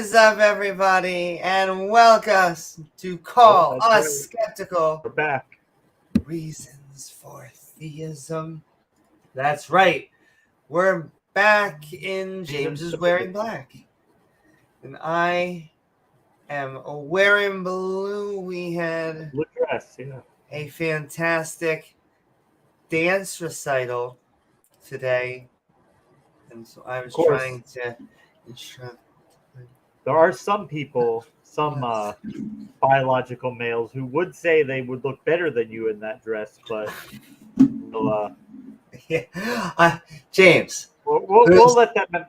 is up, everybody, and welcome to Call Us right. Skeptical. We're back. Reasons for Theism. That's right. We're back in James is wearing black. And I am wearing blue. We had Blue dress, yeah. a fantastic dance recital today. And so I was trying to instruct. There are some people, some biological males, who would say they would look better than you in that dress, but yeah. James, we'll let them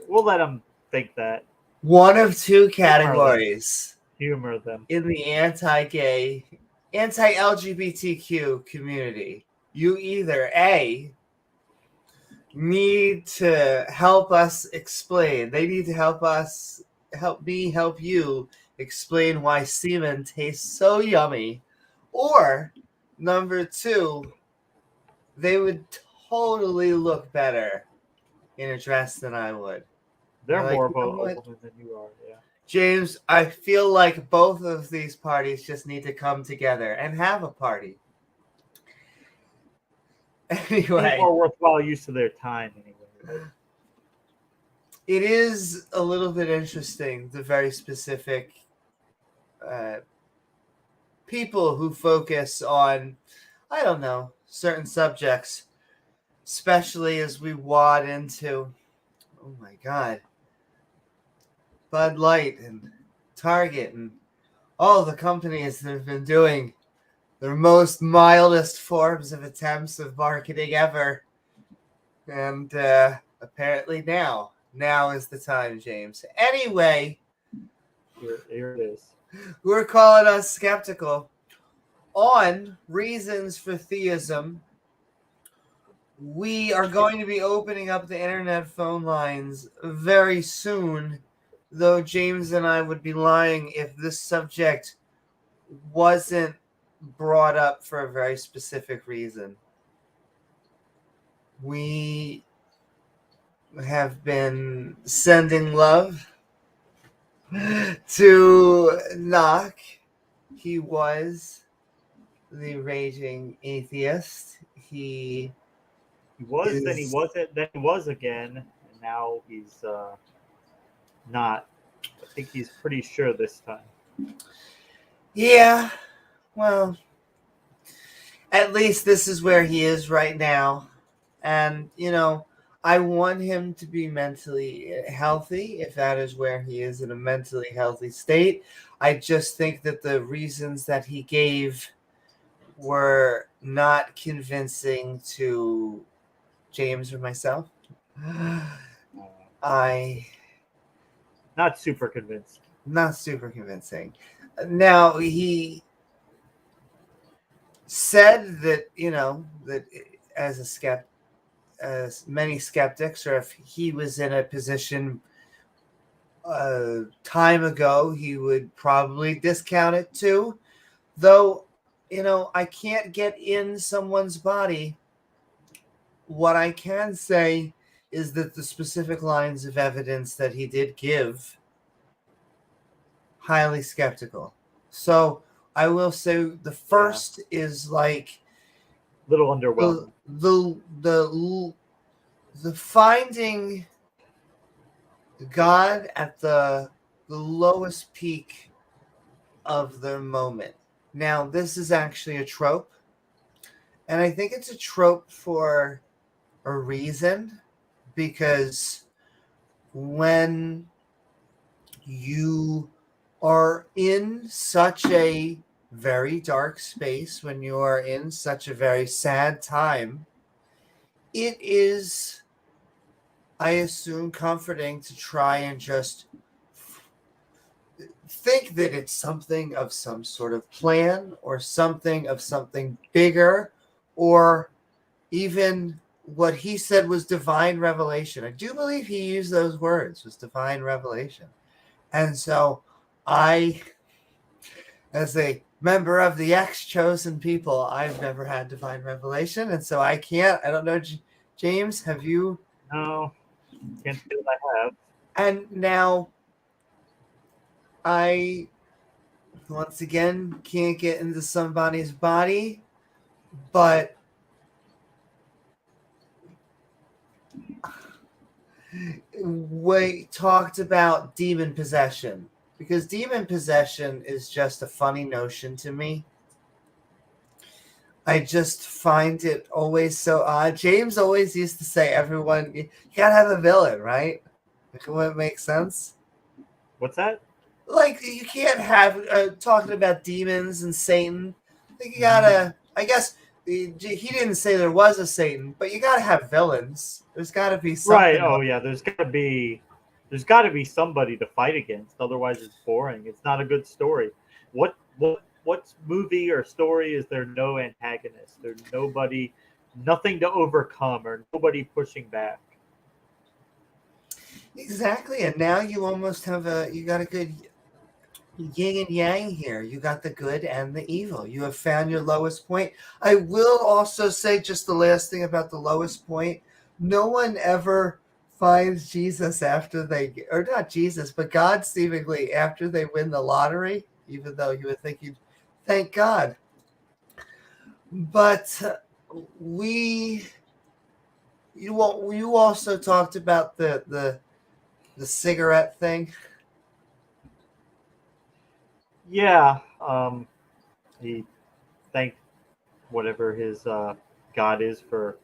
we'll let them think that. One of two categories. Humor them. In the anti-gay, anti-LGBTQ community. You either A, need to help us explain. They need to help you explain why semen tastes so yummy. Or, number two, they would totally look better in a dress than I would. They're more of a woman than you are, yeah. James, I feel like both of these parties just need to come together and have a party. Anyway, more worthwhile use of their time anyway. It is a little bit interesting, the very specific people who focus on, I don't know, certain subjects, especially as we wad into, oh my God, Bud Light and Target and all the companies that have been doing their most mildest forms of attempts of marketing ever. And apparently now is the time, James. Anyway, here it is. We're calling us skeptical on reasons for theism. We are going to be opening up the internet phone lines very soon, though James and I would be lying if this subject wasn't brought up for a very specific reason. We have been sending love to Knock. He was the raging atheist. He was, then he wasn't, then he was again, and now he's not. I think he's pretty sure this time. Yeah, well, at least this is where he is right now. And, you know, I want him to be mentally healthy, if that is where he is in a mentally healthy state. I just think that the reasons that he gave were not convincing to James or myself. Not super convinced. Not super convincing. Now, he said that, you know, that as many skeptics, or if he was in a position time ago, he would probably discount it too. Though, you know, I can't get in someone's body. What I can say is that the specific lines of evidence that he did give, highly skeptical. So I will say the first is like a little underwhelming. The finding God at the lowest peak of their moment. Now, this is actually a trope, and I think it's a trope for a reason, because when you are in such a very dark space, when you are in such a very sad time, it is, I assume, comforting to try and just think that it's something of some sort of plan, or something of something bigger, or even what he said was divine revelation. I do believe he used those words, was divine revelation. And so I, as a member of the chosen people, I've never had divine revelation. And so I don't know, James, have you? No, can't say that I have. And now I once again can't get into somebody's body, but we talked about demon possession, because demon possession is just a funny notion to me. I just find it always so odd. James always used to say, everyone, you gotta have a villain, right? Would it make sense? What's that? Like, you can't have, talking about demons and Satan, I think you gotta, I guess, he didn't say there was a Satan, but you gotta have villains. There's gotta be something. Right. Oh yeah. There's got to be somebody to fight against. Otherwise, it's boring. It's not a good story. What movie or story is there no antagonist? There's nothing to overcome, or nobody pushing back. Exactly, and now you almost have you got a good yin and yang here. You got the good and the evil. You have found your lowest point. I will also say just the last thing about the lowest point. No one ever finds Jesus after or not Jesus, but God seemingly after they win the lottery, even though you would think you'd thank God. But you also talked about the cigarette thing. Yeah, he thanked whatever his God is for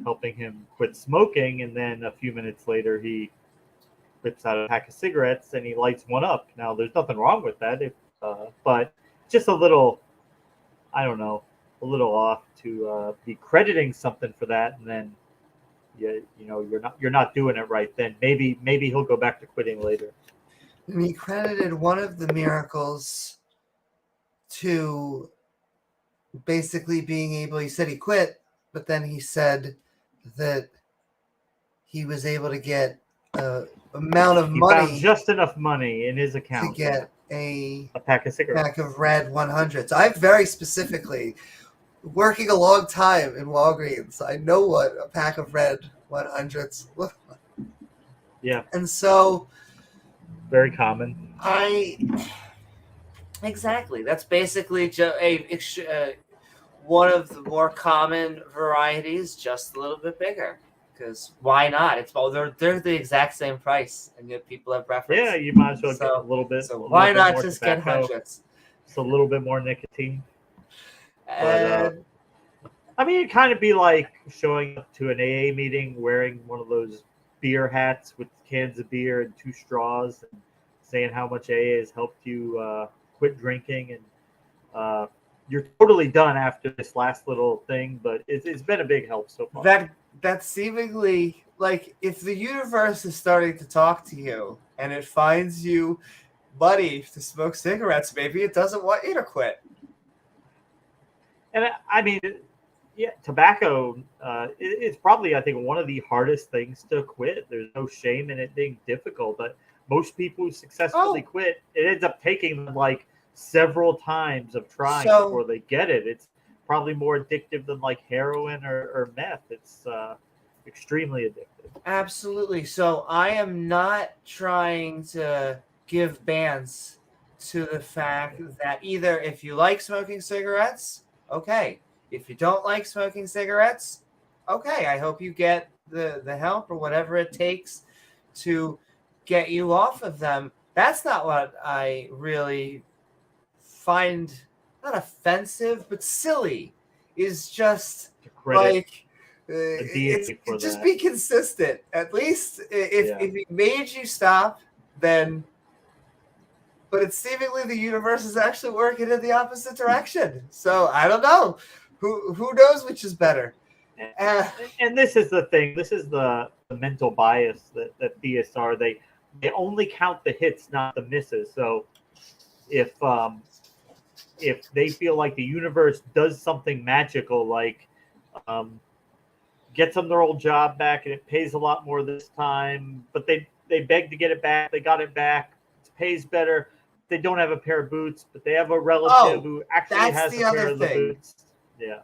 helping him quit smoking, and then a few minutes later he whips out a pack of cigarettes and he lights one up. Now, there's nothing wrong with that, but just a little, I don't know, a little off to be crediting something for that, and then you're not doing it right then. Maybe he'll go back to quitting later. And he credited one of the miracles to basically being able, he said he quit, but then he said that he was able to get an amount of money. He found just enough money in his account to get a pack of cigarettes. Pack of red 100s. I'm very specifically working a long time in Walgreens. I know what a pack of red 100s look like. Yeah. And so very common. Exactly. That's basically one of the more common varieties, just a little bit bigger. Because why not? They're the exact same price, and yet people have preference. Yeah, you might as well get a little bit. So why not just tobacco, get hundreds? It's a little bit more nicotine. And I mean, it'd kind of be like showing up to an AA meeting wearing one of those beer hats with cans of beer and 2 straws, and saying how much AA has helped you quit drinking, and you're totally done after this last little thing. But it's been a big help so far. That's seemingly like, if the universe is starting to talk to you and it finds you buddy to smoke cigarettes, maybe it doesn't want you to quit. And I mean, yeah, tobacco is probably, I think, one of the hardest things to quit. There's no shame in it being difficult, but most people who successfully quit, it ends up taking them like several times of trying before they get it. It's probably more addictive than like heroin or meth. It's extremely addictive. Absolutely. So I am not trying to give bans to the fact that either if you like smoking cigarettes, okay. If you don't like smoking cigarettes, okay. I hope you get the help or whatever it takes to get you off of them. That's not what I really find not offensive, but silly. Is just like just be consistent. At least if he made you stop, then. But it's seemingly the universe is actually working in the opposite direction. So I don't know. Who knows which is better? And this is the thing. This is the mental bias that theists are. They only count the hits, not the misses. So if they feel like the universe does something magical, like gets them their old job back and it pays a lot more this time, but they begged to get it back, they got it back, it pays better. They don't have a pair of boots, but they have a relative who actually has a pair of the boots. Yeah.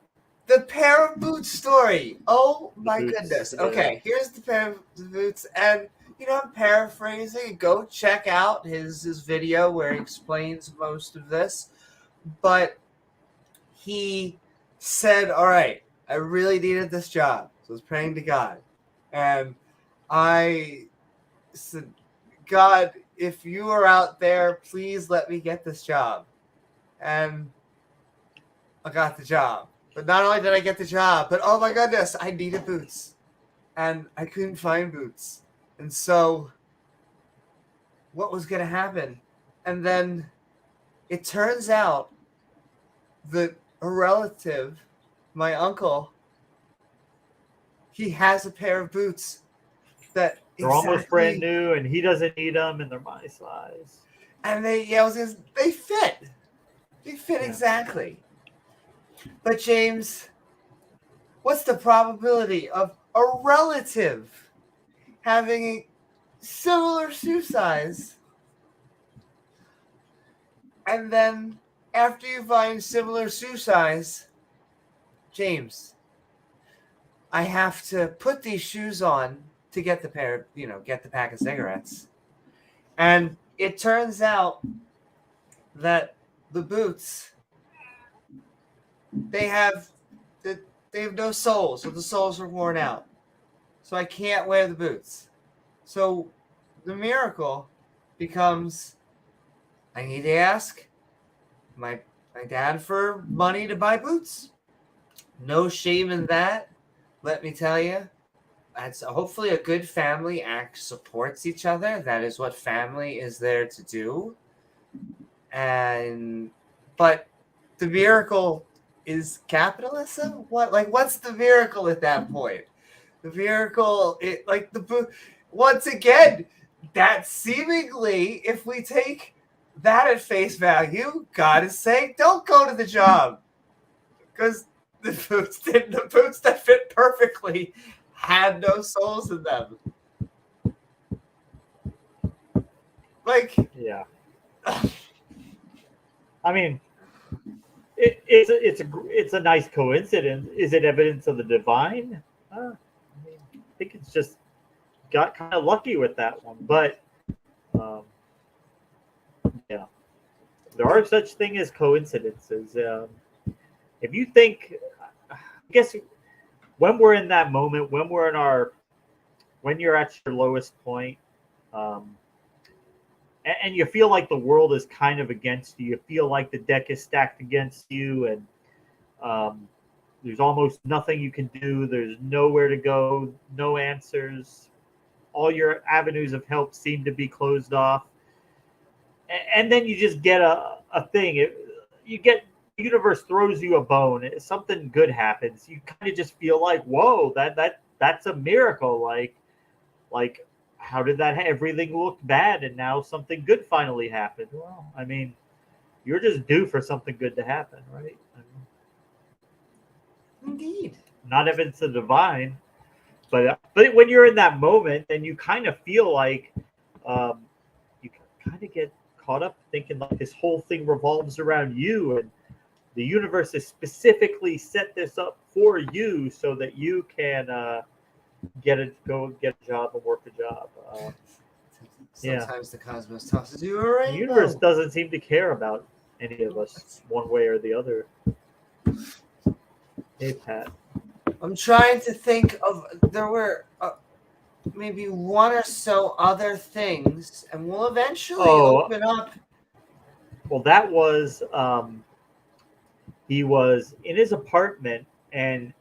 The pair of boots story. Oh my goodness. Yeah. Okay, here's the pair of boots, and I'm paraphrasing. Go check out his video where he explains most of this. But he said, all right, I really needed this job. So I was praying to God. And I said, God, if you are out there, please let me get this job. And I got the job. But not only did I get the job, but oh my goodness, I needed boots. And I couldn't find boots. And so what was going to happen? And then it turns out that a relative, my uncle, he has a pair of boots that They're almost brand new, and he doesn't need them, and they're my size. And they fit. They fit exactly. But James, what's the probability of a relative having a similar shoe size? And then after you find similar shoe size, James, I have to put these shoes on to get the get the pack of cigarettes. And it turns out that the boots, they have no soles, so the soles are worn out. So I can't wear the boots. So the miracle becomes, I need to ask my dad for money to buy boots. No shame in that, let me tell you. That's hopefully a good family act supports each other. That is what family is there to do. But the miracle is capitalism. What's the miracle at that point? The miracle, once again, that seemingly, if we take that at face value, God is saying, don't go to the job, because the boots that fit perfectly had no soles in them. Yeah. I mean, it's a nice coincidence. Is it evidence of the divine? I think it's just got kind of lucky with that one. But yeah, there are such thing as coincidences. If you think, I guess, when we're in that moment, when you're at your lowest point, and you feel like the world is kind of against you, you feel like the deck is stacked against you, and there's almost nothing you can do. There's nowhere to go, no answers. All your avenues of help seem to be closed off. And then you just get a thing. The universe throws you a bone. Something good happens. You kind of just feel like, whoa, that's a miracle. Like, how did that? Everything looked bad, and now something good finally happened. Well, I mean, you're just due for something good to happen, right? Indeed. Not evidence of divine, but when you're in that moment, then you kind of feel like you kind of get caught up thinking like this whole thing revolves around you, and the universe has specifically set this up for you so that you can get a job and work a job. Sometimes the cosmos tosses you a rainbow. The universe doesn't seem to care about any of us one way or the other. Hey, Pat. I'm trying to think of, there were maybe one or so other things, and we'll eventually open up. Well, that was, he was in his apartment, and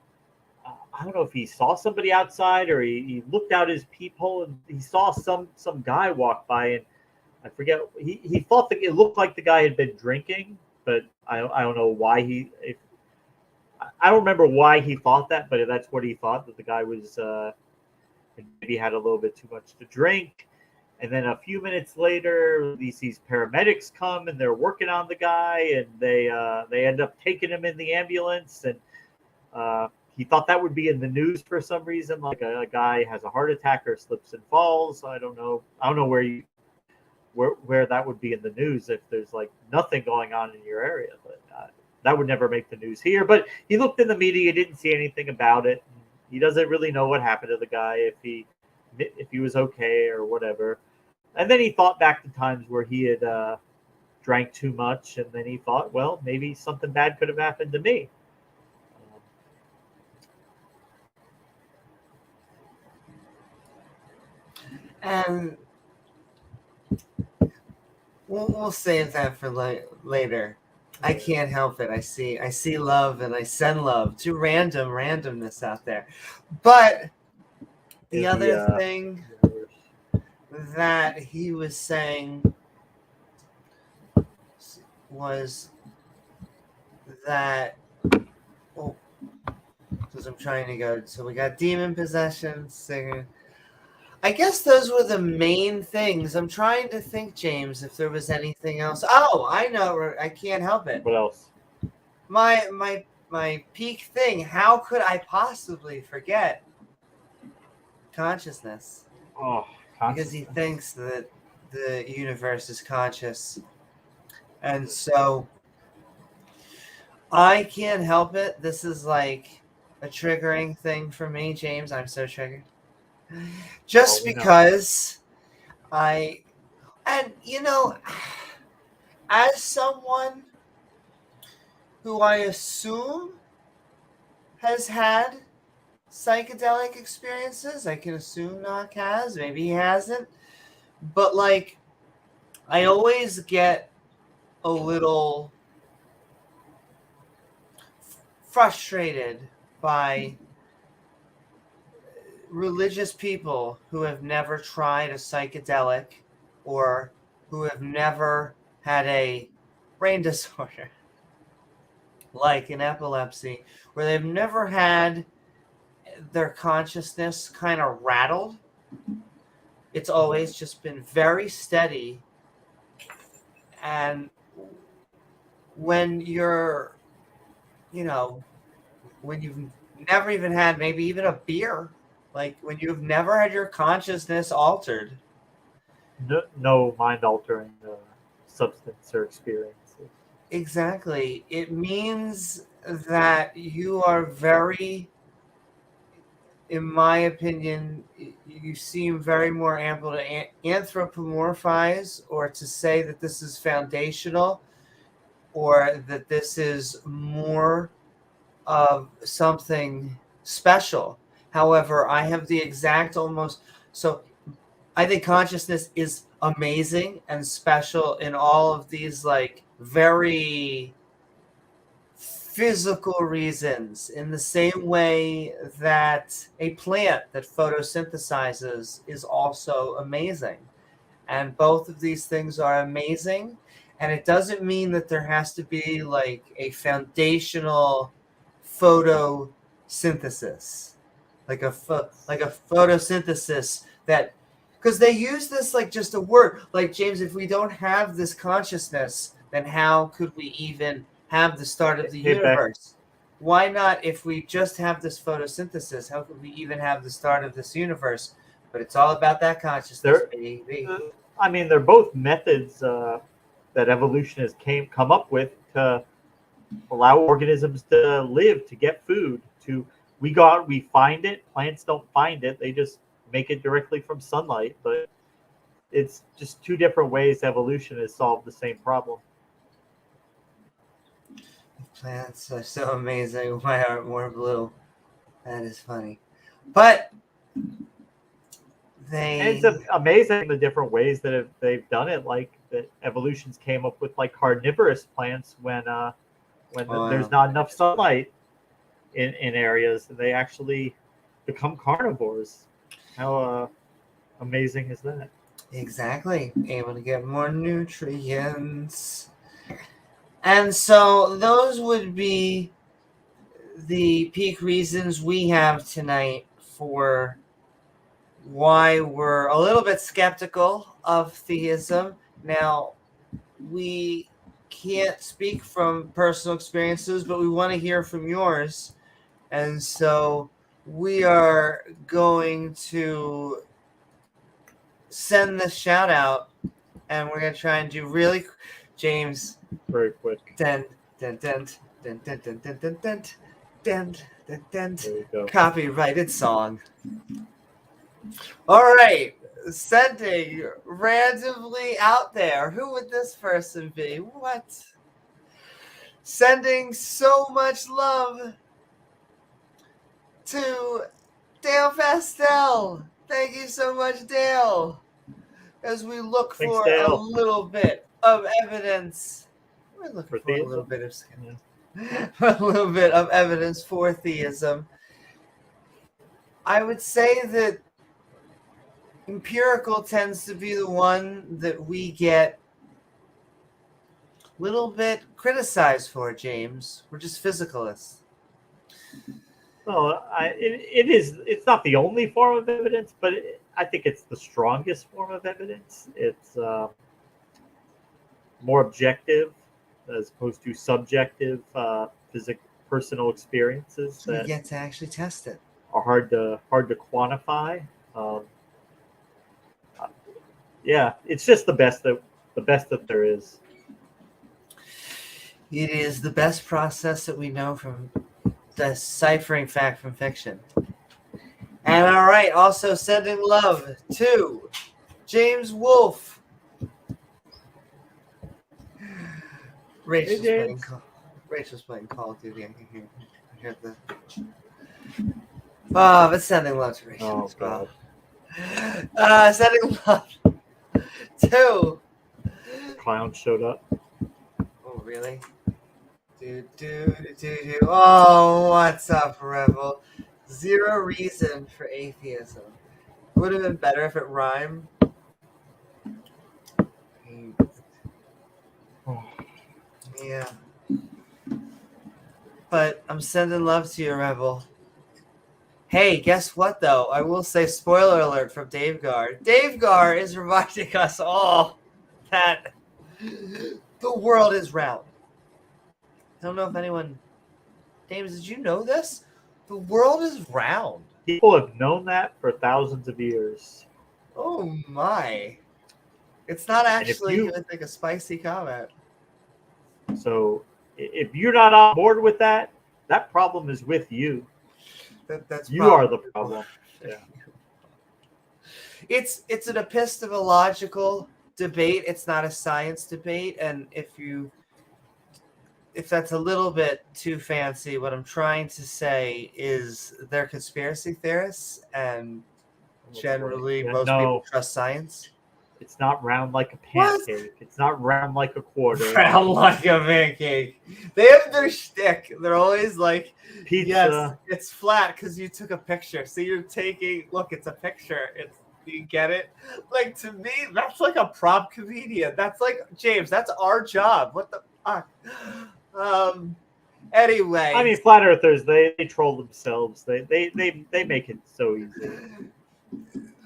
I don't know if he saw somebody outside or he looked out his peephole and he saw some guy walk by, and I forget, he thought that it looked like the guy had been drinking, but I don't know why I don't remember why he thought that, but that's what he thought, that the guy was maybe had a little bit too much to drink. And then a few minutes later, these paramedics come and they're working on the guy, and they end up taking him in the ambulance, and he thought that would be in the news for some reason, like a guy has a heart attack or slips and falls. I don't know where that would be in the news if there's like nothing going on in your area, but that would never make the news here. But he looked in the media, he didn't see anything about it. He doesn't really know what happened to the guy, if he if he was okay or whatever. And then he thought back to times where he had drank too much, and then he thought, well, maybe something bad could have happened to me. And we'll save that for later. I can't help it. I see love and I send love to randomness out there. But the other thing that he was saying was that, because I'm trying to go, so we got demon possession, singer. I guess those were the main things. I'm trying to think, James, if there was anything else. Oh, I know. I can't help it. What else? My peak thing. How could I possibly forget consciousness? Oh, because he thinks that the universe is conscious. And so I can't help it. This is like a triggering thing for me, James. I'm so triggered. Just because as someone who I assume has had psychedelic experiences, I can assume Knock has, maybe he hasn't, but like I always get a little frustrated by religious people who have never tried a psychedelic or who have never had a brain disorder like an epilepsy, where they've never had their consciousness kind of rattled. It's always just been very steady. And when you're, when you've never even had maybe even a beer, like when you've never had your consciousness altered. No mind-altering substance or experiences. Exactly. It means that you are very, in my opinion, you seem very more able to anthropomorphize or to say that this is foundational or that this is more of something special. However, I have the exact so I think consciousness is amazing and special in all of these like very physical reasons, in the same way that a plant that photosynthesizes is also amazing. And both of these things are amazing. And it doesn't mean that there has to be like a foundational photosynthesis, like a photosynthesis that, because they use this like just a word. Like, James, if we don't have this consciousness, then how could we even have the start of the universe? Why not, if we just have this photosynthesis, how could we even have the start of this universe? But it's all about that consciousness, baby. I mean, they're both methods that evolution has come up with to allow organisms to live, to get food. We find it. Plants don't find it. They just make it directly from sunlight. But it's just two different ways evolution has solved the same problem. Plants are so amazing. Why aren't more blue? That is funny. But it's amazing the different ways that they've done it. Like that evolutions came up with like carnivorous plants when there's not enough sunlight in areas, and they actually become carnivores. How amazing is that? Exactly. Able to get more nutrients. And so those would be the peak reasons we have tonight for why we're a little bit skeptical of theism. Now, we can't speak from personal experiences, but we want to hear from yours. And so we are going to send this shout out, and we're going to try and do really, James, very quick. Copyrighted song. All right. Sending randomly out there. Who would this person be? What? Sending so much love to Dale Pastel. Thank you so much, Dale. As we look Thanks, for a Dale. little bit of evidence. We're looking For for a little theism? bit of Yeah. a little bit of evidence for theism. I would say that empirical tends to be the one that we get a little bit criticized for, James. We're just physicalists. Well, it's not the only form of evidence, but I think it's the strongest form of evidence. It's more objective as opposed to subjective personal experiences So we that get to actually test it. are hard to quantify. Yeah, it's just the best that there is. It is the best process that we know from deciphering fact from fiction. And all right, also sending love to James Wolfe. Rachel's playing Call of Duty. I can hear the. Oh, but sending love to Rachel. Oh, as well. Sending love to. Clown showed up. Oh, really? Oh, what's up, Rebel? Zero reason for atheism. Would have been better if it rhymed. Yeah. But I'm sending love to you, Rebel. Hey, guess what, though? I will say spoiler alert from davegar. davegar is reminding us all that the world is round. I don't know if anyone... James, did you know this? The world is round. People have known that for thousands of years. Oh, my. It's not actually even like a spicy comment. So if you're not on board with that, that problem is with you. That's you are the problem. Yeah. It's an epistemological debate. It's not a science debate. And if that's a little bit too fancy, what I'm trying to say is they're conspiracy theorists, and generally most people trust science. It's not round like a pancake. It's not round like a quarter. Round like a pancake. They have their shtick. They're always like, pizza. Yes, it's flat because you took a picture. So you're taking, look, it's a picture. You get it? Like, to me, that's like a prop comedian. That's like, James, that's our job. What the fuck? Anyway. I mean, flat earthers, they troll themselves. They make it so easy.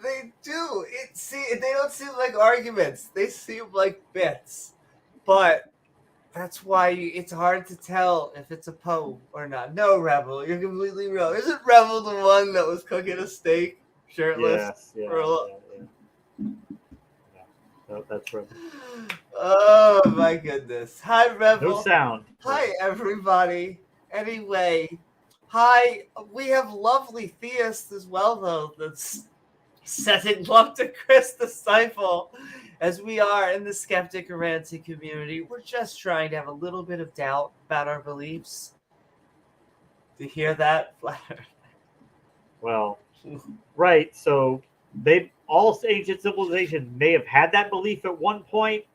They do. They don't seem like arguments. They seem like bits. But that's why it's hard to tell if it's a poem or not. No, Rebel, you're completely wrong. Isn't Rebel the one that was cooking a steak shirtless? Yes, yeah. No, that's Rebel. Oh my goodness. Hi, Rebel. No sound. Hi, everybody. Anyway, hi. We have lovely theists as well, though, that's sending love to Chris Disciple. As we are in the skeptic or ranty community, we're just trying to have a little bit of doubt about our beliefs. Do you hear that? Well, right. So all ancient civilizations may have had that belief at one point,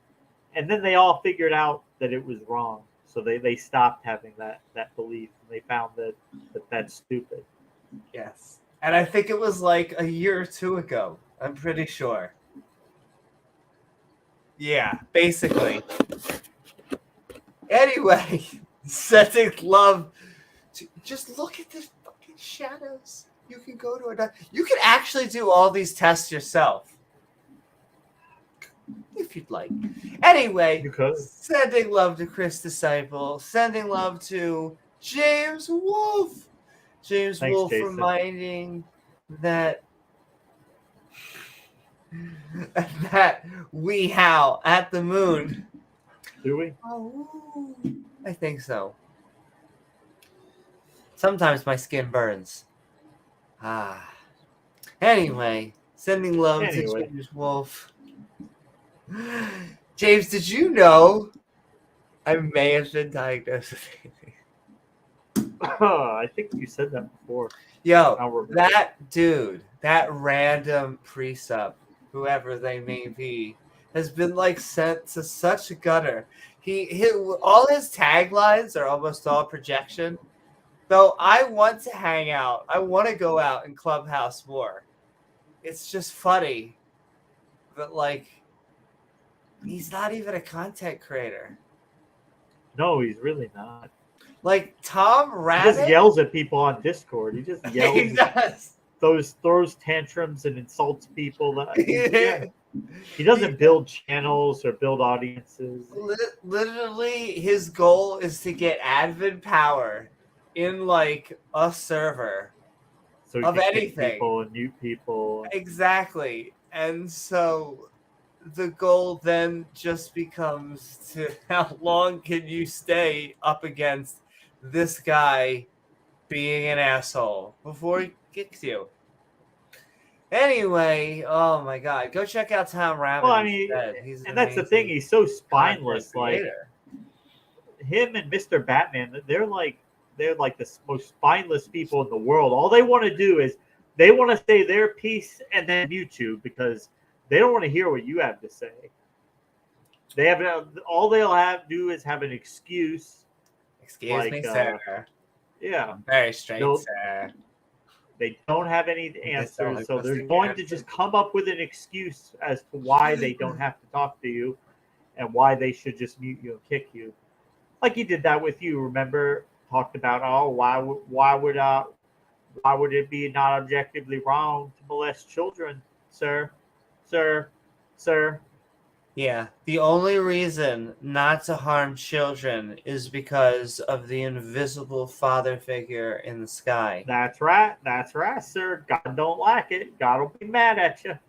and then they all figured out that it was wrong. So they stopped having that belief, and they found that that's stupid. Yes. And I think it was like a year or two ago. I'm pretty sure. Yeah, basically. Anyway, sending love to just look at the fucking shadows. You can go to a... You can actually do all these tests yourself. If you'd like. Anyway, sending love to Chris Disciple. Sending love to James Wolfe. James Wolfe reminding that we howl at the moon. Do we? Oh, I think so. Sometimes my skin burns. Anyway, sending love to Anyway. James Wolfe. James, did you know I may have been diagnosed with anything? I think you said that before. Yo, that dude, that random pre-sub, whoever they may be, has been like sent to such a gutter. All his taglines are almost all projection. Though I want to hang out. I want to go out in Clubhouse more. It's just funny. But like he's not even a content creator. No, he's really not. Like Tom Rabbit. He just yells at people on Discord. He just yells. He does. Throws tantrums and insults people. Yeah. He doesn't build channels or build audiences. Literally, his goal is to get admin power in like a server so of anything. People and mute people. Exactly. And so the goal then just becomes to how long can you stay up against this guy being an asshole before he kicks you. Anyway, oh my God, go check out Tom Rabbit. Well, I mean, and that's the thing. He's so spineless. Like him and Mr. Batman, they're like the most spineless people in the world. All they want to do is they want to say their piece and then mute you because they don't want to hear what you have to say. They have all they'll have to do is have an excuse. Excuse me, sir. Yeah, I'm very straight, sir. They don't have any answers, so they're going to just come up with an excuse as to why they don't have to talk to you and why they should just mute you and kick you. Like he did that with you, remember? Talked about, why would it be not objectively wrong to molest children, sir? Yeah, the only reason not to harm children is because of the invisible father figure in the sky. That's right, sir. God don't like it. God will be mad at you.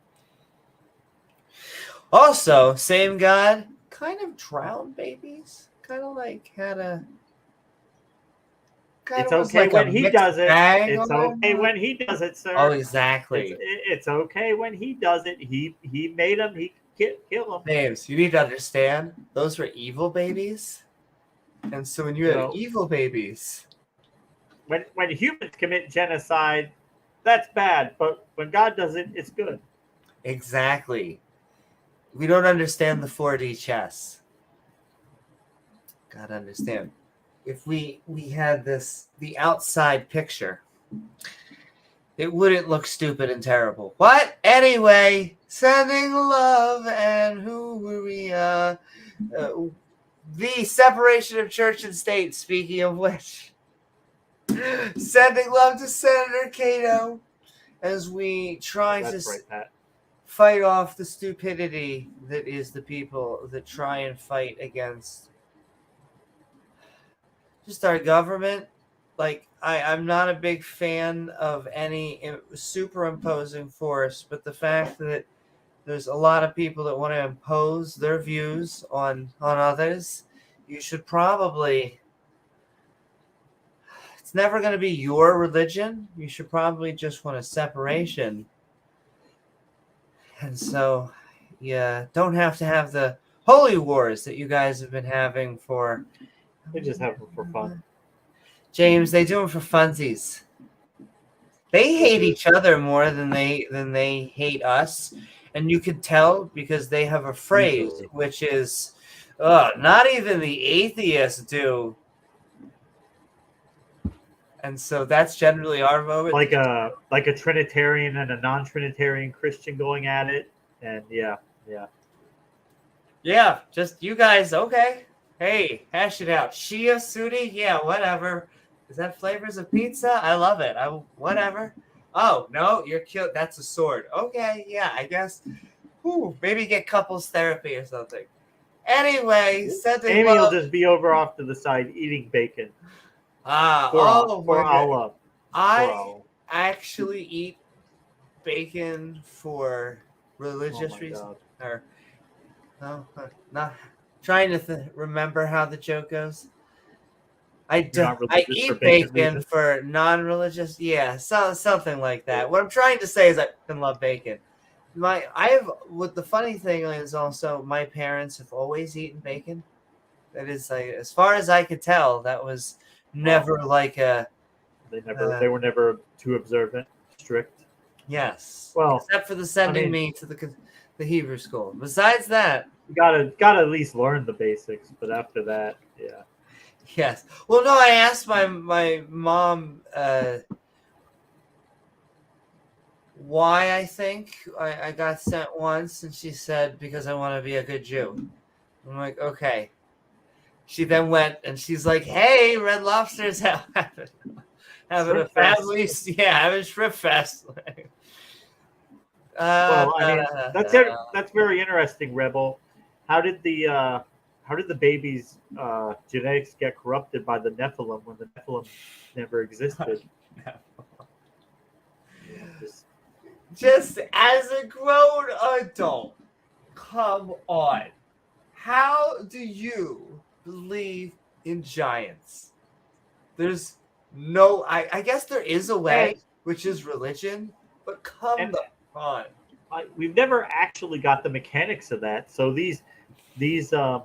Also, same God kind of drowned babies. Kind of like had a... It's okay when he does it. It's okay when he does it, sir. Oh, exactly. It's okay when he does it. He made him. He kill him. James, you need to understand. Those were evil babies, and so when you have evil babies, when humans commit genocide, that's bad. But when God does it, it's good. Exactly. We don't understand the 4D chess. Gotta understand. If we had the outside picture, it wouldn't look stupid and terrible. What? Anyway, sending love and who were we? The separation of church and state, speaking of which. Sending love to Senator Cato as we try fight off the stupidity that is the people that try and fight against just our government. Like, I'm not a big fan of any superimposing force, but the fact that there's a lot of people that want to impose their views on others, you should probably... It's never going to be your religion. You should probably just want a separation. And so, yeah, don't have to have the holy wars that you guys have been having for... They just have them for fun. James, they do them for funsies. They hate each other more than they hate us. And you can tell because they have a phrase, which is, not even the atheists do. And so that's generally our moment. Like a Trinitarian and a non-Trinitarian Christian going at it. And yeah. Yeah, just you guys, okay. Hey, hash it out. Shia, Sudi, yeah, whatever. Is that flavors of pizza? I love it. Whatever. Oh, no, you're cute. That's a sword. Okay, yeah, I guess. Maybe get couples therapy or something. Anyway, Amy will just be over off to the side eating bacon. For Allah. I actually eat bacon for religious reasons. Or, not... Trying to remember how the joke goes. I eat bacon for religious reasons. You're not I religious for eat bacon bacon reasons? for non-religious. Yeah, something like that. What I'm trying to say is I fucking love bacon. What the funny thing is also my parents have always eaten bacon. That is like, as far as I could tell, that was never like a They were never too observant, strict. yes. Well, Except for the sending me to the Hebrew school. Besides that, you gotta at least learn the basics, but after that, yeah. yes. Well, no, I asked my mom why I think I got sent once, and she said because I want to be a good Jew. I'm like, okay. She then went and she's like, "Hey, Red Lobster's having a Shrimp fest. family, yeah, having shrimp fest." Well, I mean, that's very interesting, Rebel. How did the baby's genetics get corrupted by the Nephilim when the Nephilim never existed? Just as a grown adult, come on. How do you believe in giants? There's no, I guess there is a way, which is religion, but come on. We've never actually got the mechanics of that. So these Nephilim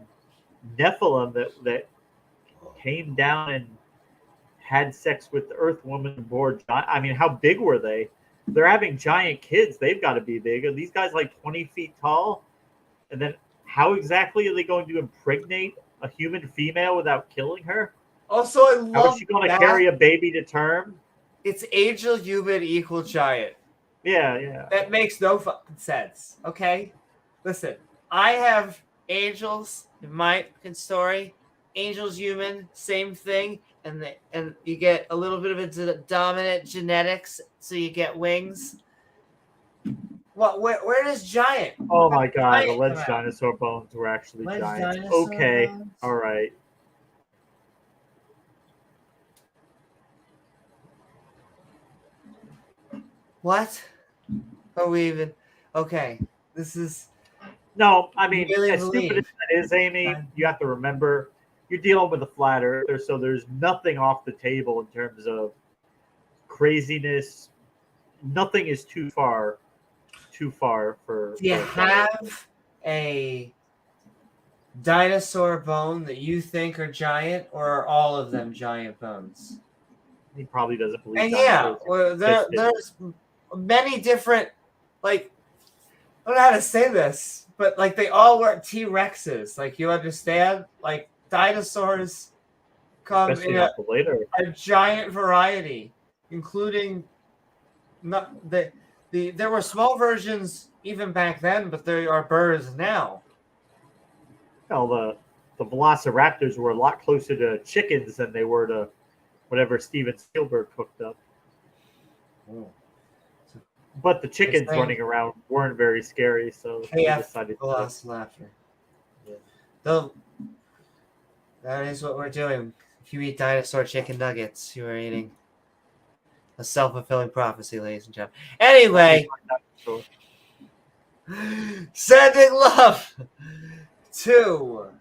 that came down and had sex with the Earth Woman aboard. I mean, how big were they? They're having giant kids. They've got to be big. Are these guys like 20 feet tall? And then how exactly are they going to impregnate a human female without killing her? Also, I love how is she going to carry a baby to term? It's angel human equal giant. Yeah. That makes no fucking sense. Okay? Listen, I have angels in my story. Angels human, same thing. And you get a little bit of a dominant genetics, so you get wings. What? Where does giant? Oh my god! Alleged dinosaur bones were actually giants. Okay, bones? All right. What? Are we even? Okay, this is. No, I mean, really as stupid as that is, Amy, you have to remember you're dealing with a flat earther, so there's nothing off the table in terms of craziness. Nothing is too far for. Do you have a dinosaur bone that you think are giant, or are all of them giant bones? He probably doesn't believe. And yeah, well, there's many different, like, I don't know how to say this, but like they all were T-Rexes. Like, you understand? Like, dinosaurs come in a giant variety, including there were small versions even back then, but there are birds now. Well, the velociraptors were a lot closer to chickens than they were to whatever Steven Spielberg cooked up. Oh. But the chickens running around weren't very scary, so they decided to. Velociraptor. Yeah. That is what we're doing. If you eat dinosaur chicken nuggets, you are eating a self-fulfilling prophecy, ladies and gentlemen. Anyway, sending love to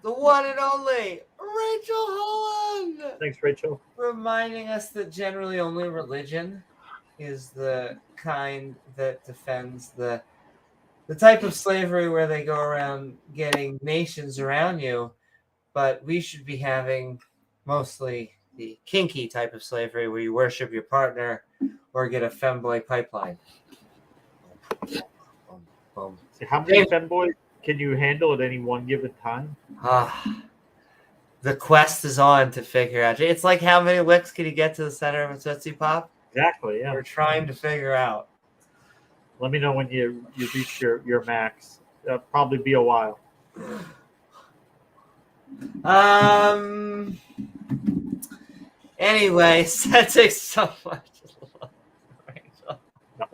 the one and only Rachel Holen. Thanks, Rachel. Reminding us that generally only religion is the kind that defends the type of slavery where they go around getting nations around you, but we should be having mostly the kinky type of slavery where you worship your partner or get a femboy pipeline. So how many femboys can you handle at any one given time? The quest is on to figure out. It's like how many licks can you get to the center of a Tootsie Pop? Exactly, yeah. We're trying to figure out. Let me know when you reach your max. It'll probably be a while. Anyway, sending so much love.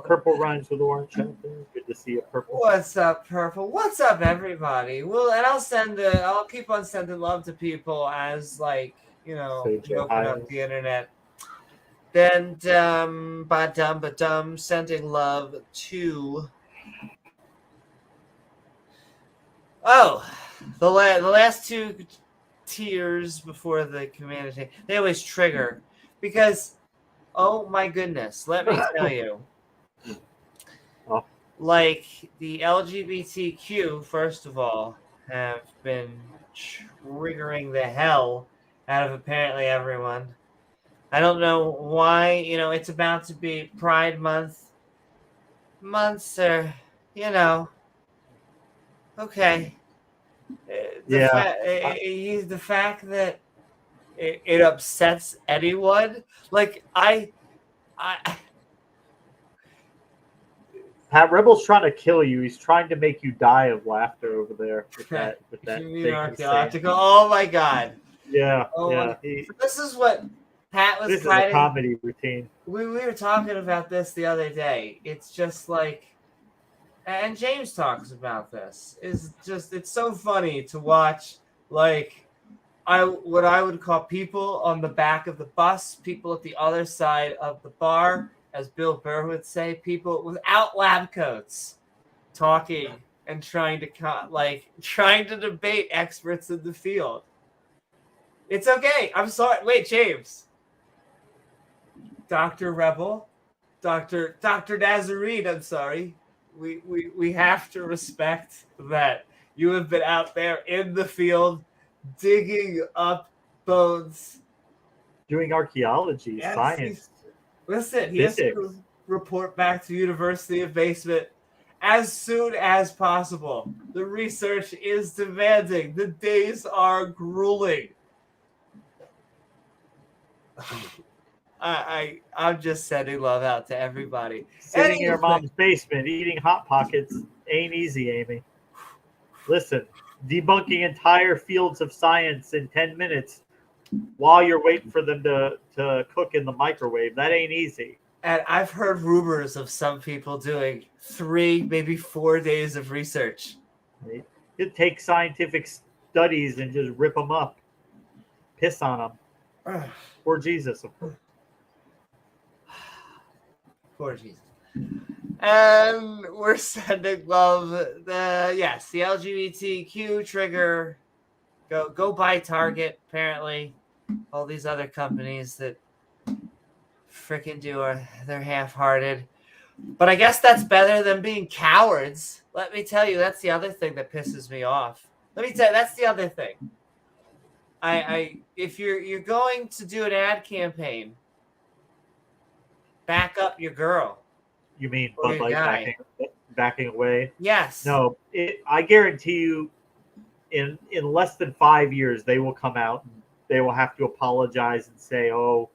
Purple rhymes with orange out there. Good to see a purple. What's up, Purple? What's up, everybody? Well, and I'll keep on sending love to people as, like, you know, we open up the internet. Then sending love to the last two tears before the command attack. They always trigger because, oh my goodness, let me tell you. Oh. Like the LGBTQ, first of all, have been triggering the hell out of apparently everyone. I don't know why. It's about to be Pride Month. Months are, okay. The fact that it upsets anyone, like I Pat Rebel's trying to kill you. He's trying to make you die of laughter over there with that thing he's saying. Oh my god. Yeah, Oh yeah. This is what Pat was This is a comedy routine. We were talking about this the other day. It's just like, and James talks about this. It's so funny to watch, like, what I would call people on the back of the bus, people at the other side of the bar, as Bill Burr would say, people without lab coats talking and trying to debate experts in the field. It's okay. I'm sorry. Wait, James. Dr. Rebel, Dr. Nazarene, I'm sorry. We have to respect that you have been out there in the field digging up bones. Doing archaeology, science. Listen, he has to report back to University of Basement as soon as possible. The research is demanding. The days are grueling. I'm just sending love out to everybody. Sitting in your mom's basement eating Hot Pockets ain't easy, Amy. Listen, debunking entire fields of science in 10 minutes while you're waiting for them to cook in the microwave, that ain't easy. And I've heard rumors of some people doing 3, maybe 4 days of research. You take scientific studies and just rip them up. Piss on them. Poor Jesus, of course. Poor Jesus. And we're sending love. The LGBTQ trigger. Go buy Target. Apparently, all these other companies that freaking they're half-hearted. But I guess that's better than being cowards. Let me tell you, that's the other thing that pisses me off. Let me tell you, that's the other thing. If you're going to do an ad campaign, back up your girl. You mean Bud Light backing away? Yes. No, I guarantee you, in less than 5 years, they will come out and they will have to apologize and say, "Oh,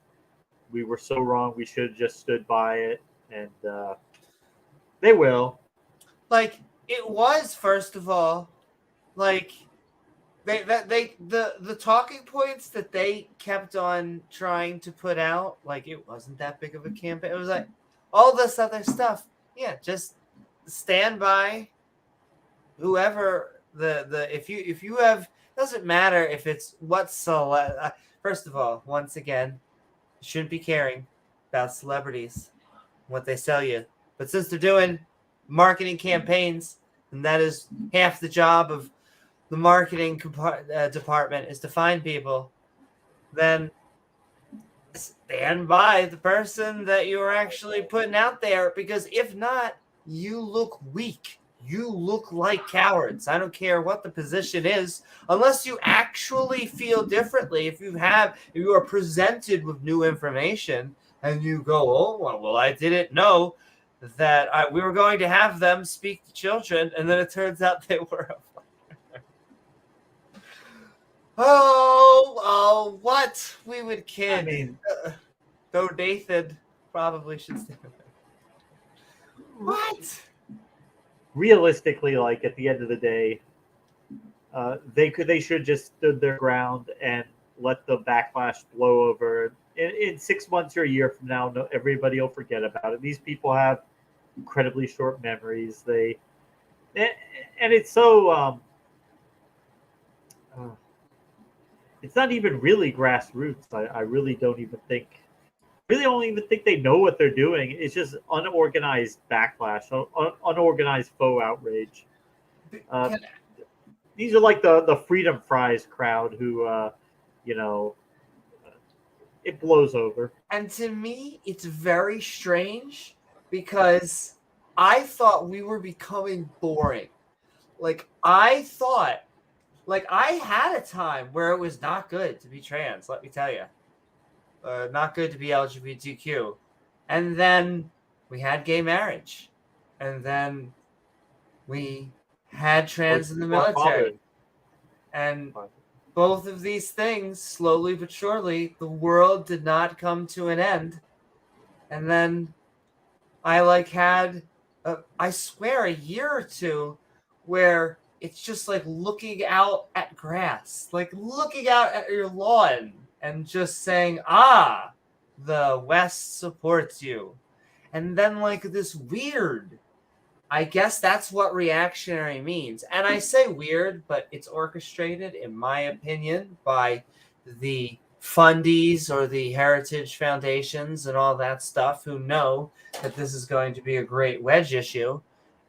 we were so wrong. We should have just stood by it." And they will. Like, it was, first of all, like the talking points that they kept on trying to put out, like, it wasn't that big of a campaign. It was like all this other stuff. Yeah, just stand by whoever if you have, doesn't matter if it's first of all, once again, you shouldn't be caring about celebrities, what they sell you. But since they're doing marketing campaigns, and that is half the job of the marketing department is to find people, then stand by the person that you are actually putting out there, because if not, you look weak. You look like cowards. I don't care what the position is, unless you actually feel differently. If you are presented with new information and you go, "Oh, well, I didn't know that we were going to have them speak to children," and then it turns out they were what? We would kid. I mean, though Nathan probably should stay away. What? Realistically, like, at the end of the day, they should have just stood their ground and let the backlash blow over. In 6 months or a year from now, everybody will forget about it. These people have incredibly short memories. And it's so it's not even really grassroots. I really don't even think they know what they're doing. It's just unorganized backlash, unorganized faux outrage. these are like the Freedom Fries crowd who, it blows over. And to me, it's very strange because I thought we were becoming boring. Like, I thought, like, I had a time where it was not good to be trans, let me tell you. Not good to be LGBTQ. And then we had gay marriage. And then we had trans in the military. And both of these things, slowly but surely, the world did not come to an end. And then I had, I swear, a year or two where it's just like looking out at grass, like looking out at your lawn and just saying, the West supports you. And then like this weird, I guess that's what reactionary means. And I say weird, but it's orchestrated, in my opinion, by the fundies or the heritage foundations and all that stuff who know that this is going to be a great wedge issue.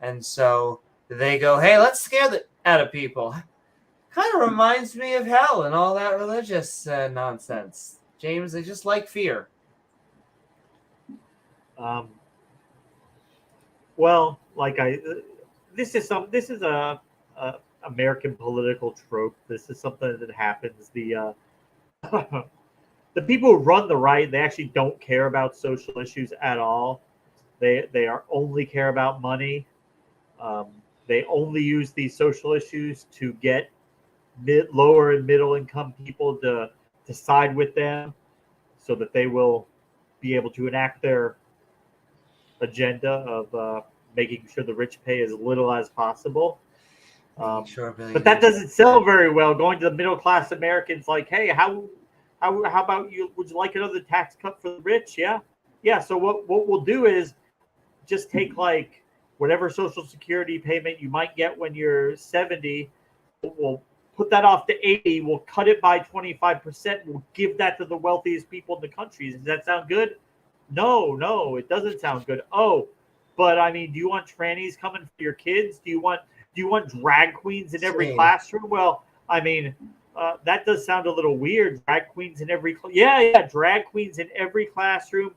And so they go, hey, let's scare the out of people. Kind of reminds me of hell and all that religious nonsense. James, they just like fear. Well, this is a American political trope. This is something that happens. The the people who run the right, they actually don't care about social issues at all. They are only care about money. They only use these social issues to get lower and middle income people to side with them, so that they will be able to enact their agenda of making sure the rich pay as little as possible. But that doesn't sell very well. Going to the middle class Americans, like, hey, how about you? Would you like another tax cut for the rich? Yeah. So what we'll do is just take like whatever Social Security payment you might get when you're 70. We'll put that off to 80. We'll cut it by 25%. We'll give that to the wealthiest people in the country. Does that sound good? No, it doesn't sound good. Oh, but I mean, do you want trannies coming for your kids? Do you want drag queens in every classroom? Well, I mean, that does sound a little weird. Drag queens in every drag queens in every classroom,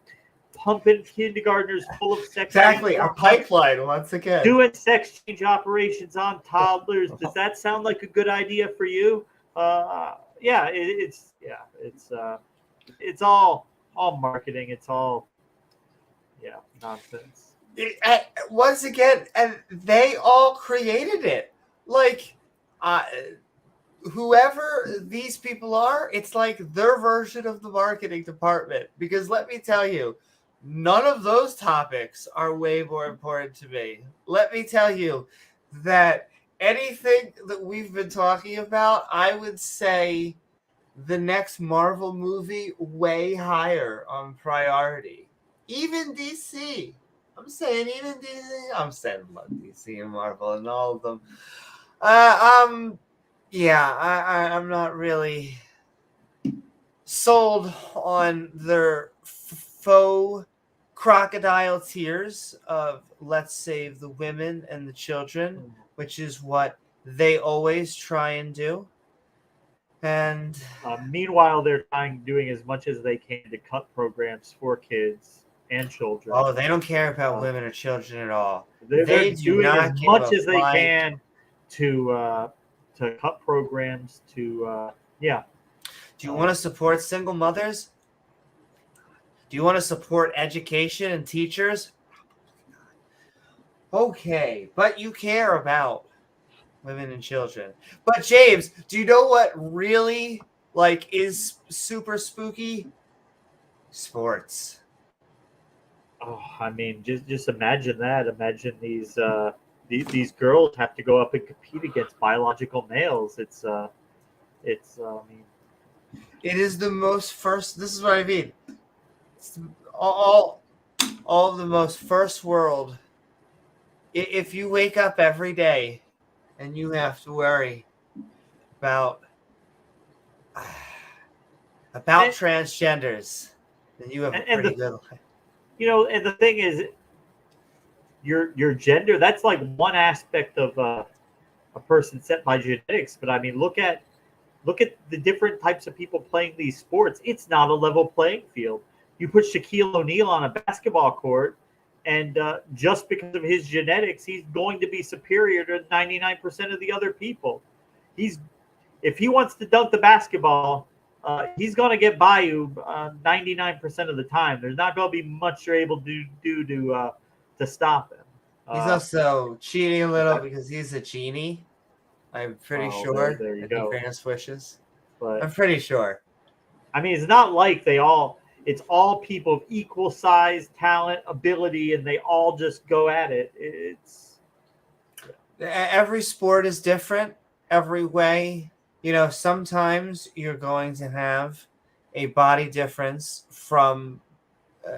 pumping kindergartners full of sex. Exactly, a pipeline once again. Doing sex change operations on toddlers. Does that sound like a good idea for you? It's all marketing. It's all nonsense. Once again, and they all created it. Like, whoever these people are, it's like their version of the marketing department. Because let me tell you, none of those topics are way more important to me. Let me tell you that anything that we've been talking about, I would say the next Marvel movie way higher on priority. Even DC. I'm saying even DC. I'm saying love DC and Marvel and all of them. I'm not really sold on their faux crocodile tears of let's save the women and the children, which is what they always try and do. And meanwhile, they're doing as much as they can to cut programs for kids and children. Oh, they don't care about women or children at all. They're doing as much as they can to cut programs. Do you want to support single mothers? Do you want to support education and teachers? Okay, but you care about women and children. But James, do you know what really is super spooky? Sports. Oh, I mean, just imagine that. Imagine these girls have to go up and compete against biological males. It is the most first. This is what I mean. It's all the most first world. If you wake up every day and you have to worry about transgenders, then you have a pretty good life. And the thing is, your gender, that's like one aspect of a person set by genetics, but I mean, look at the different types of people playing these sports. It's not a level playing field. You put Shaquille O'Neal on a basketball court, and just because of his genetics, he's going to be superior to 99% of the other people. If he wants to dunk the basketball, he's going to get by you 99% of the time. There's not going to be much you're able to do to stop him. He's also cheating a little because he's a genie. I'm pretty sure. There you He go. grants wishes. But I'm pretty sure. I mean, it's not like it's all people of equal size, talent, ability, and they all just go at it. Every sport is different every way. You know, sometimes you're going to have a body difference from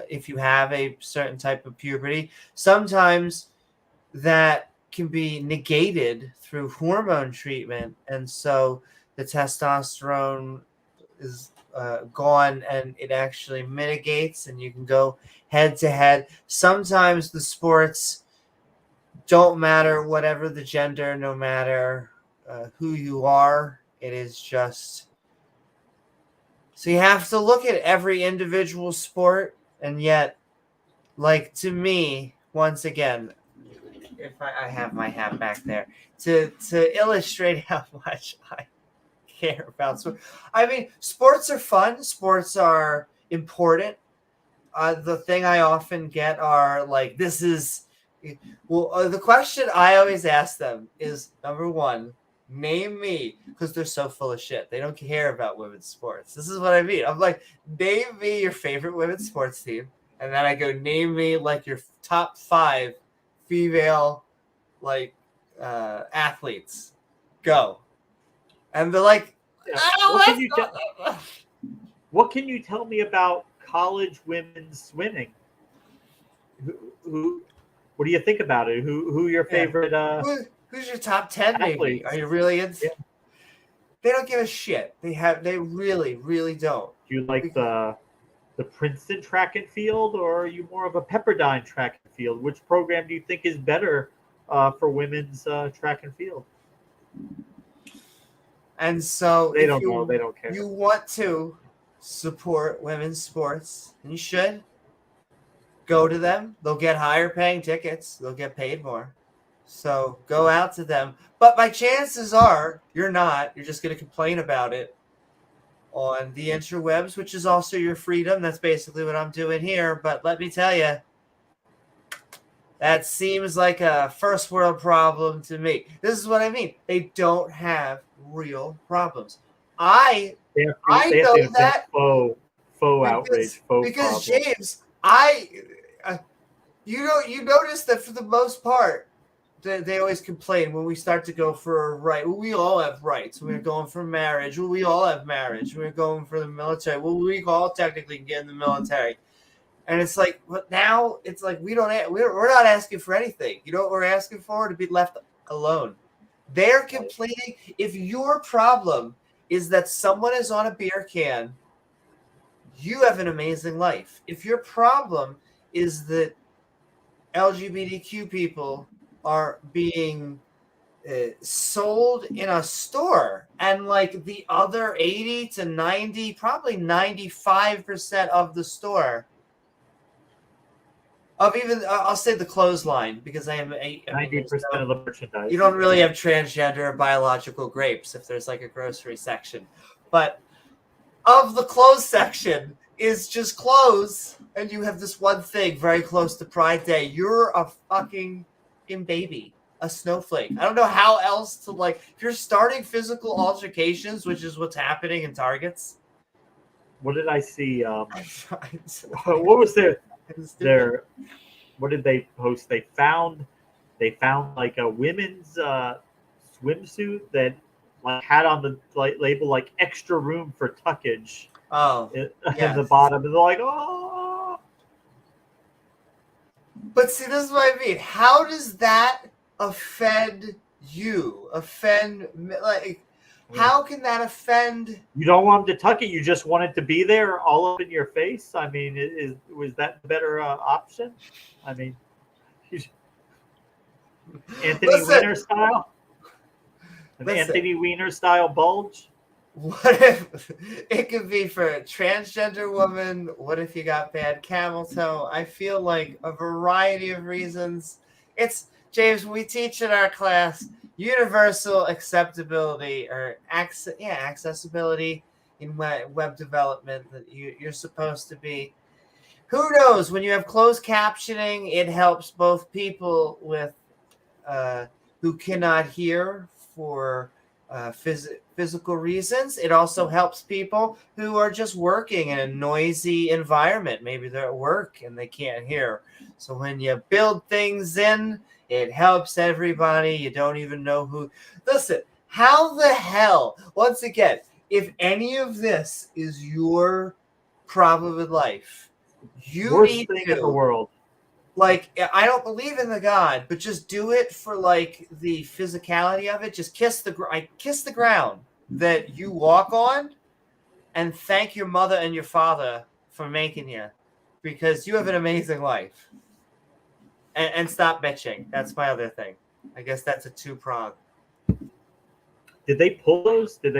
if you have a certain type of puberty. Sometimes that can be negated through hormone treatment, and so the testosterone is gone, and it actually mitigates, and you can go head to head. Sometimes the sports don't matter, whatever the gender, no matter who you are. It is just so you have to look at every individual sport, and yet, like, to me, once again, if I have my hat back there to illustrate how much I care about sports. I mean, sports are fun. Sports are important. The thing I often get are like, this is, well, the question I always ask them is, number one, name me, because they're so full of shit. They don't care about women's sports. This is what I mean. I'm like, name me your favorite women's sports team. And then I go, name me like your top 5 female athletes. Go. And they're like, what can you tell me about college women's swimming? What do you think about it? Who your favorite who's your top 10 athletes? Maybe? Are you really into? Yeah. They don't give a shit. They really, really don't. Do you like the Princeton track and field, or are you more of a Pepperdine track and field? Which program do you think is better for women's track and field? And so they don't know. They don't care. You want to support women's sports, and you should go to them. They'll get higher paying tickets. They'll get paid more. So go out to them. But my chances are you're not. You're just going to complain about it on the interwebs, which is also your freedom. That's basically what I'm doing here. But let me tell you, that seems like a first world problem to me. This is what I mean. They don't have real problems. I know that faux outrage, faux because problem. James, you notice that for the most part, they always complain when we start to go for a right. Well, we all have rights. We're going for marriage. Well, we all have marriage. We're going for the military. Well, we all technically can get in the military. And it's like, but now it's like we're not asking for anything. You know what we're asking for? To be left alone. They're complaining. If your problem is that someone is on a beer can, you have an amazing life. If your problem is that LGBTQ people are being sold in a store, and like the other 80 to 90, probably 95% of the store, of even I'll say the clothesline, because I am 90% of the merchandise. You don't really have transgender or biological grapes if there's like a grocery section, but of the clothes section is just clothes, and you have this one thing very close to Pride Day. You're a fucking baby, a snowflake. I don't know how else to, like, if you're starting physical altercations, which is what's happening in Targets. What did I see? What was their what did they post? They found like a women's swimsuit that like had on the label like extra room for tuckage. In the bottom, and they're like, oh. But see, this is what I mean. How does that offend you? How can that offend? You don't want them to tuck it. You just want it to be there, all up in your face. I mean, was that the better option? I mean, Anthony Winter style. An Listen. Anthony Weiner style bulge? What if it could be for a transgender woman? What if you got bad camel toe? I feel like a variety of reasons. It's James. We teach in our class universal acceptability or accessibility in web development that you're supposed to be. Who knows? When you have closed captioning, it helps both people with who cannot hear for physical reasons. It also helps people who are just working in a noisy environment. Maybe they're at work and they can't hear. So when you build things in, it helps everybody. You don't even know who. Listen, how the hell, once again, if any of this is your problem in life, you Worst need thing to, in the world. like, I don't believe in the God, but just do it for like the physicality of it. Just kiss the ground that you walk on, and thank your mother and your father for making you, because you have an amazing life. And stop bitching. That's my other thing. I guess that's a two-prong. Did they pull those? They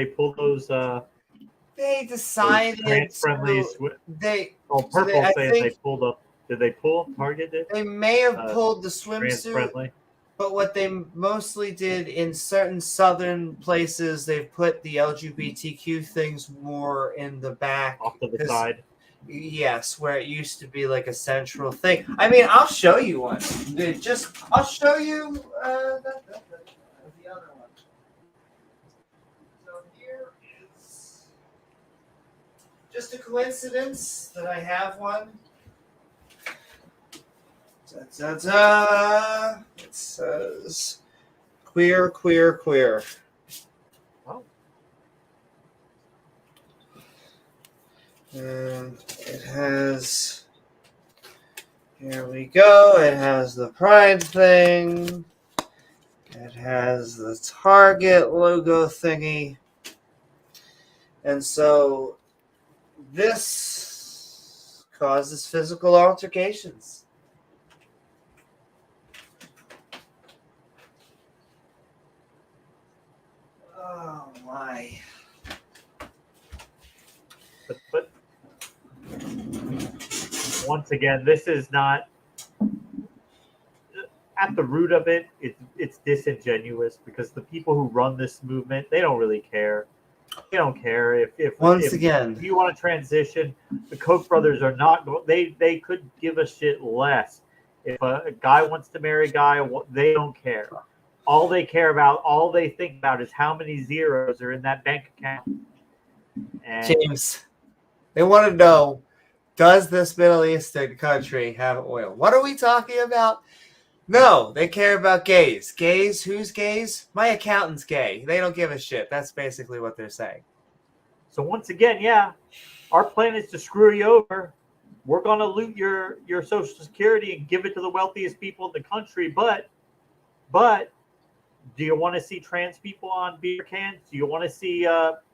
decided trans-friendly to. They. Oh, So Purple I saying think they pulled up. Did they pull Target? Did they may have pulled the swimsuit. trans-friendly? But what they mostly did in certain southern places, they've put the LGBTQ things more in the back. Off to the side. Yes, where it used to be like a central thing. I mean, I'll show you one. I'll show you the other one. So here is just a coincidence that I have one. Da, da, da. It says queer, queer, queer. Oh. And it has, here we go. It has the pride thing. It has the Target logo thingy. And so this causes physical altercations. Oh my. But once again, this is not at the root of it. It's disingenuous because the people who run this movement, they don't really care. They don't care if you want to transition. The Koch brothers are not. They could give a shit less. If a guy wants to marry a guy, they don't care. All they care about, all they think about is how many zeros are in that bank account. And James, they want to know, does this Middle Eastern country have oil? What are we talking about? No, they care about gays. Gays? Who's gays? My accountant's gay. They don't give a shit. That's basically what they're saying. So once again, yeah, our plan is to screw you over. We're going to loot your Social Security and give it to the wealthiest people in the country. But do you want to see trans people on beer cans? Do you want to see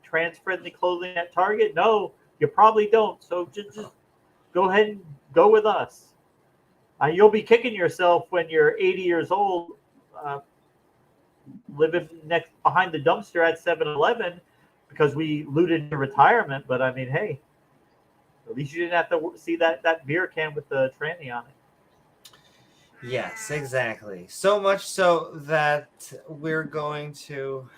trans-friendly clothing at Target? No, you probably don't. So just go ahead and go with us. You'll be kicking yourself when you're 80 years old, living behind the dumpster at 7-Eleven because we looted your retirement. But I mean, hey, at least you didn't have to see that beer can with the tranny on it. Yes, exactly. So much so that we're going to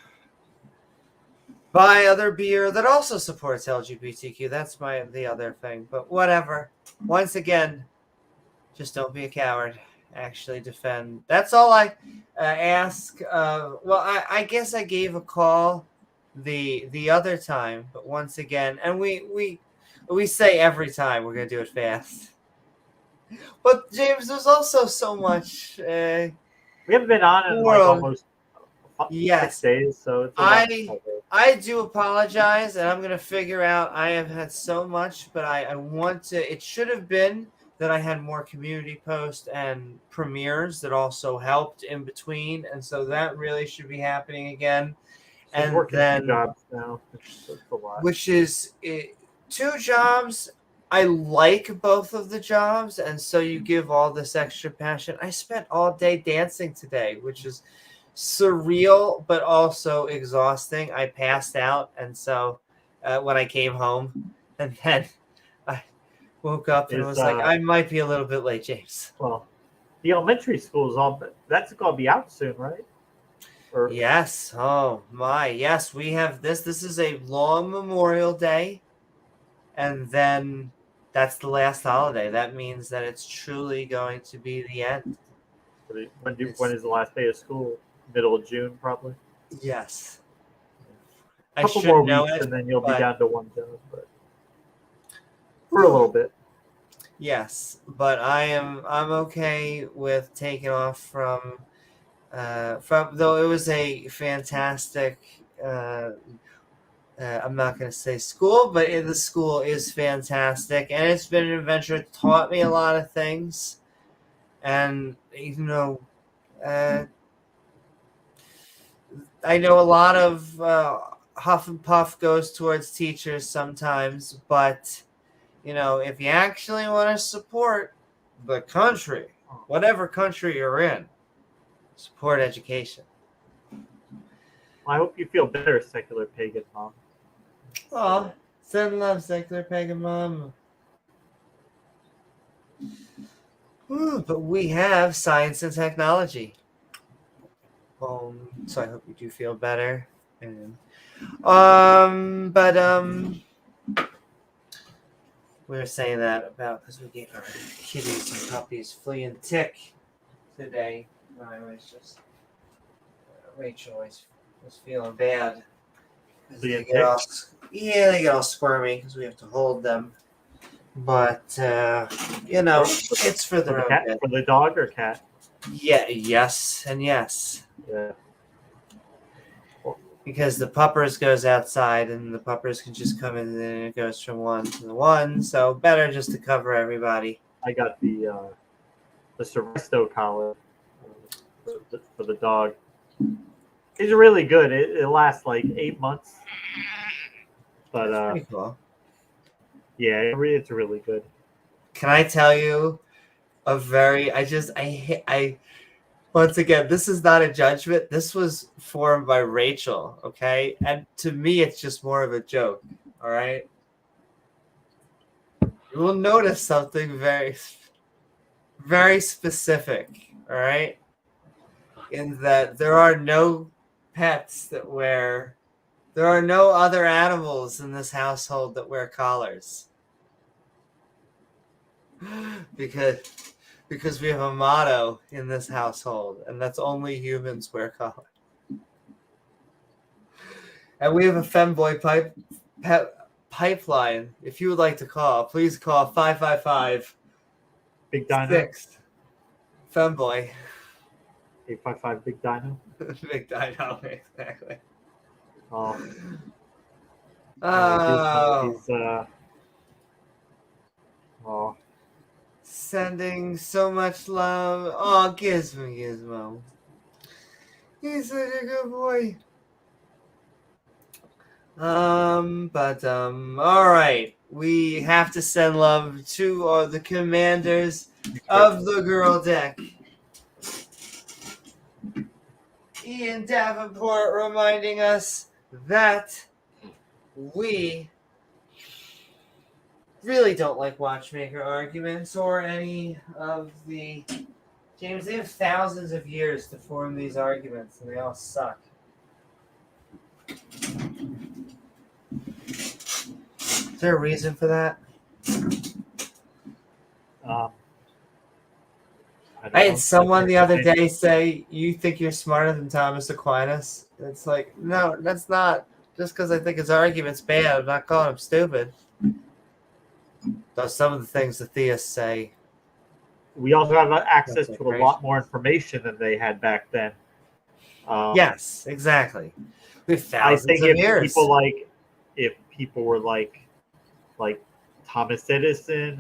buy other beer that also supports LGBTQ. That's the other thing. But whatever. Once again, just don't be a coward. Actually defend. That's all I ask. Well, I guess I gave a call the other time, but once again, and we say every time we're gonna do it fast. But James, there's also so much. We haven't been on in like almost 6 days, so it's I do apologize, and I'm gonna figure out. I have had so much, but I want to. It should have been that I had more community posts and premieres that also helped in between, and so that really should be happening again. And then 2 jobs now, a lot. Which is 2 jobs. I like both of the jobs, and so you give all this extra passion. I spent all day dancing today, which is surreal, but also exhausting. I passed out, and so when I came home, and then I woke up and was like, I might be a little bit late, James. Well, the elementary school is that's going to be out soon, right? Yes. Oh my. Yes, we have this. This is a long Memorial Day, and then that's the last holiday. That means that it's truly going to be the end. When is the last day of school? Middle of June, probably. Yes. A couple more weeks, and then you'll be down to one job, but for a little bit. Yes, but I'm okay with taking off from though it was a fantastic. I'm not going to say school, but the school is fantastic, and it's been an adventure. It taught me a lot of things, and I know a lot of huff and puff goes towards teachers sometimes, but if you actually want to support the country, whatever country you're in, support education. I hope you feel better, secular pagan mom. Oh, send love, secular pagan mom. Ooh, but we have science and technology. So I hope you do feel better. And, we were saying that about because we gave our kitties and puppies flea and tick today. I was just Rachel was feeling bad. They get all squirmy because we have to hold them. But it's for their own good. For the dog or cat? Yeah, yes, and yes. Yeah. Because the puppers goes outside, and the puppers can just come in, and then it goes from one to the one. So better just to cover everybody. I got the Seresto collar for the dog. It's really good. It lasts like 8 months. But that's pretty cool. Yeah, it's really good. Can I tell you once again, this is not a judgment. This was formed by Rachel, okay? And to me, it's just more of a joke, all right? You will notice something very, very specific, all right? In that there are no pets that there are no other animals in this household that wear collars. Because we have a motto in this household, and that's only humans wear collars. And we have a femboy pipeline. If you would like to call, please call 555 Big Dino 6 femboy 855 Big Dino. Big Dino, exactly. Sending so much love. Oh, Gizmo. He's such a good boy. All right. We have to send love to the commanders of the girl deck. Ian Davenport reminding us that we really don't like watchmaker arguments or any of the... James, they have thousands of years to form these arguments, and they all suck. Is there a reason for that? I had someone the other day say, you think you're smarter than Thomas Aquinas? It's like, no, that's not. Just because I think his argument's bad, I'm not calling him stupid. Though some of the things the theists say. We also have access to a lot more information than they had back then. Yes, exactly. We have thousands of years. If people were like Thomas Edison,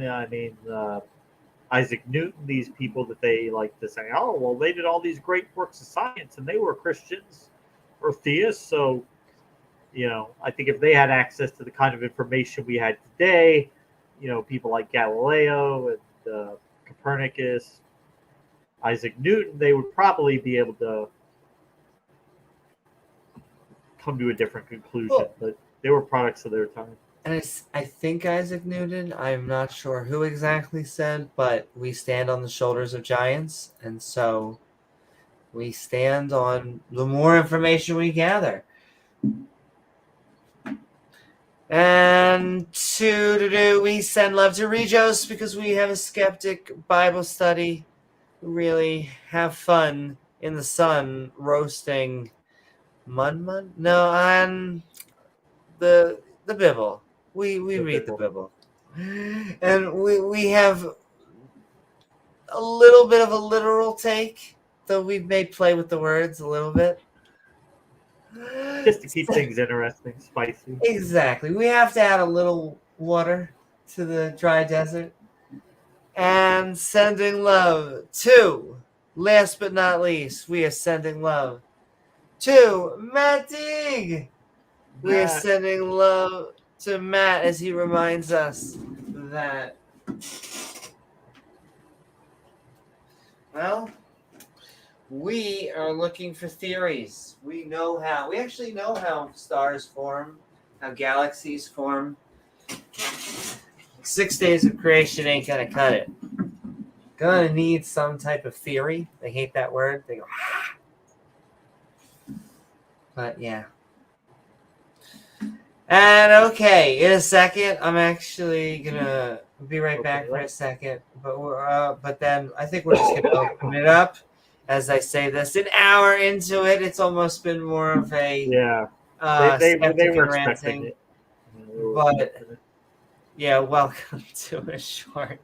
Isaac Newton, these people that they like to say, oh, well, they did all these great works of science and they were Christians or theists. So, I think if they had access to the kind of information we had today, people like Galileo and Copernicus, Isaac Newton, they would probably be able to come to a different conclusion, Well, but they were products of their time. and I think Isaac Newton, I'm not sure who exactly said, but we stand on the shoulders of giants, and so we stand on the more information we gather. And we send love to Regos because we have a skeptic Bible study. We really have fun in the sun roasting mud? No, and the Bible. We read the Bible. And we have a little bit of a literal take, though we may play with the words a little bit. Just to keep things interesting, spicy. Exactly. We have to add a little water to the dry desert. And sending love to, last but not least, we are sending love to Matt Deig. We are sending love to Matt as he reminds us that, well, we are looking for theories. We actually know how stars form, how galaxies form. 6 days of creation ain't gonna cut it. Gonna need some type of theory. They hate that word. They go, ah. But yeah. And okay, in a second, I'm actually gonna be right back for a second. But then I think we're just gonna open it up. As I say this, an hour into it, it's almost been more of a they were expecting it. But yeah, welcome to a short.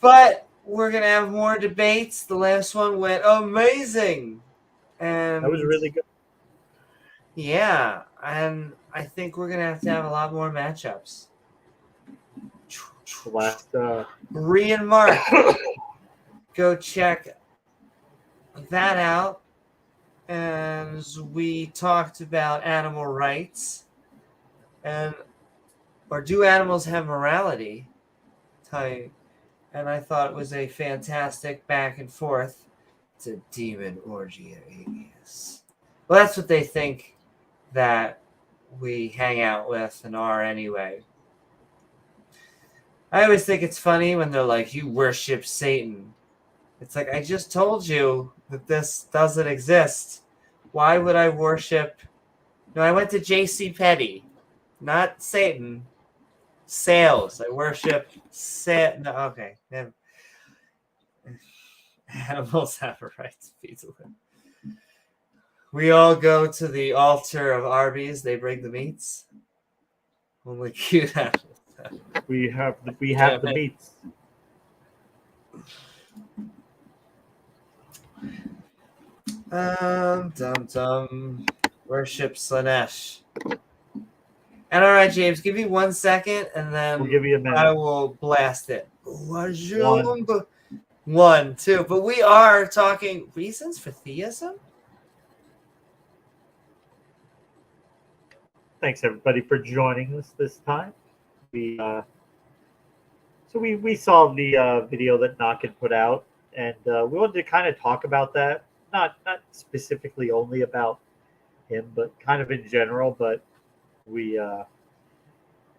But we're gonna have more debates. The last one went amazing, and that was really good. Yeah, and I think we're gonna have a lot more matchups. Last Bree and Mark, go check that out. As we talked about animal rights, or do animals have morality? And I thought it was a fantastic back and forth. It's a demon orgy of aliens. Well, that's what they think that we hang out with and are anyway. I always think it's funny when they're like, you worship Satan. It's like, I just told you that this doesn't exist. Why would I worship? No, I went to J.C. Petty, not Satan. Sales. I worship no, okay. Animals have a right to be delivered. We all go to the altar of Arby's. They bring the meats. Only cute animals. We have the meats. Worship Slanesh. And all right, James, give me 1 second, and then we'll give you a minute. I will blast it. 1, 2. But we are talking reasons for theism. Thanks everybody for joining us this time. We saw the video that Nock had put out, and we wanted to kind of talk about that. Not specifically only about him, but kind of in general. But we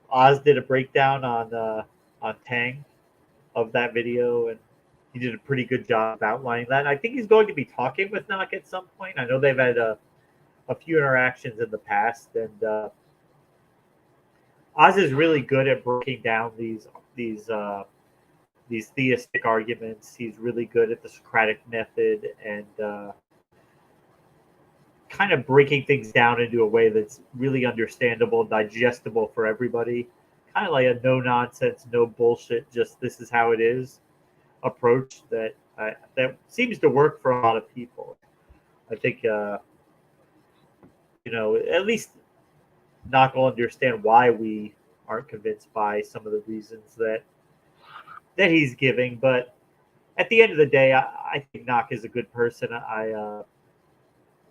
Oz did a breakdown on Tang of that video, and he did a pretty good job of outlining that. And I think he's going to be talking with Nock at some point. I know they've had a few interactions in the past, and Oz is really good at breaking down these theistic arguments. He's really good at the Socratic method and kind of breaking things down into a way that's really understandable, digestible for everybody. Kind of like a no nonsense, no bullshit, just this is how it is approach that seems to work for a lot of people. I think at least Nock will understand why we aren't convinced by some of the reasons that he's giving. But at the end of the day, I think Nock is a good person.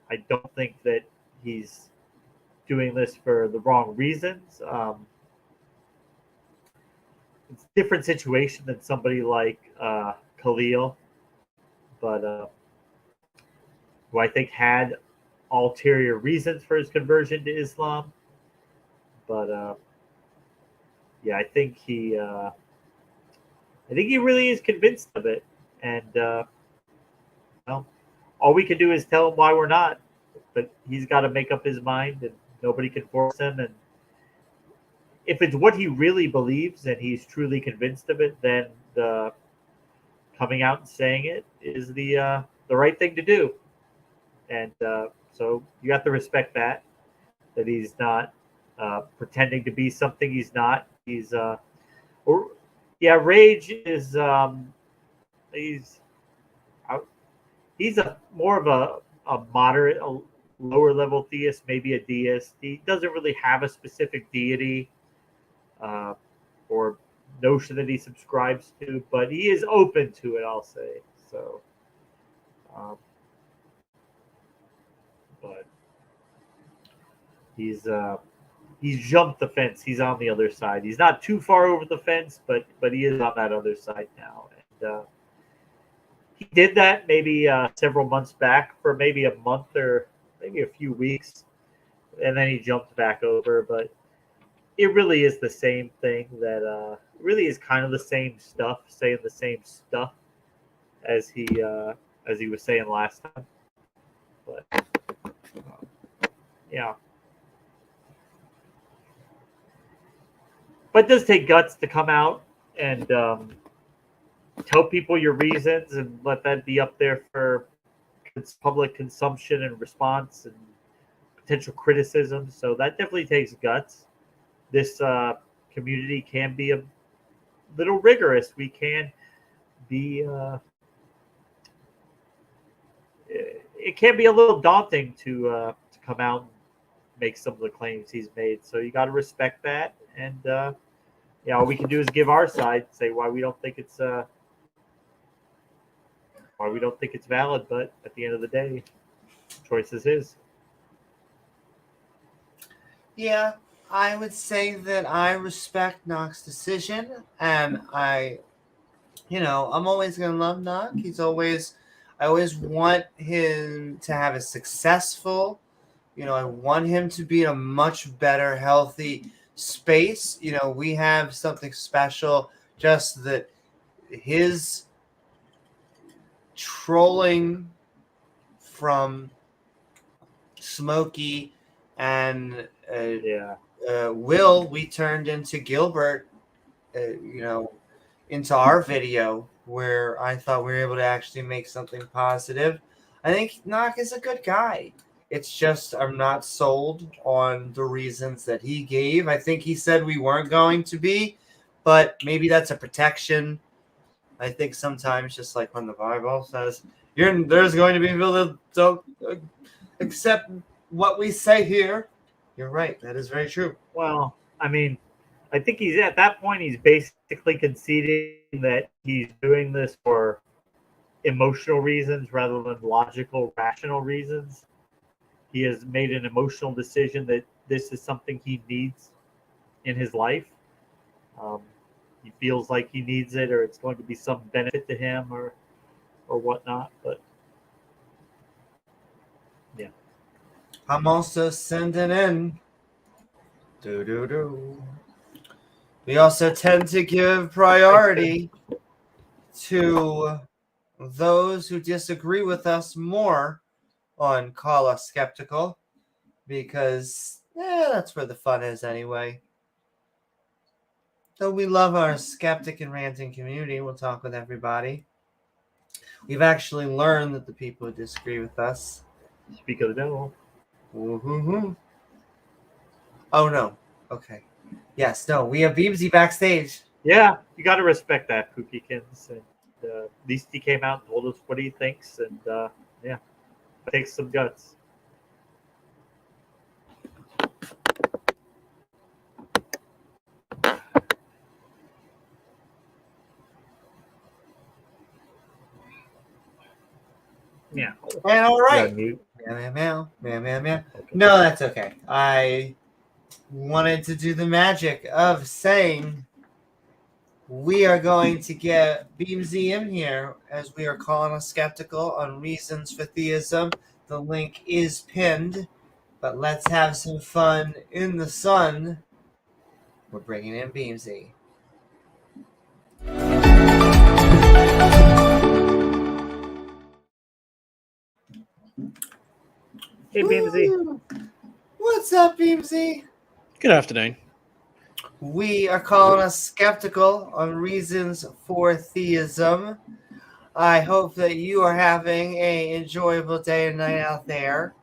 I don't think that he's doing this for the wrong reasons. It's a different situation than somebody like Khalil, but who I think had ulterior reasons for his conversion to Islam. But yeah, I think he really is convinced of it, and well, all we can do is tell him why we're not. But he's got to make up his mind, and nobody can force him. And if it's what he really believes and he's truly convinced of it, then coming out and saying it is the right thing to do. And so you have to respect that he's not pretending to be something he's not. Rage is he's a more of a moderate, a lower level theist, maybe a deist. He doesn't really have a specific deity or notion that he subscribes to, but he is open to it, I'll say. So, but he's jumped the fence. He's on the other side. He's not too far over the fence, but he is on that other side now. And he did that maybe several months back for maybe a month or maybe a few weeks, and then he jumped back over. But it really is the same thing. That really is kind of the same stuff, saying the same stuff as he was saying last time. But yeah. But it does take guts to come out and tell people your reasons and let that be up there for public consumption and response and potential criticism. So that definitely takes guts. This community can be a little rigorous. We can be... it can be a little daunting to come out and make some of the claims he's made. So you got to respect that. And all we can do is give our side, say why we don't think it's valid. But at the end of the day, the choice is his. Yeah, I would say that I respect Knock's decision, and I'm always gonna love Knock. I always want him to have a successful. I want him to be in a much better, healthy space. We have something special, just that his trolling from Smokey and Will, we turned into Gilbert, into our video, where I thought we were able to actually make something positive. I think Knock is a good guy. It's just I'm not sold on the reasons that he gave. I think he said we weren't going to be, but maybe that's a protection. I think sometimes, just like when the Bible says, there's going to be people that don't accept what we say here. You're right. That is very true. Well, I mean, I think he's at that point, he's basically conceding that he's doing this for emotional reasons rather than logical, rational reasons. He has made an emotional decision that this is something he needs in his life. He feels like he needs it, or it's going to be some benefit to him, or whatnot. But yeah, I'm also sending in. We also tend to give priority to those who disagree with us more on Call Us Skeptical, because that's where the fun is anyway. So we love our skeptic and ranting community. We'll talk with everybody. We've actually learned that the people who disagree with us speak of the devil. Oh no. Okay. Yes, no, we have Beamsy backstage. Yeah, you got to respect that, Pookykins. And at least he came out and told us what he thinks. And it takes some guts. Yeah. And all right. Meow, meow, meow, meow, meow. Okay. No, that's okay. I wanted to do the magic of saying we are going to get Beamsy in here, as we are calling us skeptical on reasons for theism. The link is pinned, but let's have some fun in the sun. We're bringing in Beamsy. Hey, Beamsy. Woo! What's up, Beamsy? Good afternoon. We are calling us skeptical on reasons for theism. I hope that you are having an enjoyable day and night out there.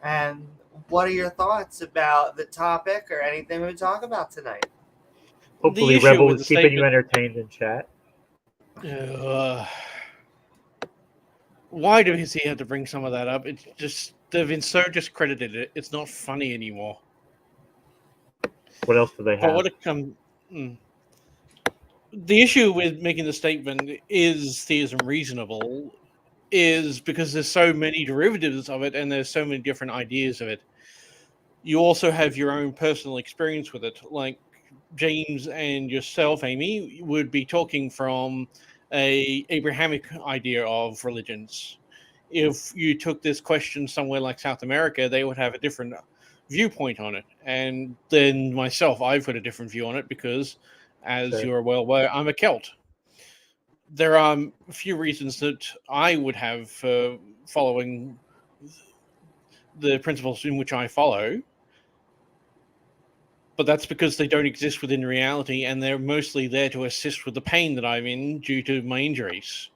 And what are your thoughts about the topic or anything we talk about tonight? Hopefully, issue Rebel with was the keeping you statement- entertained in chat. Why does he have to bring some of that up? It's just they've been so discredited. It's not funny anymore. What else do they But have? what it come, the issue with making the statement is theism reasonable is because there's so many derivatives of it and there's so many different ideas of it. You also have your own personal experience with it. Like James and yourself, Amy, would be talking from a Abrahamic idea of religions. If you took this question somewhere like South America, they would have a different viewpoint on it. And then myself, I've got a different view on it because, as Sure. you're well aware, I'm a Celt. There are a few reasons that I would have for following the principles in which I follow, but that's because they don't exist within reality and they're mostly there to assist with the pain that I'm in due to my injuries.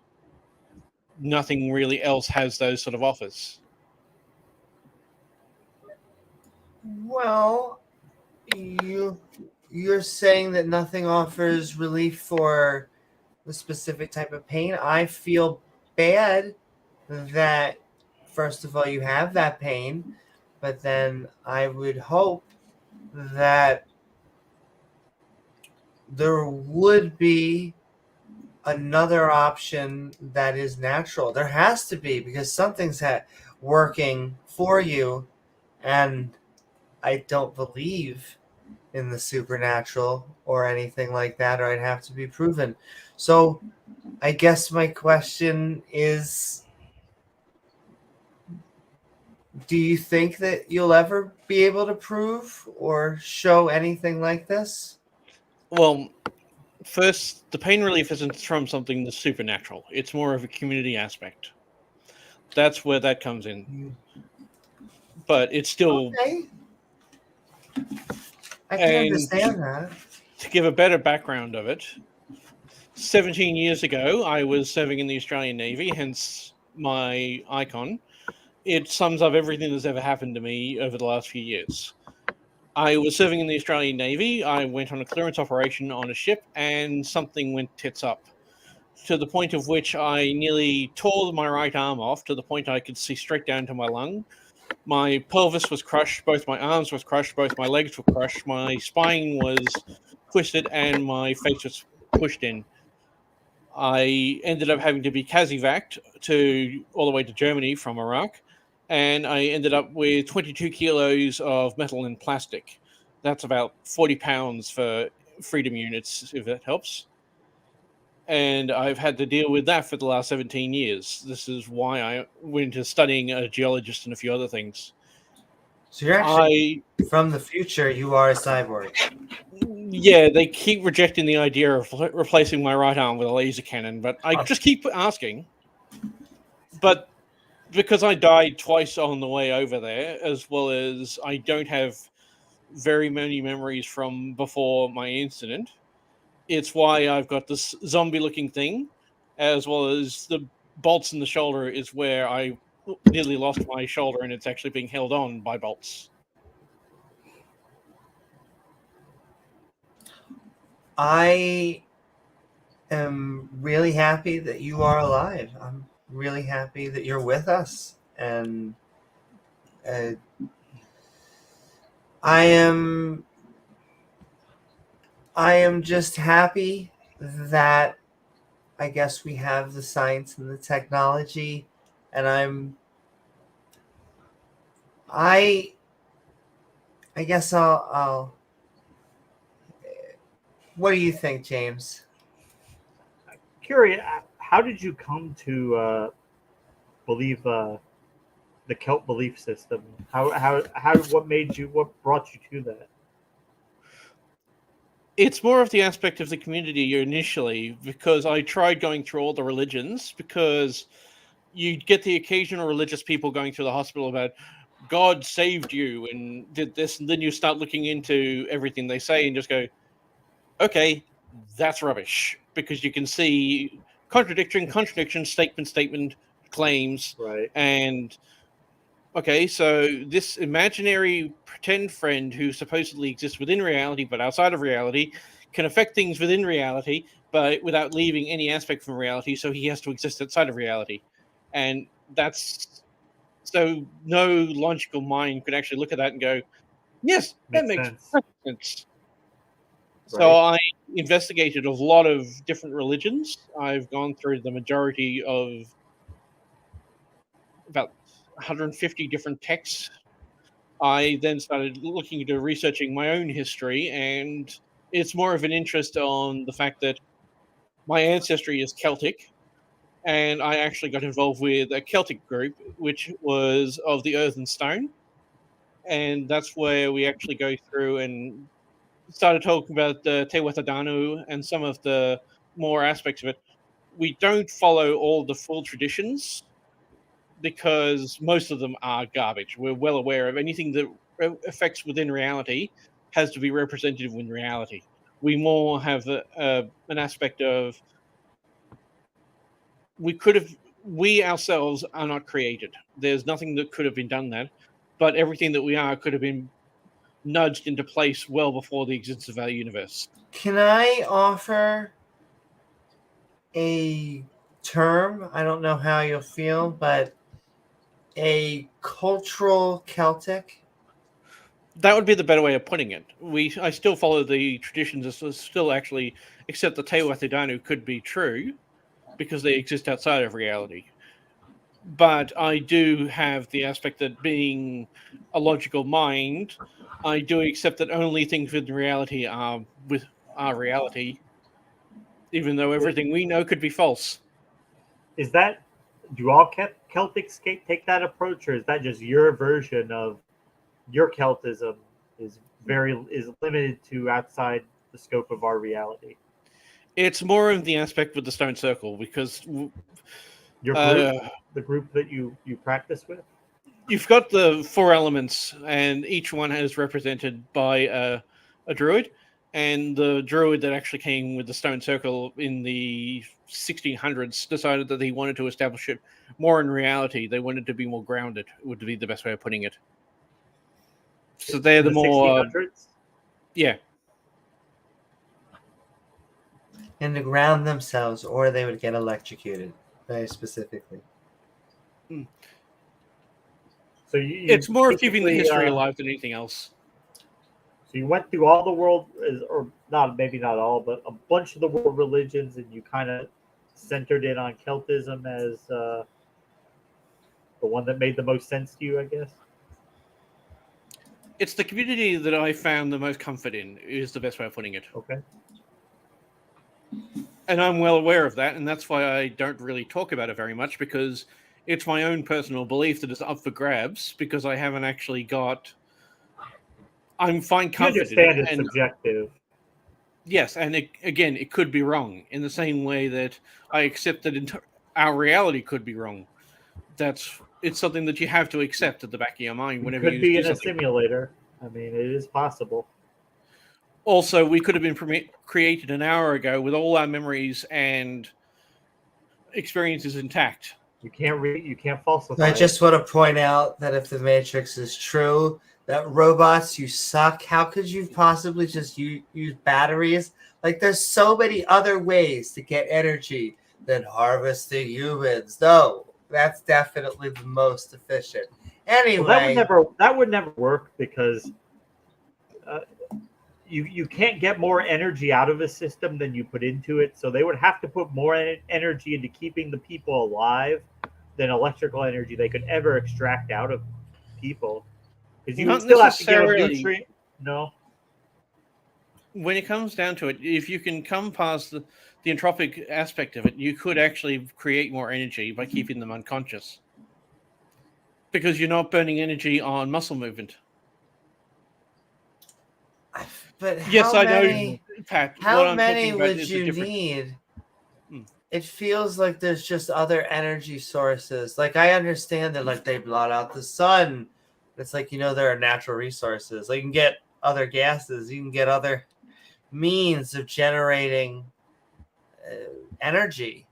Nothing really else has those sort of offers. Well, you're saying that nothing offers relief for the specific type of pain. I feel bad that, first of all, you have that pain, but then I would hope that there would be another option that is natural. There has to be, because something's working for you, and I don't believe in the supernatural or anything like that, or I'd have to be proven. So I guess my question is, do you think that you'll ever be able to prove or show anything like this? Well, first, the pain relief isn't from something that's supernatural. It's more of a community aspect. That's where that comes in. But it's still... Okay. I can understand that. To give a better background of it, 17 years ago, I was serving in the Australian Navy, hence my icon. It sums up everything that's ever happened to me over the last few years. I was serving in the Australian Navy. I went on a clearance operation on a ship, and something went tits up, to the point of which I nearly tore my right arm off, to the point I could see straight down to my lung. My pelvis was crushed, both my arms was crushed, both my legs were crushed, my spine was twisted, and my face was pushed in. I ended up having to be Kazivac'd all the way to Germany from Iraq, and I ended up with 22 kilos of metal and plastic. That's about 40 pounds for freedom units, if that helps. And I've had to deal with that for the last 17 years. This is why I went into studying a geologist and a few other things. So you're actually from the future. You are a cyborg. Yeah, they keep rejecting the idea of replacing my right arm with a laser cannon, but I just keep asking. But because I died twice on the way over there, as well as I don't have very many memories from before my incident, it's why I've got this zombie-looking thing, as well as the bolts in the shoulder is where I nearly lost my shoulder, and it's actually being held on by bolts. I am really happy that you are alive. I'm really happy that you're with us, and I am just happy that I guess we have the science and the technology, and I guess I'll what do you think, James? Curious, how did you come to believe the Celt belief system? What brought you to that? It's more of the aspect of the community initially, because I tried going through all the religions, because you'd get the occasional religious people going through the hospital about God saved you and did this, and then you start looking into everything they say and just go, okay, that's rubbish, because you can see contradiction, statement, claims, Right. and okay, so this imaginary pretend friend who supposedly exists within reality but outside of reality can affect things within reality but without leaving any aspect from reality, so he has to exist outside of reality. And that's so no logical mind could actually look at that and go, yes, that makes sense. sense. So Right. I investigated a lot of different religions. I've gone through the majority of about 150 different texts. I then started looking into researching my own history, and it's more of an interest on the fact that my ancestry is Celtic, and I actually got involved with a Celtic group, which was of the Earth and Stone, and that's where we actually go through and started talking about the Te Wata Danu and some of the more aspects of it. We don't follow all the full traditions because most of them are garbage. We're well aware of anything that affects within reality has to be representative in reality. We more have an aspect of we ourselves are not created. There's nothing that could have been done that, but everything that we are could have been nudged into place well before the existence of our universe. Can I offer a term? I don't know how you'll feel, but a cultural Celtic? That would be the better way of putting it. I still follow the traditions, still actually accept the Te Wata Danu could be true because they exist outside of reality. But I do have the aspect that being a logical mind, I do accept that only things within reality are reality, even though everything we know could be false. Is that, do all Celtics take that approach, or is that just your version of your Celtism is limited to outside the scope of our reality? It's more of the aspect with the stone circle, because your group, the group that you practice with, you've got the 4 elements, and each one is represented by a druid. And the druid that actually came with the stone circle in the 1600s decided that he wanted to establish it more in reality. They wanted to be more grounded, would be the best way of putting it. So they're the more 1600s? Yeah. And to ground themselves, or they would get electrocuted, very specifically. So it's more of keeping the history alive than anything else. So you went through all the world, or not, maybe not all, but a bunch of the world religions, and you kind of centered in on Celtism as the one that made the most sense to you, I guess. It's the community that I found the most comfort in, is the best way of putting it. Okay. And I'm well aware of that, and that's why I don't really talk about it very much, because it's my own personal belief that is up for grabs, because I haven't actually got... I'm fine comfort in it. It's subjective. Yes, and it could be wrong, in the same way that I accept that our reality could be wrong. It's something that you have to accept at the back of your mind whenever you could be do in something. A simulator. I mean, it is possible. Also, we could have been created an hour ago with all our memories and experiences intact. You can't falsify. I just want to point out that if the Matrix is true, that robots, you suck. How could you possibly just use batteries? Like, there's so many other ways to get energy than harvesting humans. No, that's definitely the most efficient. Anyway, well, that would never work, because you can't get more energy out of a system than you put into it. So they would have to put more energy into keeping the people alive than electrical energy they could ever extract out of people. Because you still have to get a nutrient. No. When it comes down to it, if you can come past the entropic aspect of it, you could actually create more energy by keeping them unconscious. Because you're not burning energy on muscle movement. But Yes, how I many? know, Pat. What How I'm many talking about would is the you difference. need? Hmm. It feels like there's just other energy sources. Like I understand that like they blot out the sun. It's like there are natural resources. Like you can get other gases. You can get other means of generating energy.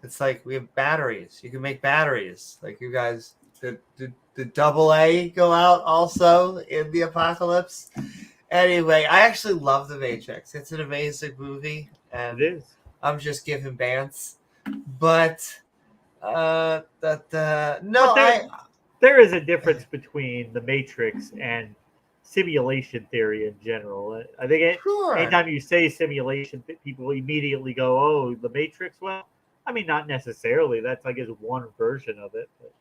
It's like we have batteries. You can make batteries. Like you guys, the double A go out also in the apocalypse. Anyway, I actually love The Matrix. It's an amazing movie, and It is. I'm just giving bants. But no, But I there is a difference between the Matrix and simulation theory in general. I think sure. anytime you say simulation, people immediately go, "Oh, the Matrix." Well, I mean, not necessarily. That's, I guess, one version of it. But,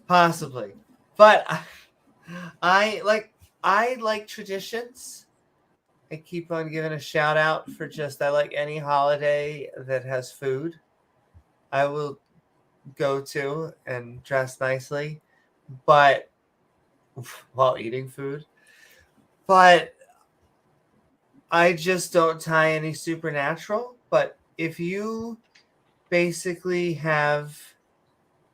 Possibly, but I like traditions. I keep on giving a shout out for I like any holiday that has food. I will go to and dress nicely, but while eating food. But I just don't tie any supernatural. But if you basically have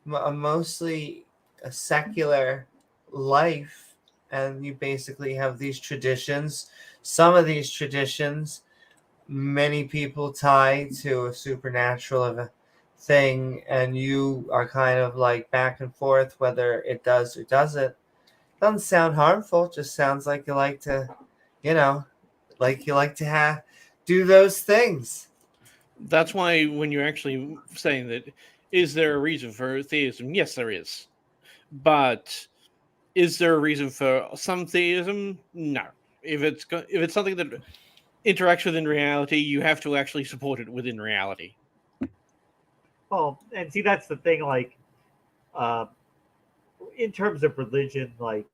mostly a secular life and you basically have these traditions, some of these traditions many people tie to a supernatural of a thing, and you are kind of like back and forth whether it does or doesn't sound harmful, just sounds like you like to have do those things. That's why when you're actually saying that, is there a reason for theism? Yes, there is. But is there a reason for some theism? No. If it's something that interacts within reality, you have to actually support it within reality. well, and see, that's the thing. Like, in terms of religion, like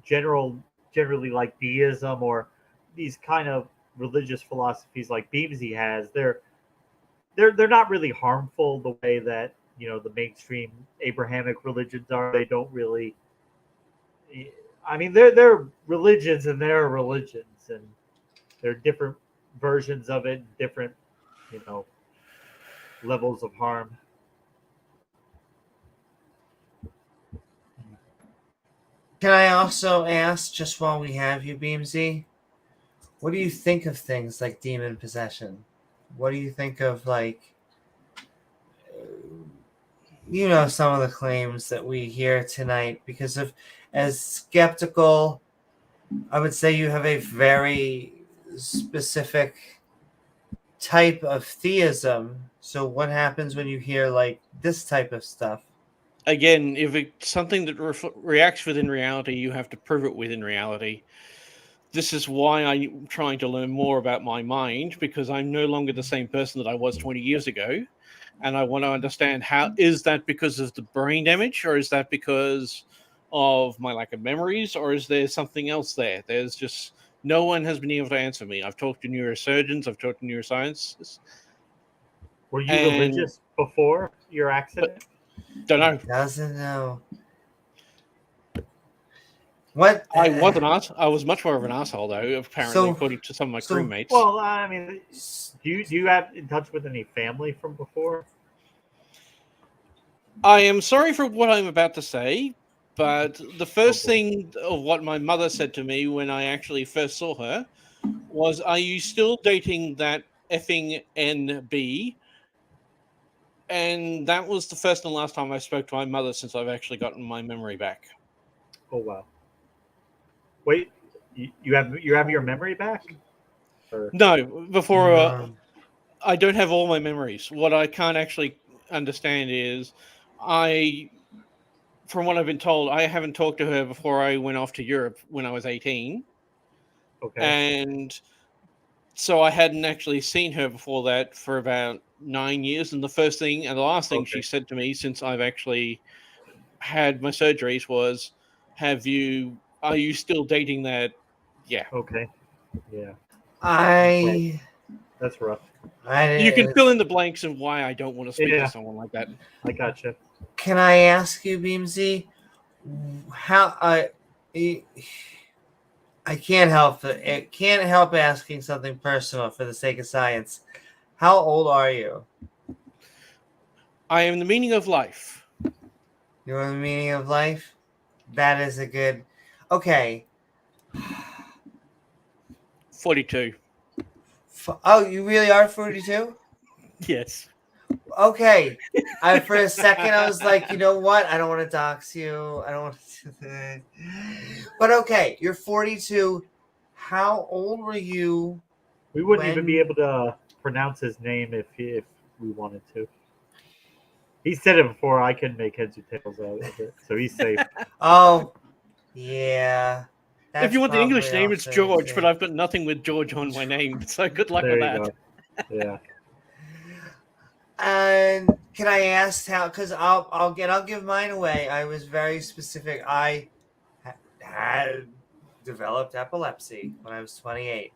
generally like deism or these kind of religious philosophies like Beamsy has, they're not really harmful the way that the mainstream Abrahamic religions are. They don't really. I mean, they're religions and they're religions, and they're different versions of it, different levels of harm. Can I also ask, just while we have you, Beamsy, what do you think of things like demon possession? What do you think of some of the claims that we hear tonight? Because of as skeptical, I would say you have a very specific type of theism. So what happens when you hear like this type of stuff? Again, if it's something that reacts within reality, you have to prove it within reality. This is why I'm trying to learn more about my mind, because I'm no longer the same person that I was 20 years ago. And I want to understand, how is that because of the brain damage, or is that because of my lack of memories, or is there something else there? There's just no one has been able to answer me. I've talked to neurosurgeons, I've talked to neuroscientists. Were you religious before your accident? Don't know. Doesn't know. What? I was an ass. I was much more of an asshole, though. Apparently, according to some of my crewmates. Well, I mean, do you have in touch with any family from before? I am sorry for what I'm about to say, but the first thing of what my mother said to me when I actually first saw her was, "Are you still dating that effing NB?" And that was the first and last time I spoke to my mother since I've actually gotten my memory back. Oh wow! Wait, you have your memory back? Or... No, before I don't have all my memories. What I can't actually understand is, from what I've been told, I haven't talked to her before I went off to Europe when I was 18. Okay. And so I hadn't actually seen her before that for about 9 years. And the first thing and the last thing she said to me since I've actually had my surgeries was, are you still dating that? Yeah. Okay. Yeah. That's rough. You can fill in the blanks of why I don't want to speak to someone like that. I gotcha. Can I ask you, Beamsy, how I can't help it. It can't help asking something personal for the sake of science. How old are you? I am the meaning of life. You're the meaning of life? That is a good... Okay. 42. Oh, you really are 42? Yes. Okay. For a second, I was like, you know what? I don't want to dox you. I don't want to do that. But okay, you're 42. How old were you? We wouldn't even be able to pronounce his name if we wanted to. He said it before. I couldn't make heads or tails out of it, so he's safe. Oh, yeah. If you want the English name, it's George, too. but I've got nothing with George on my name, so good luck with that. Go. Yeah. And can I ask how? Because I'll give mine away. I was very specific. I had developed epilepsy when I was 28,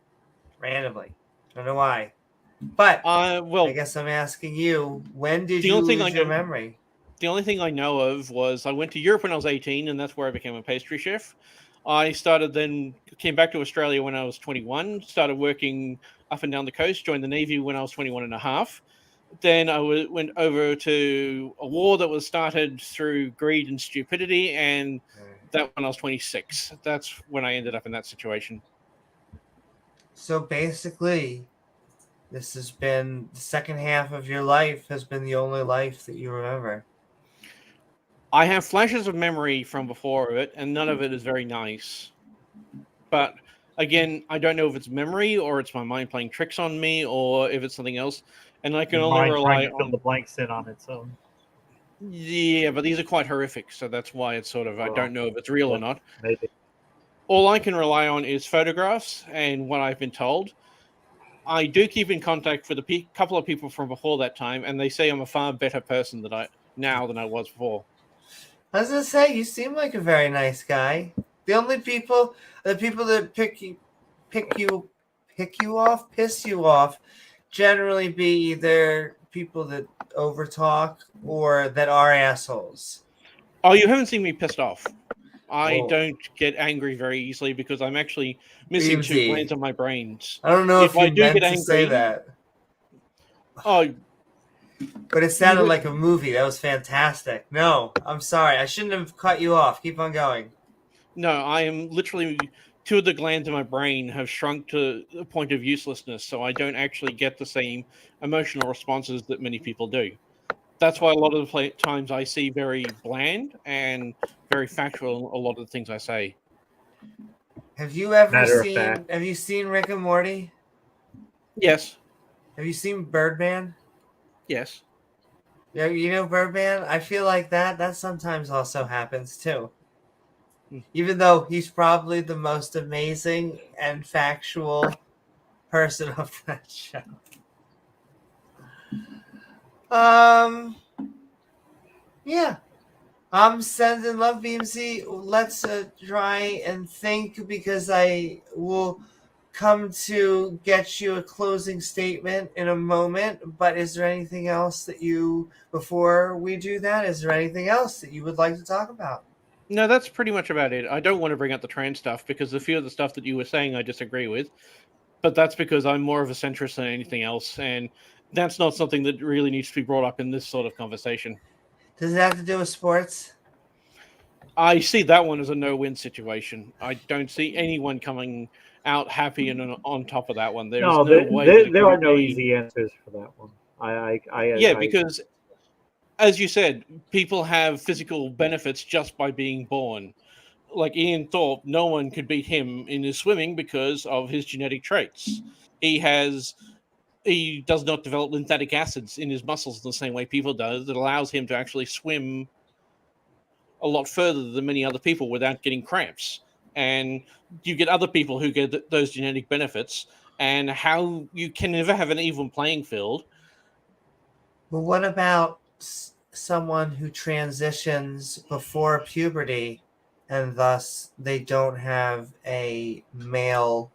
randomly. I don't know why, but well, I guess I'm asking you. When did you lose your memory? The only thing I know of was I went to Europe when I was 18, and that's where I became a pastry chef. I came back to Australia when I was 21, started working up and down the coast, joined the Navy when I was 21 and a half. Then I went over to a war that was started through greed and stupidity, and that when I was 26. That's when I ended up in that situation. So basically, this has been the second half of your life has been the only life that you remember. I have flashes of memory from before it, and none of it is very nice. But again, I don't know if it's memory or it's my mind playing tricks on me or if it's something else. And I can only rely on the blanks in on its own. Yeah, but these are quite horrific, so that's why it's sort of I don't know if it's real or not. Maybe. All I can rely on is photographs and what I've been told. I do keep in contact with a couple of people from before that time, and they say I'm a far better person than I was before. I was gonna say, you seem like a very nice guy. The people that piss you off, generally be either people that overtalk or that are assholes. Oh, you haven't seen me pissed off. I don't get angry very easily because I'm actually missing Beamsy. 2 glands of my brains. I don't know if you meant to say that. Oh, but it sounded like a movie. That was fantastic. No, I'm sorry. I shouldn't have cut you off. Keep on going. No, I am literally 2 of the glands in my brain have shrunk to the point of uselessness, so I don't actually get the same emotional responses that many people do. That's why a lot of the times I see very bland and very factual a lot of the things I say. Have you seen Rick and Morty? Yes. Have you seen Birdman? Yes. Yeah, you know Birdman? I feel like that sometimes also happens too. Even though he's probably the most amazing and factual person of that show. Yeah. I'm sending love, Beamsy. Let's try and think, because I will come to get you a closing statement in a moment. But is there anything else before we do that, is there anything else that you would like to talk about? No, that's pretty much about it. I don't want to bring up the trans stuff because a few of the stuff that you were saying I disagree with. But that's because I'm more of a centrist than anything else. And that's not something that really needs to be brought up in this sort of conversation. Does it have to do with sports? I see that one as a no-win situation. I don't see anyone coming out happy and on top of that one. There are no easy answers for that one. Because as you said, people have physical benefits just by being born. Like Ian Thorpe, no one could beat him in his swimming because of his genetic traits. He does not develop lymphatic acids in his muscles in the same way people do. That allows him to actually swim a lot further than many other people without getting cramps. And you get other people who get those genetic benefits, and how you can never have an even playing field. But what about someone who transitions before puberty and thus they don't have a male,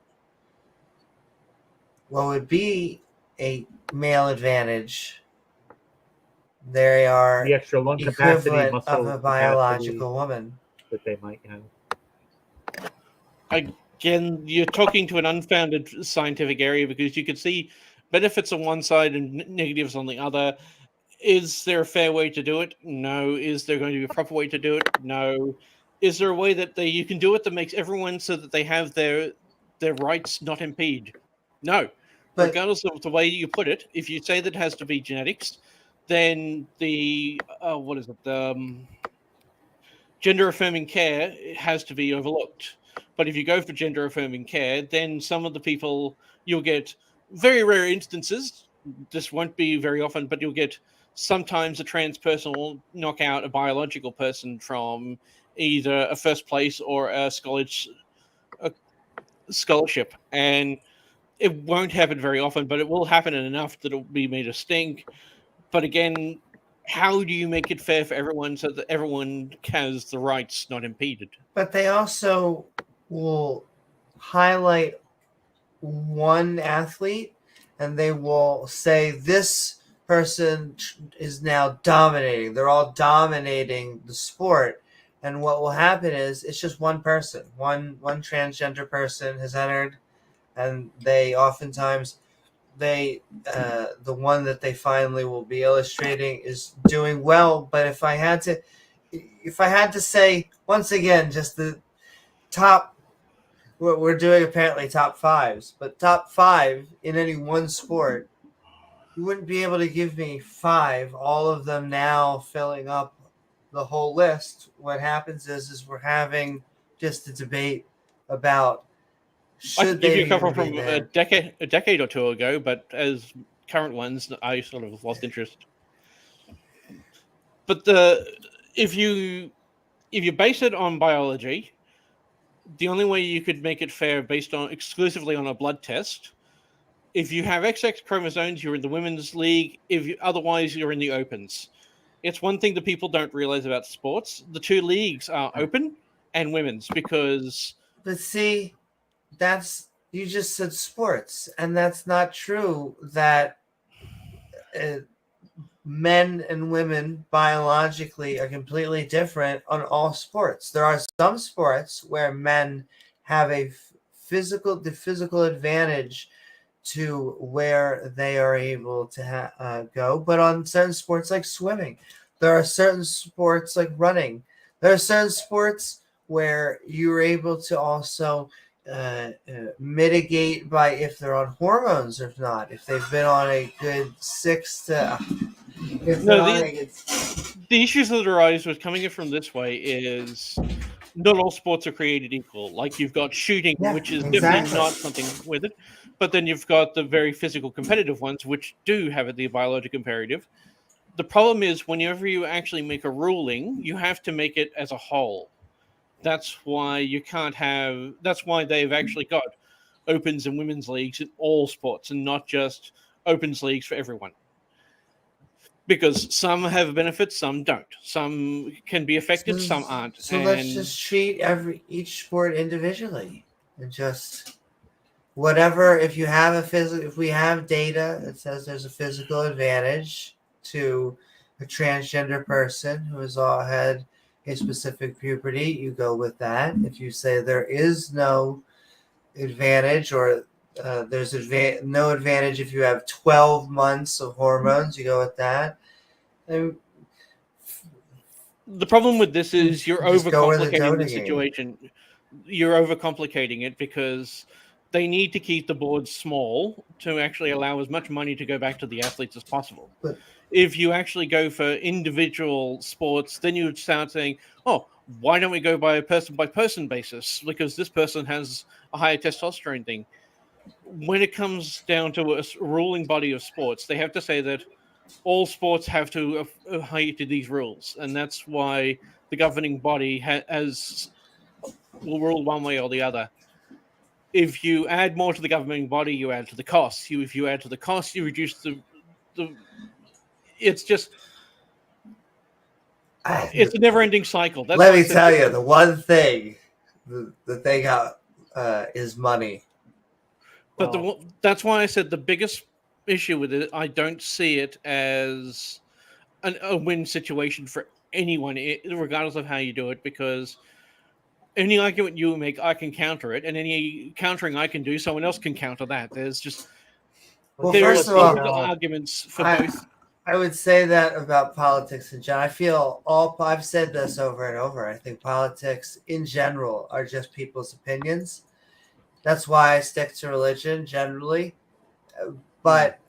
what would be a male advantage. They are The extra lung capacity, equivalent muscle of a biological woman. that they might have. Again, you're talking to an unfounded scientific area because you could see benefits on one side and negatives on the other. Is there a fair way to do it? No. Is there going to be a proper way to do it? No. Is there a way that you can do it that makes everyone so that they have their rights not impeded? No. But regardless of the way you put it, if you say that it has to be genetics, then the gender affirming care has to be overlooked. But if you go for gender affirming care, then some of the people, you'll get very rare instances. This won't be very often, but you'll get sometimes a trans person will knock out a biological person from either a first place or a scholarship. And it won't happen very often, but it will happen enough that it'll be made a stink. But again, how do you make it fair for everyone so that everyone has the rights not impeded? But they also will highlight one athlete and they will say this person is now dominating. They're all dominating the sport. And what will happen is it's just one person. One transgender person has entered, and they oftentimes the one that they finally will be illustrating is doing well. But if I had to say once again, just the top, we're doing apparently top fives, but top five in any one sport, you wouldn't be able to give me five, all of them now filling up the whole list. What happens is we're having just a debate about I can should give they you a couple even from be a there. decade or two ago, but as current ones, I sort of lost interest. But if you base it on biology, the only way you could make it fair based on exclusively on a blood test, if you have XX chromosomes, you're in the women's league. Otherwise, you're in the opens. It's one thing that people don't realize about sports. The two leagues are open and women's because. But see, you just said sports, and that's not true. That men and women biologically are completely different on all sports. There are some sports where men have the physical advantage to where they are able to go. But on certain sports like swimming, there are certain sports like running. There are certain sports where you're able to also mitigate by if they're on hormones or not. If they've been on a good 6 to... The issues that arise with coming in from this way is not all sports are created equal. Like you've got shooting, which is definitely not something with it, but then you've got the very physical competitive ones, which do have the biological imperative. The problem is whenever you actually make a ruling, you have to make it as a whole. That's why that's why they've actually got opens and women's leagues in all sports and not just opens leagues for everyone. Because some have benefits, some don't. Some can be affected, some aren't. So let's just treat each sport individually and just whatever. If you have if we have data that says there's a physical advantage to a transgender person who has all had a specific puberty, you go with that. If you say there is no advantage or there's no advantage if you have 12 months of hormones, you go with that. The problem with this is you're overcomplicating the situation. You're overcomplicating it because they need to keep the board small to actually allow as much money to go back to the athletes as possible. But if you actually go for individual sports, then you would start saying, oh, why don't we go by a person-by-person basis? Because this person has a higher testosterone thing. When it comes down to a ruling body of sports, they have to say that all sports have to adhere to these rules. And that's why the governing body will rule one way or the other. If you add more to the governing body, you add to the cost. If you add to the cost, you reduce the it's just... It's a never-ending cycle. Let me tell you, the one thing that they got is money. But that's why I said the biggest issue with it. I don't see it as a win situation for anyone, regardless of how you do it, because any argument you make, I can counter it, and any countering I can do, someone else can counter that. There's just Well, there's first of all, good arguments for I, both. I would say that about politics in general. I feel I've said this over and over. I think politics in general are just people's opinions. That's why I stick to religion generally. But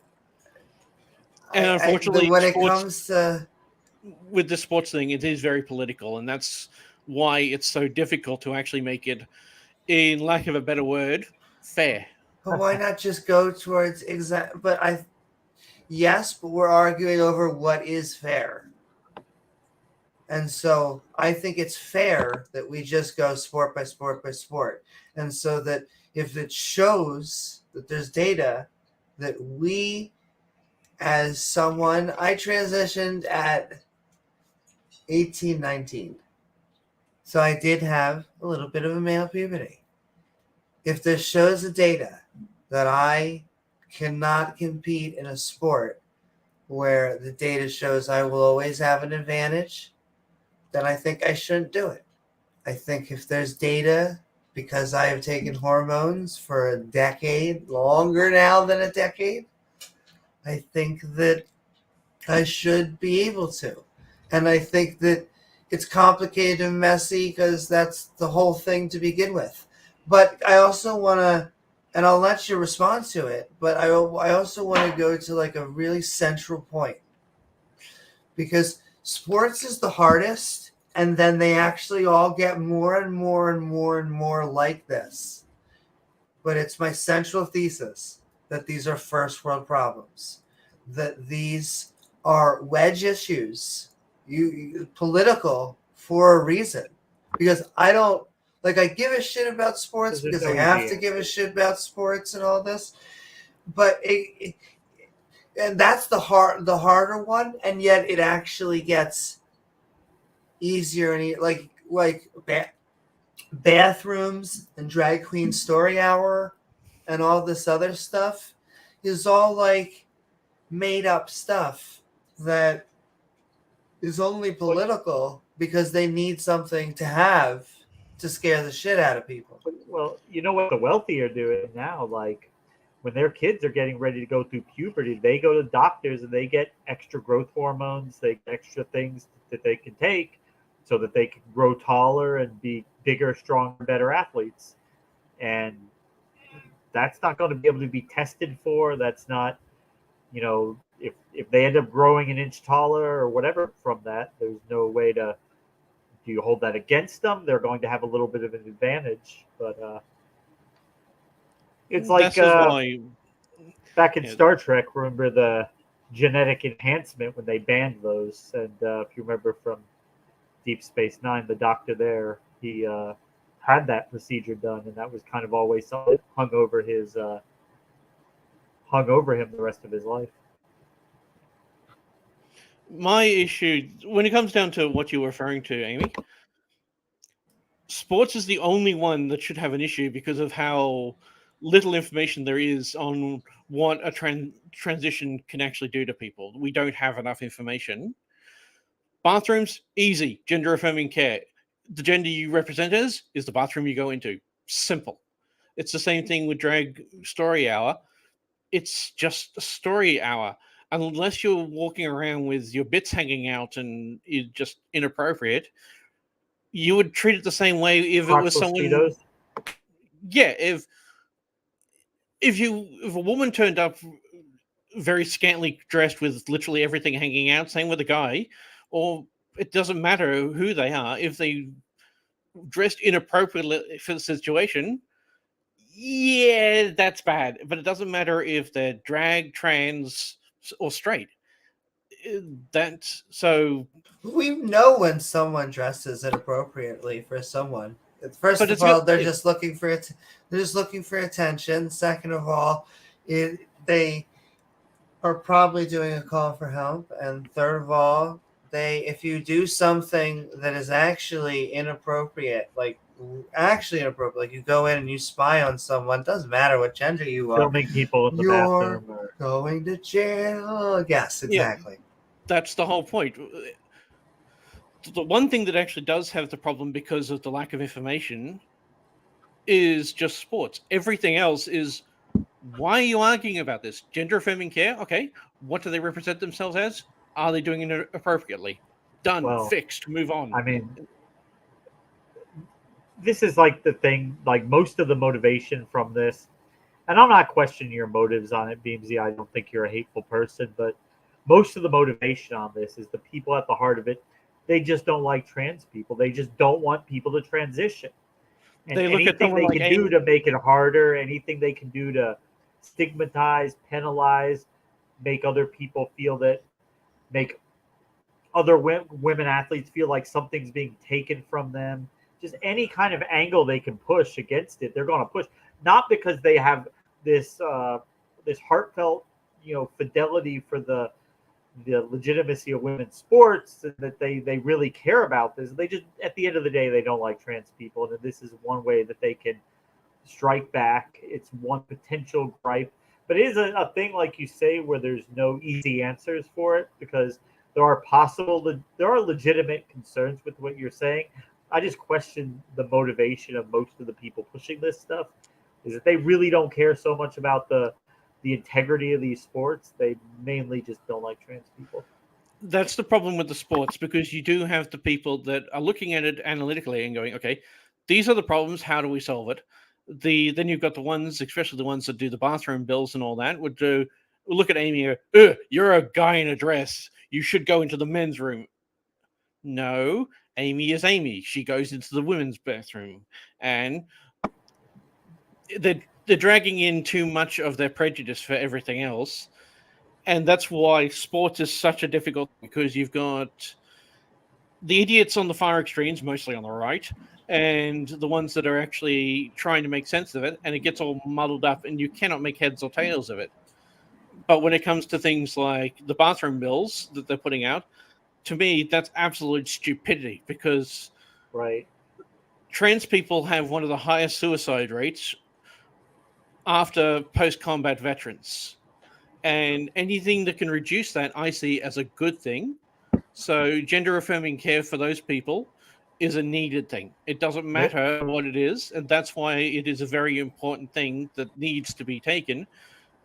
And unfortunately, when it sports, comes to with the sports thing, it is very political, and that's why it's so difficult to actually make it, in lack of a better word, fair. but why not just go towards exact? Yes, but we're arguing over what is fair. And so I think it's fair that we just go sport by sport by sport. And so that if it shows that there's data that we, as someone, I transitioned at 18, 19. So I did have a little bit of a male puberty. If this shows the data that I cannot compete in a sport where the data shows I will always have an advantage, then I think I shouldn't do it. I think if there's data, because I have taken hormones for a decade, longer now than a decade, I think that I should be able to. And I think that it's complicated and messy because that's the whole thing to begin with. But I also want to, and I'll let you respond to it, but I also want to go to like a really central point. Because sports is the hardest, and then they actually all get more and more and more and more like this. But it's my central thesis that these are first world problems, that these are wedge issues, political for a reason. Because I don't, like, I give a shit about sports because I have to give a shit about sports and all this, but and that's the harder one, and yet it actually gets easier and like bathrooms and drag queen story hour and all this other stuff is all like made up stuff that is only political because they need something to have to scare the shit out of people. Well, you know what the wealthy are doing now? Like when their kids are getting ready to go through puberty, they go to doctors and they get extra growth hormones, they get extra things that they can take so that they can grow taller and be bigger, stronger, better athletes. And that's not going to be able to be tested for. That's not, if they end up growing an inch taller or whatever from that, there's no way to, do you hold that against them? They're going to have a little bit of an advantage. But it's like back in Star Trek, remember the genetic enhancement when they banned those? And if you remember from Deep Space Nine, the doctor there, he had that procedure done, and that was kind of always something that hung over him the rest of his life. My issue, when it comes down to what you're referring to, Amy, sports is the only one that should have an issue because of how little information there is on what a transition can actually do to people. We don't have enough information. Bathrooms, easy, gender affirming care. The gender you represent as is the bathroom you go into. Simple. It's the same thing with drag story hour. It's just a story hour. Unless you're walking around with your bits hanging out and it's just inappropriate, you would treat it the same way if it was someone. Speedos. Yeah, if a woman turned up very scantily dressed with literally everything hanging out, same with a guy, or it doesn't matter who they are, if they dressed inappropriately for the situation, yeah, that's bad. But it doesn't matter if they're drag, trans, or straight. That's so. We know when someone dresses inappropriately for someone. First of all, they're just looking for it. They're just looking for attention. Second of all, they are probably doing a call for help. And third of all, if you do something that is actually inappropriate, like actually inappropriate. Like you go in and you spy on someone, doesn't matter what gender you are, Filming people in the you're bathroom. going to jail. Yes, exactly. That's the whole point. The one thing that actually does have the problem because of the lack of information is just sports. Everything else is, why are you arguing about this? Gender affirming care? Okay. What do they represent themselves as? Are they doing it appropriately? Done. Well, Fixed. Move on. I mean, this is like the thing, like most of the motivation from this, and I'm not questioning your motives on it, Beamsy. I don't think you're a hateful person, but most of the motivation on this is the people at the heart of it. They just don't like trans people. They just don't want people to transition. And They look at anything someone they like can do to make it harder, anything they can do to stigmatize, penalize, make other people feel that, make other women athletes feel like something's being taken from them. Just any kind of angle they can push against it, they're going to push. Not because they have this this heartfelt, fidelity for the legitimacy of women's sports, and that they really care about this. They just, at the end of the day, they don't like trans people, and this is one way that they can strike back. It's one potential gripe, but it is a thing, like you say, where there's no easy answers for it, because there are legitimate concerns with what you're saying. I just question the motivation of most of the people pushing this stuff, is that they really don't care so much about the integrity of these sports. They mainly just don't like trans people. That's the problem with the sports, because you do have the people that are looking at it analytically and going, okay, these are the problems. How do we solve it? Then you've got the ones, especially the ones that do the bathroom bills and all that, would look at Amy and go, you're a guy in a dress. You should go into the men's room. No, Amy is Amy. She goes into the women's bathroom. And they're dragging in too much of their prejudice for everything else. And that's why sports is such a difficult, because you've got the idiots on the far extremes, mostly on the right, and the ones that are actually trying to make sense of it, and it gets all muddled up, and you cannot make heads or tails of it. But when it comes to things like the bathroom bills that they're putting out, to me, that's absolute stupidity, because right, trans people have one of the highest suicide rates after post-combat veterans. And anything that can reduce that, I see as a good thing. So gender-affirming care for those people is a needed thing. It doesn't matter what it is, and that's why it is a very important thing that needs to be taken.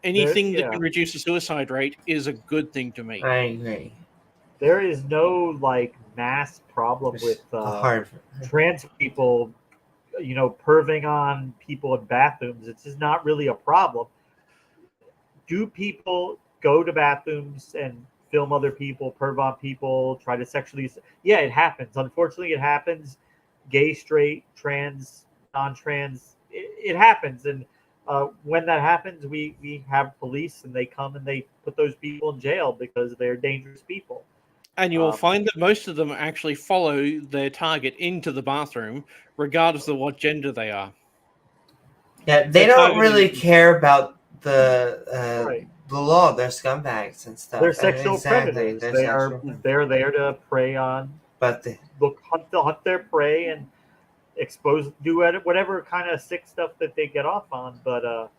Anything that can reduce the suicide rate is a good thing to me. I agree. There is no mass problem with trans people, perving on people in bathrooms. It's just not really a problem. Do people go to bathrooms and film other people, perv on people, try to sexually? Yeah, it happens. Unfortunately, it happens. Gay, straight, trans, non-trans, it happens. And when that happens, we have police, and they come and they put those people in jail because they're dangerous people. And you will find that most of them actually follow their target into the bathroom, regardless of what gender they are. Yeah, they don't really care about the law. They're scumbags and stuff. They're sexual predators. They're there to prey on. But hunt their prey and do whatever kind of sick stuff that they get off on. But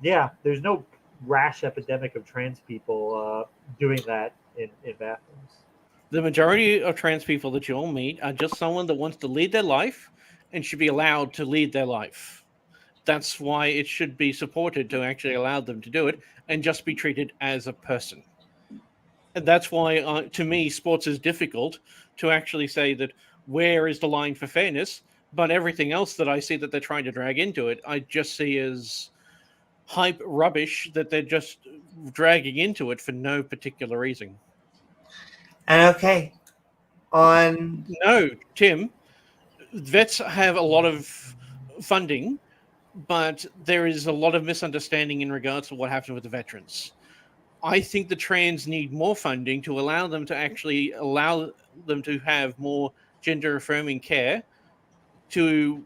there's no rash epidemic of trans people doing that in bathrooms. The majority of trans people that you'll meet are just someone that wants to lead their life and should be allowed to lead their life. That's why it should be supported to actually allow them to do it and just be treated as a person. And that's why, to me, sports is difficult to actually say that where is the line for fairness, but everything else that I see that they're trying to drag into it, I just see as hype rubbish that they're just dragging into it for no particular reason. And okay, No, Tim, vets have a lot of funding, but there is a lot of misunderstanding in regards to what happened with the veterans. I think the trans need more funding to allow them to have more gender-affirming care to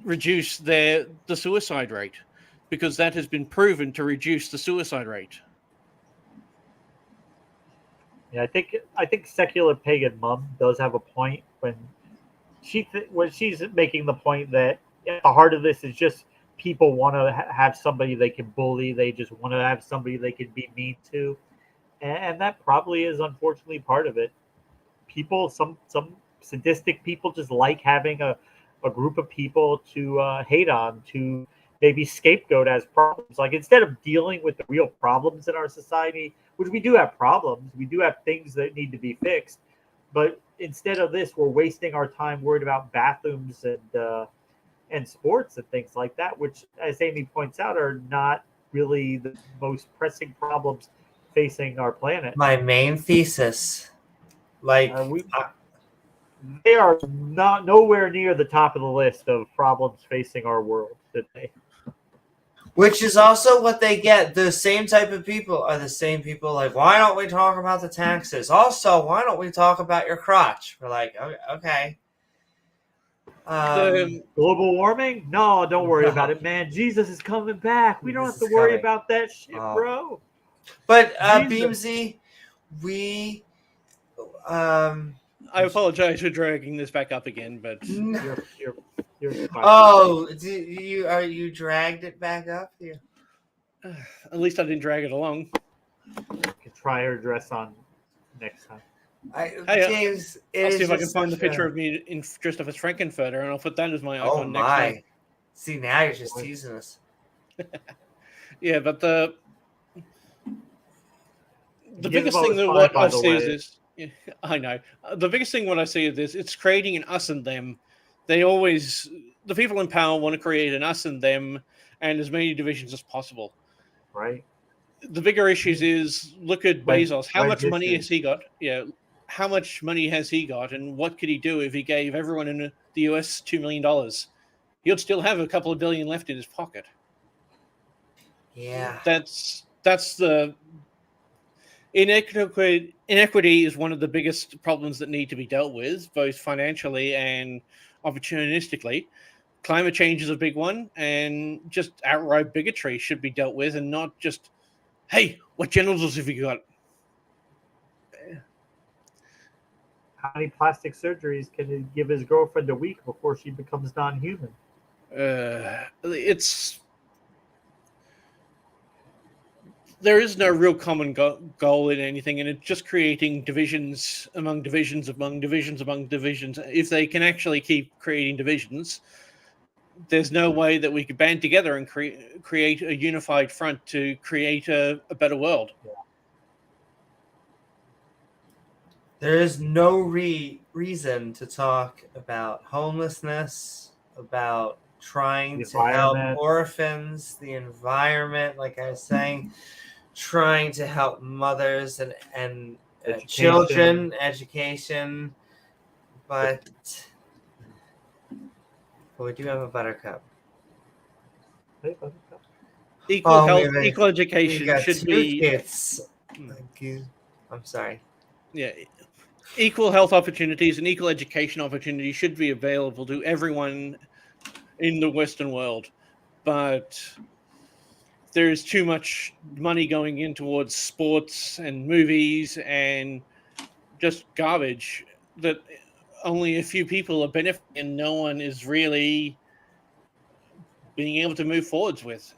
reduce the suicide rate, because that has been proven to reduce the suicide rate. Yeah, I think secular pagan mom does have a point when she's making the point that at the heart of this is just people want to have somebody they can bully. They just want to have somebody they can be mean to, and that probably is unfortunately part of it. People, some sadistic people, just like having a group of people to hate on, to maybe scapegoat as problems. Like instead of dealing with the real problems in our society, which we do have problems, we do have things that need to be fixed, but instead of this, we're wasting our time worried about bathrooms and sports and things like that, which, as Amy points out, are not really the most pressing problems facing our planet. My main thesis, like they are not nowhere near the top of the list of problems facing our world today. which is also what they get. The same type of people are the same people like, why don't we talk about the taxes? Also, why don't we talk about your crotch? We're like, okay. Global warming? No, don't worry about it, man. Jesus is coming back. We don't have to worry about that shit, bro. But Beamsy, we I apologize for dragging this back up again, but you're fine. Oh, you dragged it back up? Yeah. At least I didn't drag it along. You can try her dress on next time. James, I'll see if I can find the picture of me dressed up as Frankenfurter, and I'll put that as my icon next time. See, now you're just teasing us. Yeah, but the biggest thing that what I see is this. Yeah, I know. The biggest thing what I see is this. It's creating an us and them. The people in power want to create an us and them and as many divisions as possible. Right. The bigger issues is, look at Bezos. How much money has he got? Yeah. How much money has he got, and what could he do if he gave everyone in the US $2 million? He'd still have a couple of billion left in his pocket. Yeah. That's the inequity is one of the biggest problems that need to be dealt with, both financially and opportunistically. Climate change is a big one, and just outright bigotry should be dealt with, and not just, hey, what genitals have you got? How many plastic surgeries can he give his girlfriend a week before she becomes non-human? There is no real common goal in anything, and it's just creating divisions among divisions among divisions among divisions. If they can actually keep creating divisions, there's no way that we could band together and create a unified front to create a better world. Yeah. There is no reason to talk about homelessness, about trying to help orphans, the environment, like I was saying, trying to help mothers and children, education, but we do have a buttercup. Equal health, equal education should be. Kids. I'm sorry. Yeah. Equal health opportunities and equal education opportunities should be available to everyone in the Western world. But there's too much money going in towards sports and movies and just garbage that only a few people are benefiting and no one is really being able to move forwards with.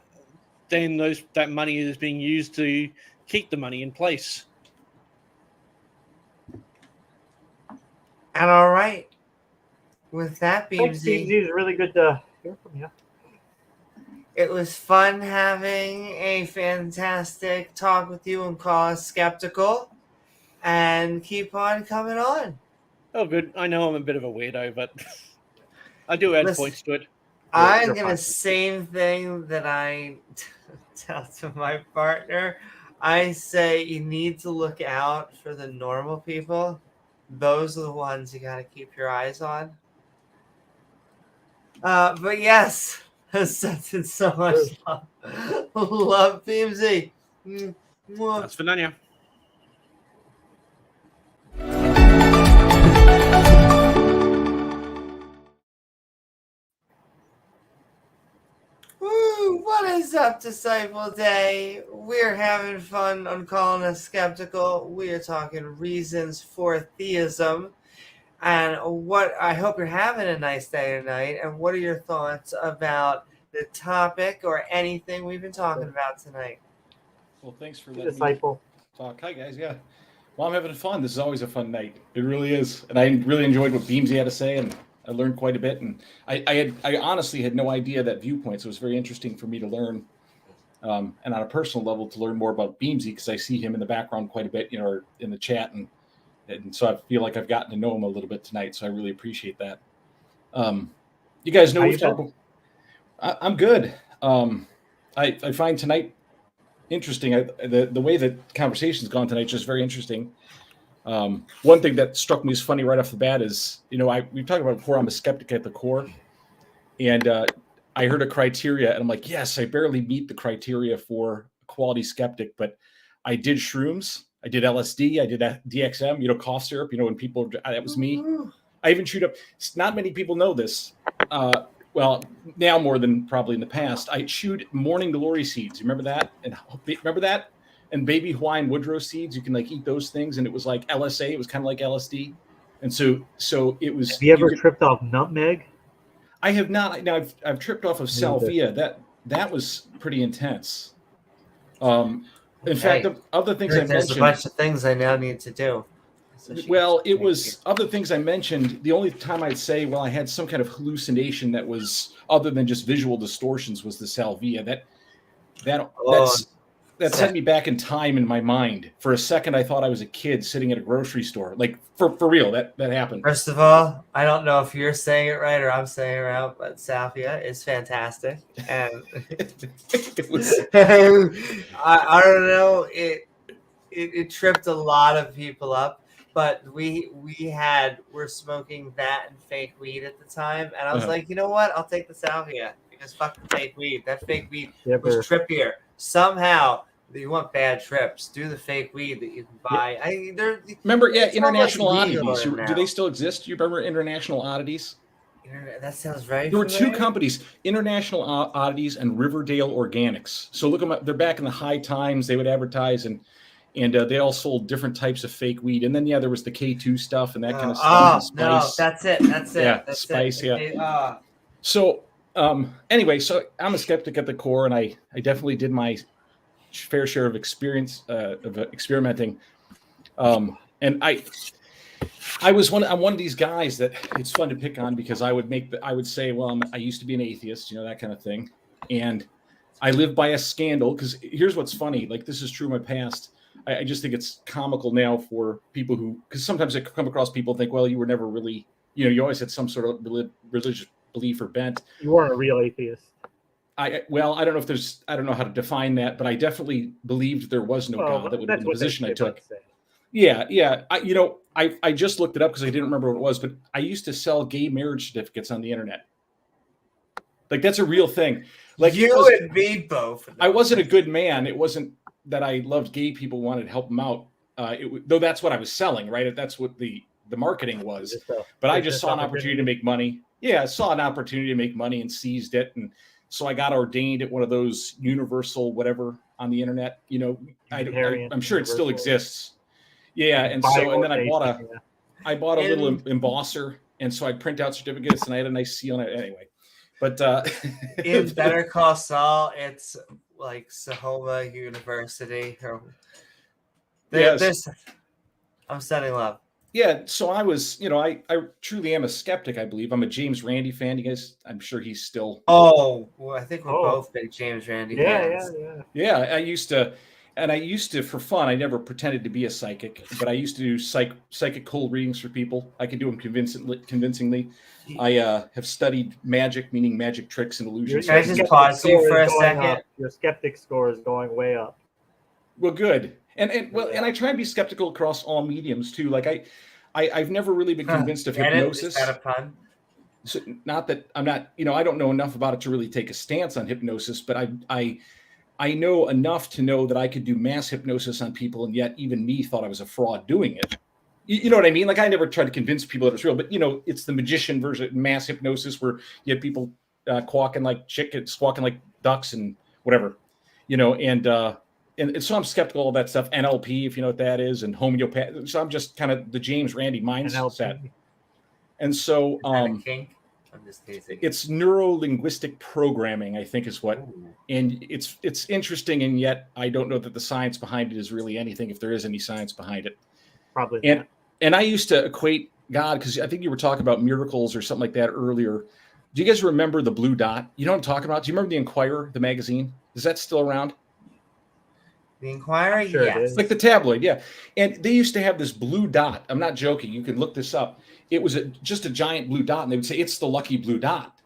Then that money is being used to keep the money in place. And all right. With that, Beamsy, it's really good to hear from you. It was fun having a fantastic talk with you and call us skeptical. And keep on coming on. Oh, good. I know I'm a bit of a weirdo, but I do add points to it. I'm going to same thing that I tell to my partner. I say you need to look out for the normal people. Those are the ones you got to keep your eyes on. But yes, sent so much love. Love, Beamsy. That's Vernon. What is up, Disciple Day? We're having fun on calling us skeptical. We are talking reasons for theism. And what I hope you're having a nice day tonight. And what are your thoughts about the topic or anything we've been talking about tonight? Well, thanks for letting me Disciple. talk. Hi, guys. Yeah. Well, I'm having fun. This is always a fun night. It really is. And I really enjoyed what Beamsy had to say, and I learned quite a bit. And I honestly had no idea that viewpoint, so it was very interesting for me to learn. And on a personal level, to learn more about Beamsy, because I see him in the background quite a bit, or in the chat, and so I feel like I've gotten to know him a little bit tonight. So I really appreciate that. You guys know we've talked. I'm good. I find tonight interesting. The way that conversation's gone tonight is just very interesting. One thing that struck me as funny right off the bat is, we've talked about before, I'm a skeptic at the core, and I heard a criteria, and I'm like, yes, I barely meet the criteria for a quality skeptic, but I did shrooms, I did LSD, I did DXM, cough syrup, when people, that was me. I even chewed up, not many people know this, well, now more than probably in the past, I chewed morning glory seeds. Remember that? And remember that? And baby Hawaiian Woodrow seeds, you can eat those things, and it was like LSA, it was kind of like LSD. And so it was. Have you ever tripped off nutmeg? I have not. Now I've tripped off of salvia. That was pretty intense. In fact, of the things I mentioned, there's a bunch of things I now need to do. Well, it was of the things I mentioned. The only time I'd say, I had some kind of hallucination that was other than just visual distortions was the salvia. That sent me back in time in my mind. For a second, I thought I was a kid sitting at a grocery store. Like for real, that happened. First of all, I don't know if you're saying it right or I'm saying it right, but salvia is fantastic, and it was. I don't know. It tripped a lot of people up. But we're smoking that and fake weed at the time, and I was like, you know what? I'll take the salvia because fuck the fake weed. That fake weed was trippier. Somehow, you want bad trips? Do the fake weed that you can buy. Remember, International Oddities. Do they still exist? Do you remember International Oddities? That sounds right. There were two companies, International Oddities and Riverdale Organics. So look them up. They're back in the high times. They would advertise and they all sold different types of fake weed. And then, there was the K2 stuff and that kind of stuff. No, that's it. Yeah, that's spice, it. yeah. So, anyway, so I'm a skeptic at the core, and I definitely did my fair share of experience of experimenting. And I'm one of these guys that it's fun to pick on because I would say, well, I used to be an atheist, that kind of thing. And I live by a scandal because here's what's funny. This is true in my past. I just think it's comical now for people because sometimes I come across people think, well, you were never really, you always had some sort of religious belief or bent. You weren't a real atheist. I don't know how to define that, but I definitely believed there was no God. That would have been the position I took. Yeah. I just looked it up because I didn't remember what it was, but I used to sell gay marriage certificates on the internet. That's a real thing. You and me both. I wasn't a good man. It wasn't that I loved gay people, wanted to help them out. Though that's what I was selling, right? That's what the marketing was. But I just saw an opportunity to make money. Yeah, I saw an opportunity to make money and seized it. And so I got ordained at one of those universal whatever on the internet. I'm sure it still exists. Yeah, and then I bought a little embosser, and so I'd print out certificates, and I had a nice seal on it anyway. But in Better Call Saul, it's like Sahoma University. I'm sending love. Yeah, so I was, I truly am a skeptic, I believe. I'm a James Randi fan. You guys, I'm sure he's still. Oh, well, I think we're both big James Randi fans. Yeah, I used to, for fun, I never pretended to be a psychic, but I used to do psychic cold readings for people. I could do them convincingly. I have studied magic, meaning magic tricks and illusions. Can I just pause you for a second? Your skeptic score is going way up. Well, good. And I try and be skeptical across all mediums too. I've never really been convinced of hypnosis. Is that a pun? So, not that I'm not, I don't know enough about it to really take a stance on hypnosis, but I know enough to know that I could do mass hypnosis on people, and yet even me thought I was a fraud doing it. You know what I mean? I never tried to convince people that it's real, but it's the magician version of mass hypnosis where you have people quacking like chickens, squawking like ducks, and whatever, and so I'm skeptical of that stuff. NLP, if you know what that is, and homeopathy. So I'm just kind of the James Randi mindset. And so Is that a kink? I'm just teasing. it's neuro-linguistic programming, I think is what. Ooh. And it's interesting, and yet I don't know that the science behind it is really anything, if there is any science behind it. Probably not. And I used to equate God, because I think you were talking about miracles or something like that earlier. Do you guys remember the blue dot? You know what I'm talking about? Do you remember the Inquirer, the magazine? Is that still around? The Inquirer, Sure it yes. is. Like the tabloid, yeah. And they used to have this blue dot. I'm not joking. You can look this up. It was just a giant blue dot, and they would say, it's the lucky blue dot.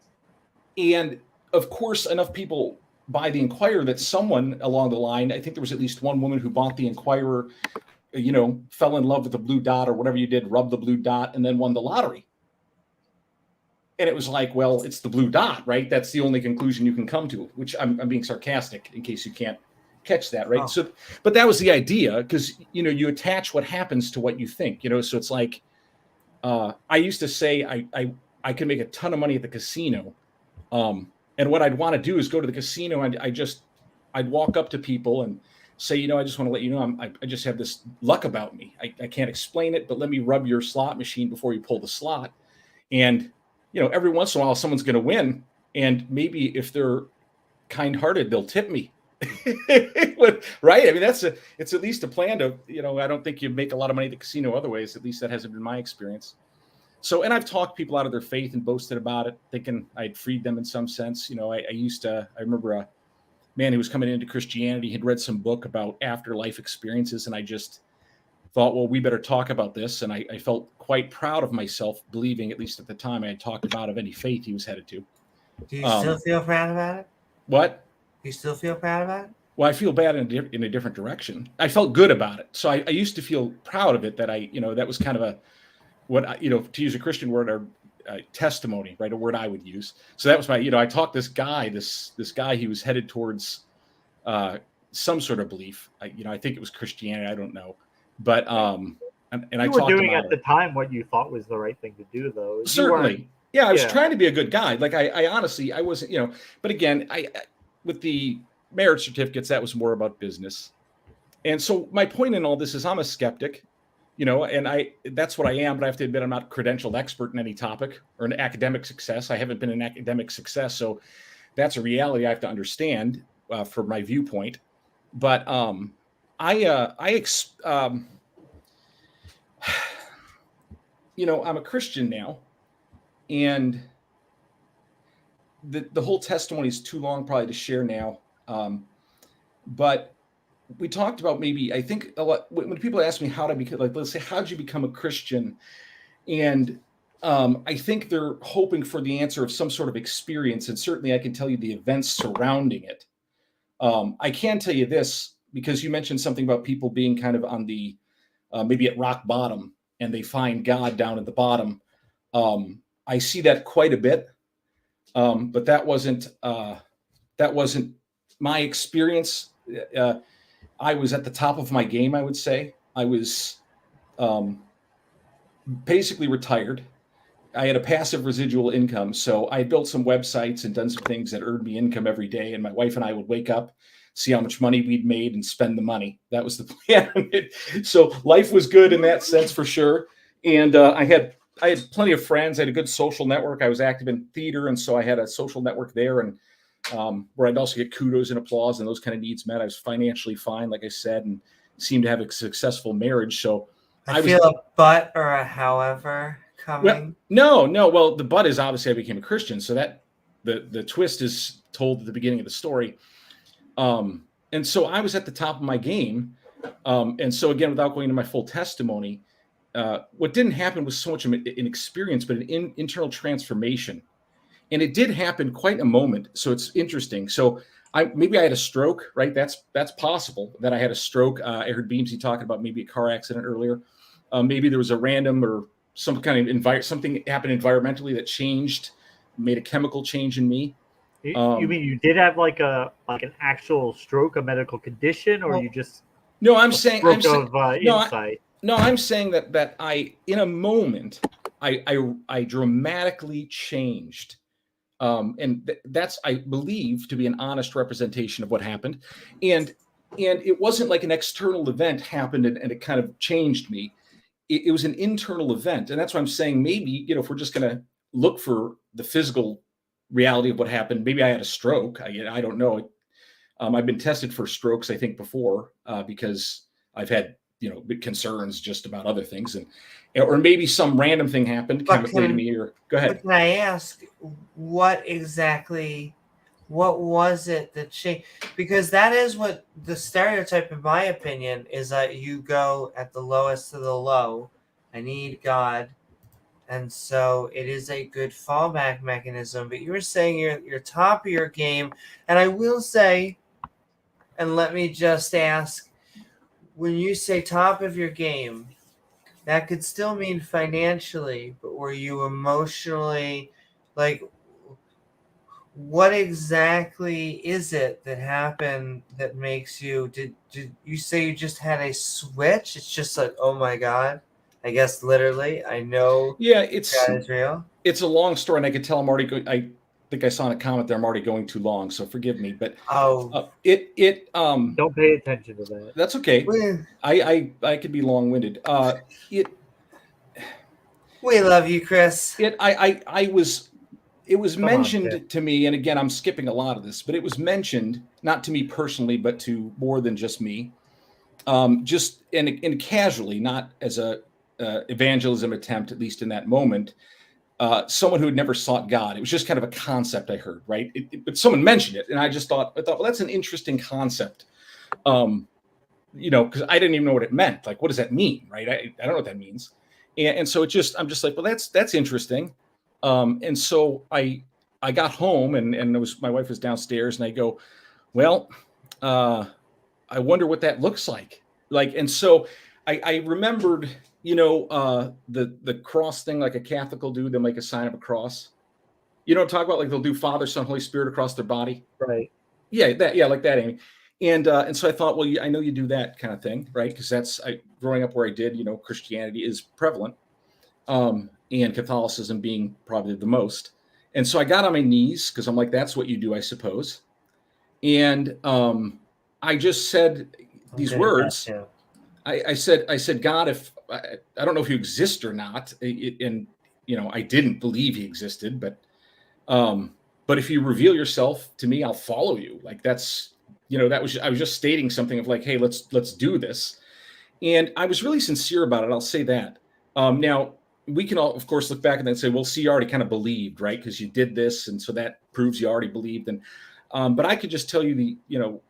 And, of course, enough people buy the Inquirer that someone along the line, I think there was at least one woman who bought the Inquirer, you know, fell in love with the blue dot or whatever you did, rubbed the blue dot, and then won the lottery. And it was like, well, it's the blue dot, right? That's the only conclusion you can come to, which I'm being sarcastic in case you can't catch that, right? Oh. So, but that was the idea, because, you know, you attach what happens to what you think, you know, so it's like, I used to say I could make a ton of money at the casino. And what I'd want to do is go to the casino and I'd walk up to people and say, you know, I just want to let you know, I just have this luck about me. I can't explain it, but let me rub your slot machine before you pull the slot. And, you know, every once in a while someone's going to win. And maybe if they're kind-hearted, they'll tip me. Right? I mean, it's at least a plan to, you know, I don't think you make a lot of money at the casino other ways. At least that hasn't been my experience. So, and I've talked people out of their faith and boasted about it, thinking I'd freed them in some sense. You know, I remember a man who was coming into Christianity had read some book about afterlife experiences, and I just thought, well, we better talk about this. And I felt quite proud of myself, believing, at least at the time, I had talked about of any faith he was headed to. Do you still feel proud about it? What? Do you still feel proud about it? Well, I feel bad in a different direction. I felt good about it. So I used to feel proud of it, that that was kind of to use a Christian word, or testimony, right? A word I would use. So that was my, I taught this guy, this guy, he was headed towards some sort of belief. I think it was Christianity. I don't know. But, and I You were talked doing about at the time what you thought was the right thing to do, though. Certainly. Yeah, I was trying to be a good guy. Like I honestly, I wasn't, but again, I with the marriage certificates, that was more about business. And so my point in all this is I'm a skeptic, and that's what I am, but I have to admit I'm not a credentialed expert in any topic or an academic success. I haven't been an academic success. So that's a reality I have to understand for my viewpoint. But I'm a Christian now, and the whole testimony is too long probably to share now. But we talked about, maybe, I think a lot when people ask me how to become, like, let's say, how did you become a Christian? And I think they're hoping for the answer of some sort of experience. And certainly I can tell you the events surrounding it. I can tell you this, because you mentioned something about people being kind of on the, maybe at rock bottom, and they find God down at the bottom. I see that quite a bit. But that wasn't my experience. I was at the top of my game, I would say. I was basically retired. I had a passive residual income. So I built some websites and done some things that earned me income every day. And my wife and I would wake up, see how much money we'd made, and spend the money. That was the plan. So life was good in that sense, for sure. And I had plenty of friends. I had a good social network. I was active in theater, and so I had a social network there, and where I'd also get kudos and applause and those kind of needs met. I was financially fine, like I said, and seemed to have a successful marriage. So I feel a but or a however coming. Well, no. Well, the but is obviously I became a Christian. So that the twist is told at the beginning of the story. And so I was at the top of my game. And so again, without going into my full testimony, what didn't happen was so much of an experience, but an internal transformation. And it did happen quite in a moment. So it's interesting. So maybe I had a stroke, right? That's possible that I had a stroke. I heard Beamsy talking about maybe a car accident earlier. Maybe there was a random or some kind of something happened environmentally that changed, made a chemical change in me. You mean you did have like an actual stroke, a medical condition, or you just insight? No, I'm saying that I, in a moment, I dramatically changed. And that's, I believe, to be an honest representation of what happened. And it wasn't like an external event happened and it kind of changed me. it was an internal event. And that's why I'm saying maybe, if we're just going to look for the physical reality of what happened, maybe I had a stroke. I don't know. I've been tested for strokes, I think, before because I've had, big concerns just about other things. Or maybe some random thing happened chemically to me. Or go ahead. But can I ask, what was it that changed? Because that is what the stereotype, in my opinion, is that you go at the lowest of the low. I need God. And so it is a good fallback mechanism. But you were saying you're top of your game. And I will say, and let me just ask, when you say top of your game, that could still mean financially, but were you emotionally, like, what exactly is it that happened that makes you, did you say you just had a switch? It's just like, oh my God, I guess literally, I know. Yeah, God is real. It's a long story, and I could tell I'm already going. I think I saw in a comment there I'm already going too long, so forgive me. But Oh, Don't pay attention to that. that's okay. we I could be long-winded. love you, Chris. It was Come on, mentioned Ted. to me, and again, I'm skipping a lot of this, but it was mentioned not to me personally, but to more than just me, just and casually, not as a evangelism attempt, at least in that moment. Someone who had never sought God. It was just kind of a concept I heard, right? But someone mentioned it, and I thought, well, that's an interesting concept. Because I didn't even know what it meant. Like, what does that mean, right? I don't know what that means. And so I'm just like, well, that's interesting. And so I got home, and my wife was downstairs, and I go, well, I wonder what that looks like. Like, and so I remembered, the cross thing, like a Catholic will do. They'll make a sign of a cross. You know what I'm talking about? Like they'll do Father, Son, Holy Spirit across their body. Right. Yeah, like that, Amy. And so I thought, well, I know you do that kind of thing, right? Because growing up where I did, Christianity is prevalent, and Catholicism being probably the most. And so I got on my knees because I'm like, that's what you do, I suppose. And I just said these words. I said, God, if I don't know if you exist or not, and I didn't believe he existed, but if you reveal yourself to me, I'll follow you. Like that's, I was just stating something of like, hey, let's do this. And I was really sincere about it. I'll say that. Now we can all, of course, look back and then say, well, see, you already kind of believed, right? Because you did this. And so that proves you already believed. And, but I could just tell you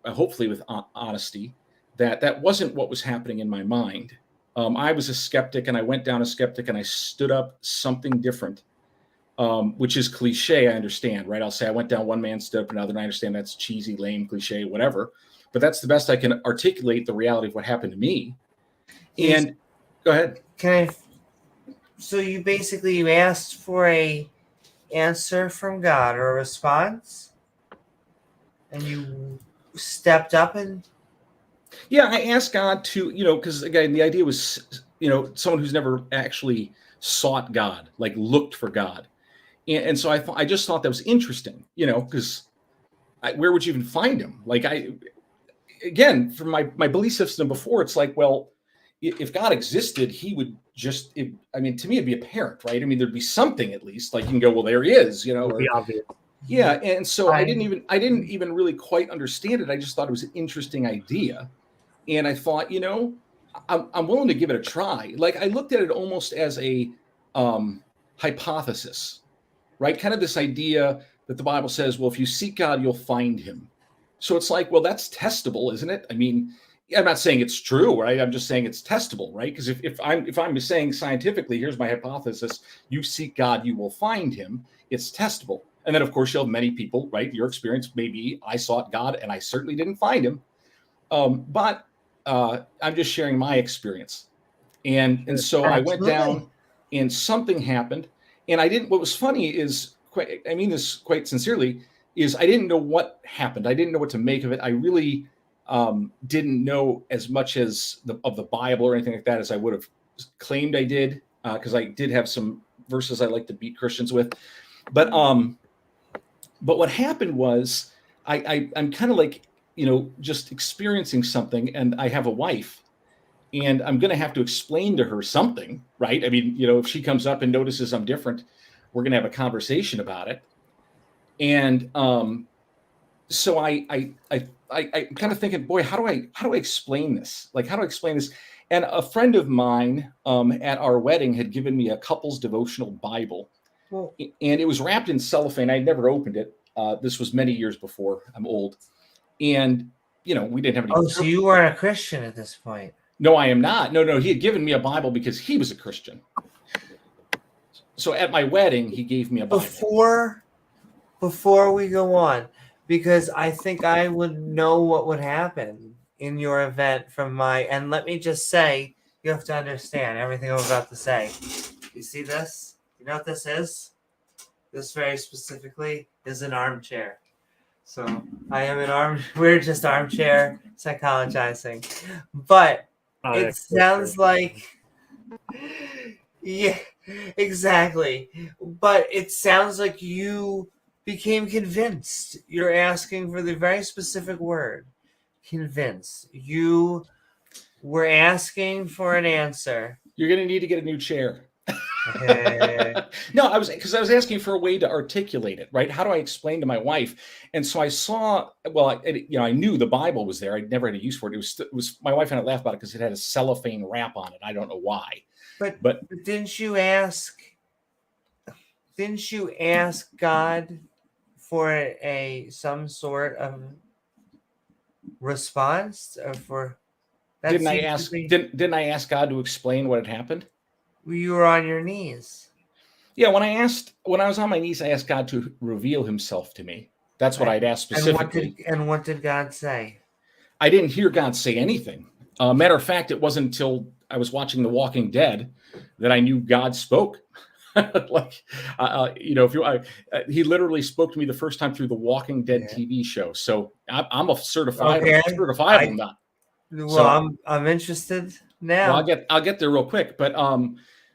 hopefully with honesty, that wasn't what was happening in my mind. I was a skeptic, and I went down a skeptic, and I stood up something different, which is cliche. I understand, right? I'll say I went down one man, stood up another, and I understand that's cheesy, lame, cliche, whatever. But that's the best I can articulate the reality of what happened to me. And go ahead. So you asked for a answer from God or a response, and you stepped up and. Yeah, I asked God to, because again, the idea was, someone who's never actually sought God, like looked for God. And so I just thought that was interesting, because where would you even find him? Like again, from my belief system before, it's like, well, if God existed, he would just, to me, it'd be apparent, right? I mean, there'd be something at least, like you can go, well, there he is, It would be obvious. Yeah. And so I didn't even really quite understand it. I just thought it was an interesting idea. And I thought, I'm willing to give it a try. Like I looked at it almost as a hypothesis, right? Kind of this idea that the Bible says, well, if you seek God, you'll find him. So it's like, well, that's testable, isn't it? I mean, I'm not saying it's true, right? I'm just saying it's testable, right? Because if I'm saying scientifically, here's my hypothesis: you seek God, you will find him. It's testable. And then, of course, you'll have many people, right? Your experience may be, I sought God and I certainly didn't find him. But I'm just sharing my experience. And so I went down and something happened. And what was funny is, I mean this quite sincerely, is I didn't know what happened. I didn't know what to make of it. I really didn't know as much of the Bible or anything like that as I would have claimed I did, because I did have some verses I like to beat Christians with. But what happened was I'm kind of like, just experiencing something, and I have a wife, and I'm going to have to explain to her something, right? I mean, if she comes up and notices I'm different, we're going to have a conversation about it. And so I'm kind of thinking, boy, how do I explain this? Like, how do I explain this? And a friend of mine at our wedding had given me a couple's devotional Bible, and it was wrapped in cellophane. I'd never opened it. This was many years before. I'm old, and we didn't have any. Oh, so you weren't a Christian at this point? No, I am not. No, he had given me a Bible because he was a Christian. So at my wedding, he gave me a Bible. Before we go on, because I think I would know what would happen in your event from and let me just say, you have to understand everything I'm about to say. You see this? You know what this is? This very specifically is an armchair. So I am we're just armchair psychologizing. But it sounds like, yeah, exactly. But it sounds like you became convinced. You're asking for the very specific word, convinced. You were asking for an answer. You're going to need to get a new chair. No, because I was asking for a way to articulate it, right? How do I explain to my wife? And so I saw, I knew the Bible was there. I'd never had a use for it. It was my wife and I laughed about it because it had a cellophane wrap on it. I don't know why. But didn't you ask God for some sort of response, or for that? Didn't I ask God to explain what had happened? You were on your knees. Yeah, when I was on my knees, I asked God to reveal himself to me. That's what I'd asked specifically. And what did God say? I didn't hear God say anything. Matter of fact, it wasn't until I was watching The Walking Dead that I knew God spoke. He literally spoke to me the first time through the Walking Dead TV show. So I'm a certifiable nut. Well, so, I'm interested now. Well, I'll get there real quick. But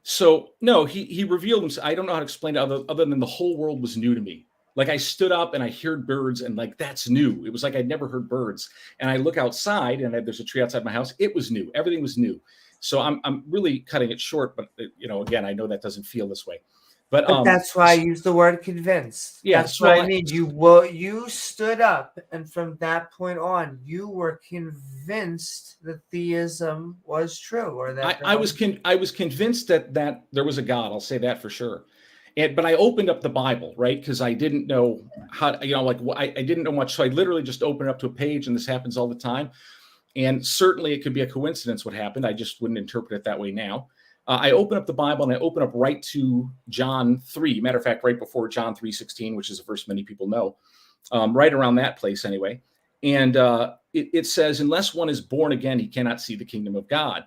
so no, he revealed himself. I don't know how to explain it other than the whole world was new to me. Like, I stood up and I heard birds, and that's new. It was like I'd never heard birds. And I look outside, and there's a tree outside my house. It was new. Everything was new. So I'm really cutting it short, but again, I know that doesn't feel this way. But that's why I use the word convinced. Yeah, that's what I mean. You stood up, and from that point on, you were convinced that theism was true, or that I was convinced that there was a God. I'll say that for sure. But I opened up the Bible, right? Because I didn't know how, I didn't know much. So I literally just opened up to a page, and this happens all the time. And certainly it could be a coincidence what happened. I just wouldn't interpret it that way now. I open up the Bible, and I open up right to John 3. Matter of fact, right before John 3:16, which is a verse many people know, right around that place anyway. And it says, unless one is born again, he cannot see the kingdom of God.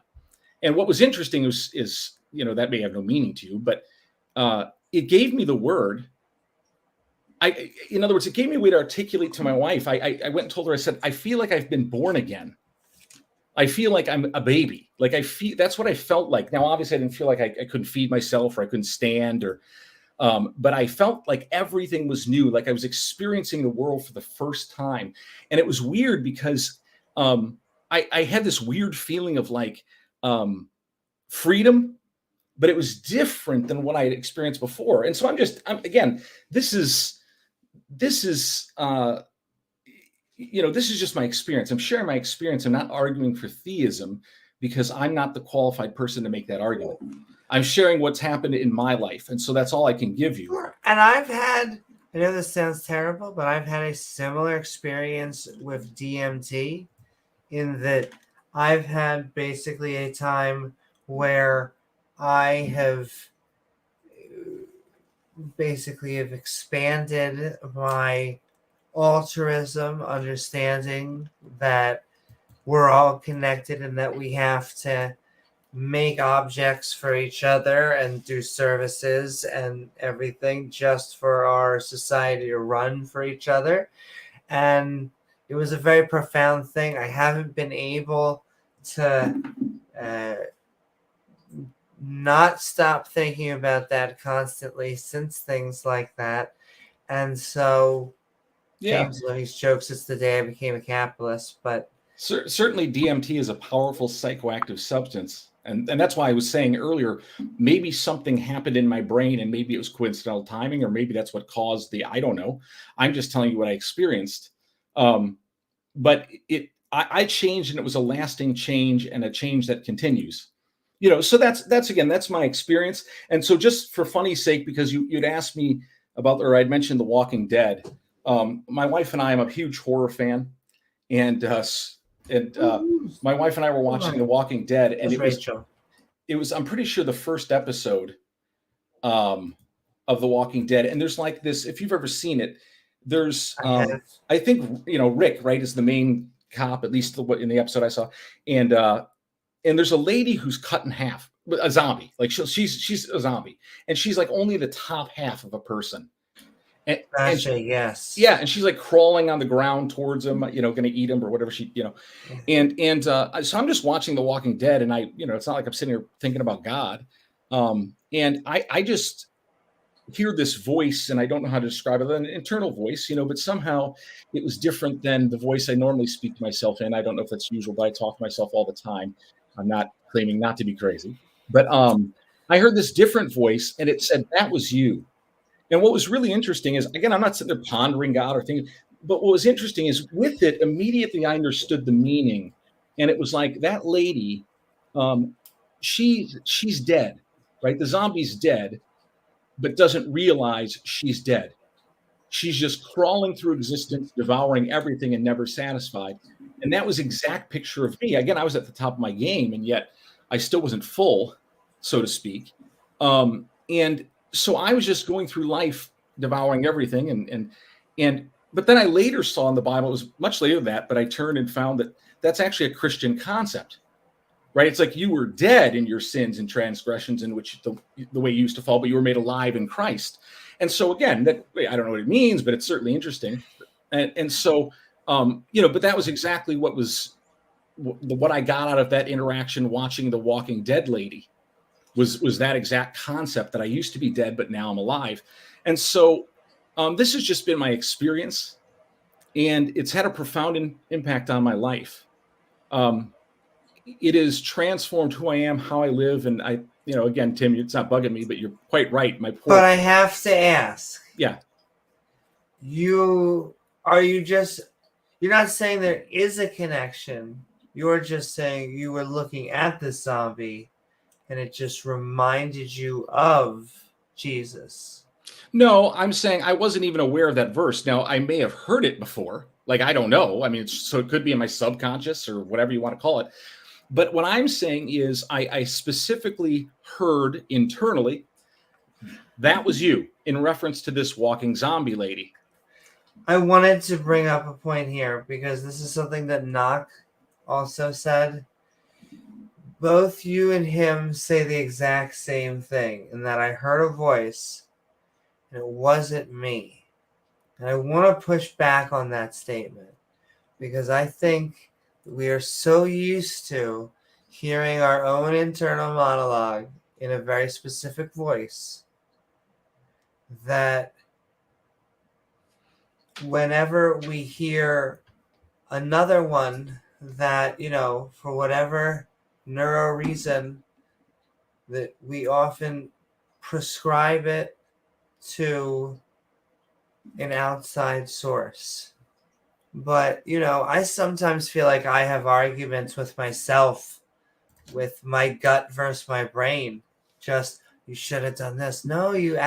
And what was interesting is that may have no meaning to you, but it gave me the word. In other words, it gave me a way to articulate to my wife. I went and told her, I said, I feel like I've been born again. I feel like I'm a baby. That's what I felt like. Now, obviously, I didn't feel like I couldn't feed myself, or I couldn't stand, but I felt like everything was new. Like I was experiencing the world for the first time. And it was weird because I had this weird feeling of freedom, but it was different than what I had experienced before. And so again, this is just my experience. I'm sharing my experience. I'm not arguing for theism because I'm not the qualified person to make that argument. I'm sharing what's happened in my life. And so that's all I can give you. And I know this sounds terrible, but I've had a similar experience with DMT, in that I've had basically a time where I have expanded my altruism, understanding that we're all connected and that we have to make objects for each other and do services and everything just for our society to run for each other. And it was a very profound thing. I haven't been able to not stop thinking about that constantly since things like that. And so James Looney's jokes, it's the day I became a capitalist, but Certainly DMT is a powerful psychoactive substance. And that's why I was saying earlier, maybe something happened in my brain and maybe it was coincidental timing, or maybe that's what caused I don't know. I'm just telling you what I experienced. But I changed, and it was a lasting change and a change that continues. So that's my experience. And so just for funny's sake, because you'd asked me about, or I'd mentioned The Walking Dead. My wife and I am a huge horror fan. And my wife and I were watching The Walking Dead, and it was I'm pretty sure the first episode of The Walking Dead. And there's like this, if you've ever seen it, there's I think Rick, right, is the main cop, at least in the episode I saw, and there's a lady who's cut in half, a zombie, like she's a zombie, and she's like only the top half of a person. And yes. Yeah, and she's like crawling on the ground towards him, going to eat him or whatever and so I'm just watching The Walking Dead, and it's not like I'm sitting here thinking about God, and I just hear this voice, and I don't know how to describe it, an internal voice, but somehow it was different than the voice I normally speak to myself in. I don't know if that's usual, but I talk to myself all the time. I'm not claiming not to be crazy, but I heard this different voice, and it said, "That was you." And what was really interesting is, again, I'm not sitting there pondering God or thinking, but what was interesting is with it, immediately I understood the meaning. And it was like that lady, she's dead, right? The zombie's dead, but doesn't realize she's dead. She's just crawling through existence, devouring everything and never satisfied. And that was exact picture of me. Again, I was at the top of my game, and yet I still wasn't full, so to speak. And so I was just going through life, devouring everything. But then I later saw in the Bible, it was much later than that, but I turned and found that that's actually a Christian concept, right? It's like you were dead in your sins and transgressions in which the way you used to fall, but you were made alive in Christ. And so again, that I don't know what it means, but it's certainly interesting. And so, but that was exactly what I got out of that interaction watching The Walking Dead lady. Was that exact concept that I used to be dead, but now I'm alive. And so this has just been my experience, and it's had a profound impact on my life. It has transformed who I am, how I live. And again, Tim, it's not bugging me, but you're quite right. But I have to ask. Yeah. You're not saying there is a connection. You're just saying you were looking at the zombie and it just reminded you of Jesus. No, I'm saying I wasn't even aware of that verse. Now, I may have heard it before. Like, I don't know. I mean, so it could be in my subconscious or whatever you want to call it. But what I'm saying is I specifically heard internally, that was you, in reference to this walking zombie lady. I wanted to bring up a point here because this is something that Knock also said. Both you and him say the exact same thing, in that I heard a voice and it wasn't me. And I want to push back on that statement because I think we are so used to hearing our own internal monologue in a very specific voice that whenever we hear another one that, for whatever neuro reason, that we often prescribe it to an outside source. But, I sometimes feel like I have arguments with myself, with my gut versus my brain. Just, you should have done this. No, you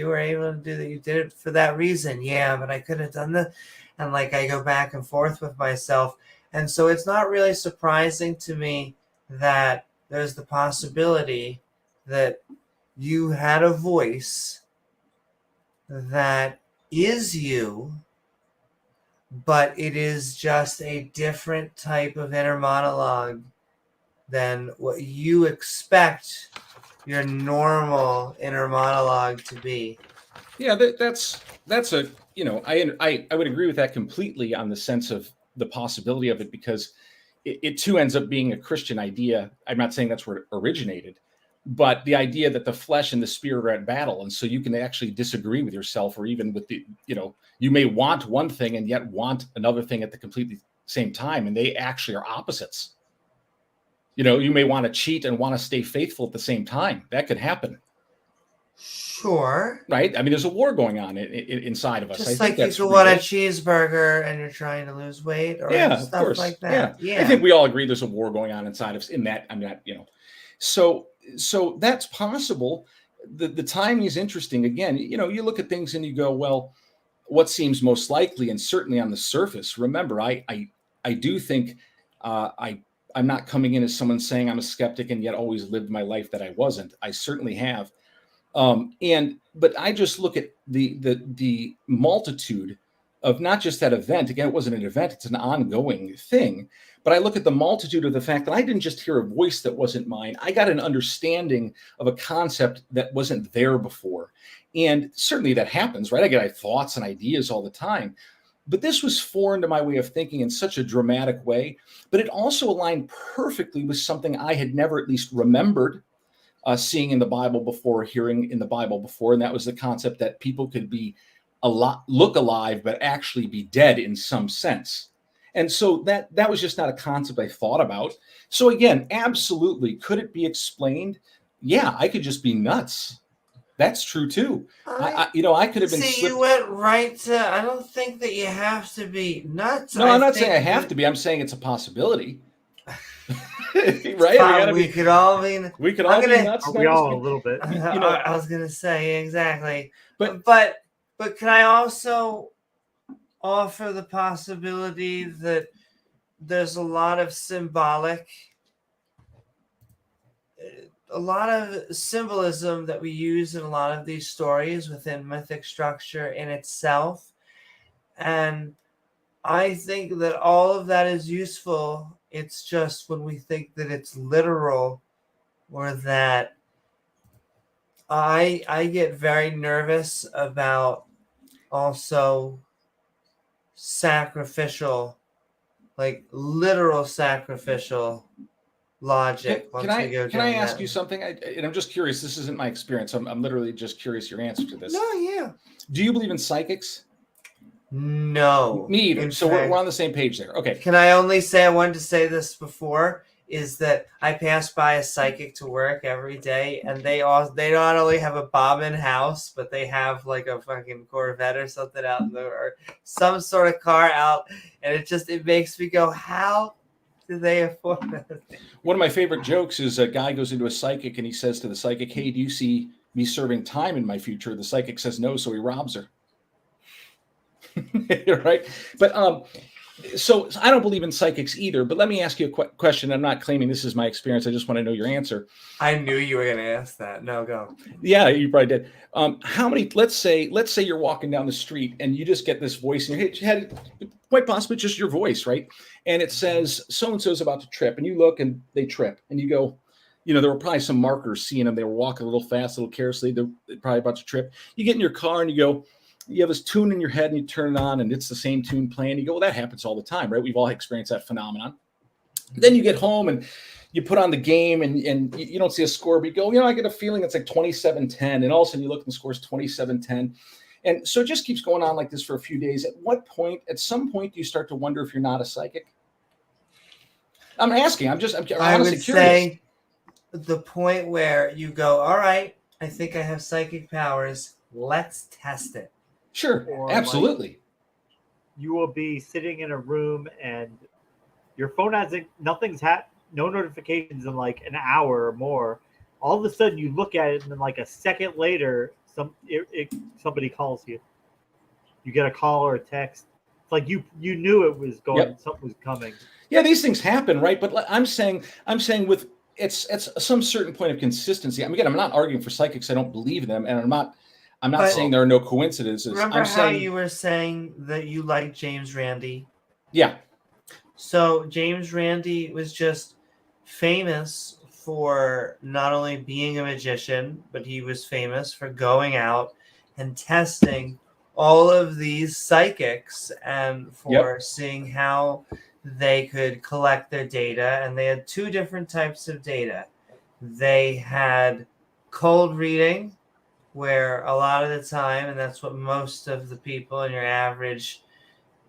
were able to do that. You did it for that reason. Yeah, but I could have done that. And I go back and forth with myself. And so it's not really surprising to me that there's the possibility that you had a voice that is you, but it is just a different type of inner monologue than what you expect your normal inner monologue to be. Yeah, that's a, I would agree with that completely on the sense of the possibility of it, because it too ends up being a Christian idea. I'm not saying that's where it originated, but the idea that the flesh and the spirit are at battle. And so you can actually disagree with yourself, or even with you may want one thing and yet want another thing at the completely same time, and they actually are opposites. You may want to cheat and want to stay faithful at the same time. That could happen. Sure. Right? I mean, there's a war going on inside of us. Just I like think that's you want a cheeseburger and you're trying to lose weight or of stuff course. like that. Yeah. I think we all agree there's a war going on inside of us in that. I'm not, So that's possible. The timing is interesting. Again, you look at things and you go, well, what seems most likely? And certainly on the surface, remember, I do think I'm not coming in as someone saying I'm a skeptic and yet always lived my life that I wasn't. I certainly have. But I just look at the multitude of not just that event. Again, it wasn't an event, it's an ongoing thing. But I look at the multitude of the fact that I didn't just hear a voice that wasn't mine. I got an understanding of a concept that wasn't there before. And certainly that happens, right? I get thoughts and ideas all the time. But this was foreign to my way of thinking in such a dramatic way. But it also aligned perfectly with something I had never at least remembered seeing in the Bible before, hearing in the Bible before. And that was the concept that people could be look alive, but actually be dead in some sense. And so that was just not a concept I thought about. So again, absolutely. Could it be explained? Yeah, I could just be nuts. That's true too. I could have been. See, you went right to. I don't think that you have to be nuts. No, I'm not saying I have to be. I'm saying it's a possibility. Right? We could all be. We could all be nuts. We all a little bit. I was gonna say exactly. But can I also offer the possibility that there's a lot of symbolic. A lot of symbolism that we use in a lot of these stories within mythic structure in itself. And I think that all of that is useful. It's just when we think that it's literal or that I get very nervous about also sacrificial, like literal sacrificial logic. Can I ask you something? And I'm just curious. This isn't my experience. I'm literally just curious your answer to this. No, yeah. Do you believe in psychics? No. Me either. So we're on the same page there. Okay. Can I only say, I wanted to say this before, is that I pass by a psychic to work every day, and they not only have a bobbin house, but they have like a fucking Corvette or something out there, or some sort of car out, and it makes me go, how do they afford that? One of my favorite jokes is a guy goes into a psychic and he says to the psychic, "Hey, do you see me serving time in my future?" The psychic says no, so he robs her. Right? But so I don't believe in psychics either. But let me ask you a question. I'm not claiming this is my experience. I just want to know your answer. I knew you were going to ask that. No, go. Yeah, you probably did. How many? Let's say you're walking down the street and you just get this voice in your head, quite possibly just your voice, right? And it says so and so is about to trip, and you look and they trip, and you go, there were probably some markers seeing them. They were walking a little fast, a little carelessly. They're probably about to trip. You get in your car and you go. You have this tune in your head and you turn it on and it's the same tune playing. You go, well, that happens all the time, right? We've all experienced that phenomenon. Then you get home and you put on the game and you don't see a score, but you go, I get a feeling it's like 27-10. And all of a sudden you look and the score's 27-10. And so it just keeps going on like this for a few days. At some point, do you start to wonder if you're not a psychic? I'm asking. I'm honestly curious. I would say the point where you go, all right, I think I have psychic powers. Let's test it. Sure, Or absolutely. You will be sitting in a room and your phone no notifications in like an hour or more. All of a sudden, you look at it, and then like a second later, somebody calls you. You get a call or a text. It's like you knew it was going. Yep. Something was coming. Yeah, these things happen, right? But I'm saying with it's some certain point of consistency. I mean, again, I'm not arguing for psychics. I don't believe in them, and I'm not saying there are no coincidences. Remember how you were saying that you like James Randi? Yeah. So James Randi was just famous for not only being a magician, but he was famous for going out and testing all of these psychics and for seeing how they could collect their data. And they had two different types of data. They had cold reading, where a lot of the time, and that's what most of the people in your average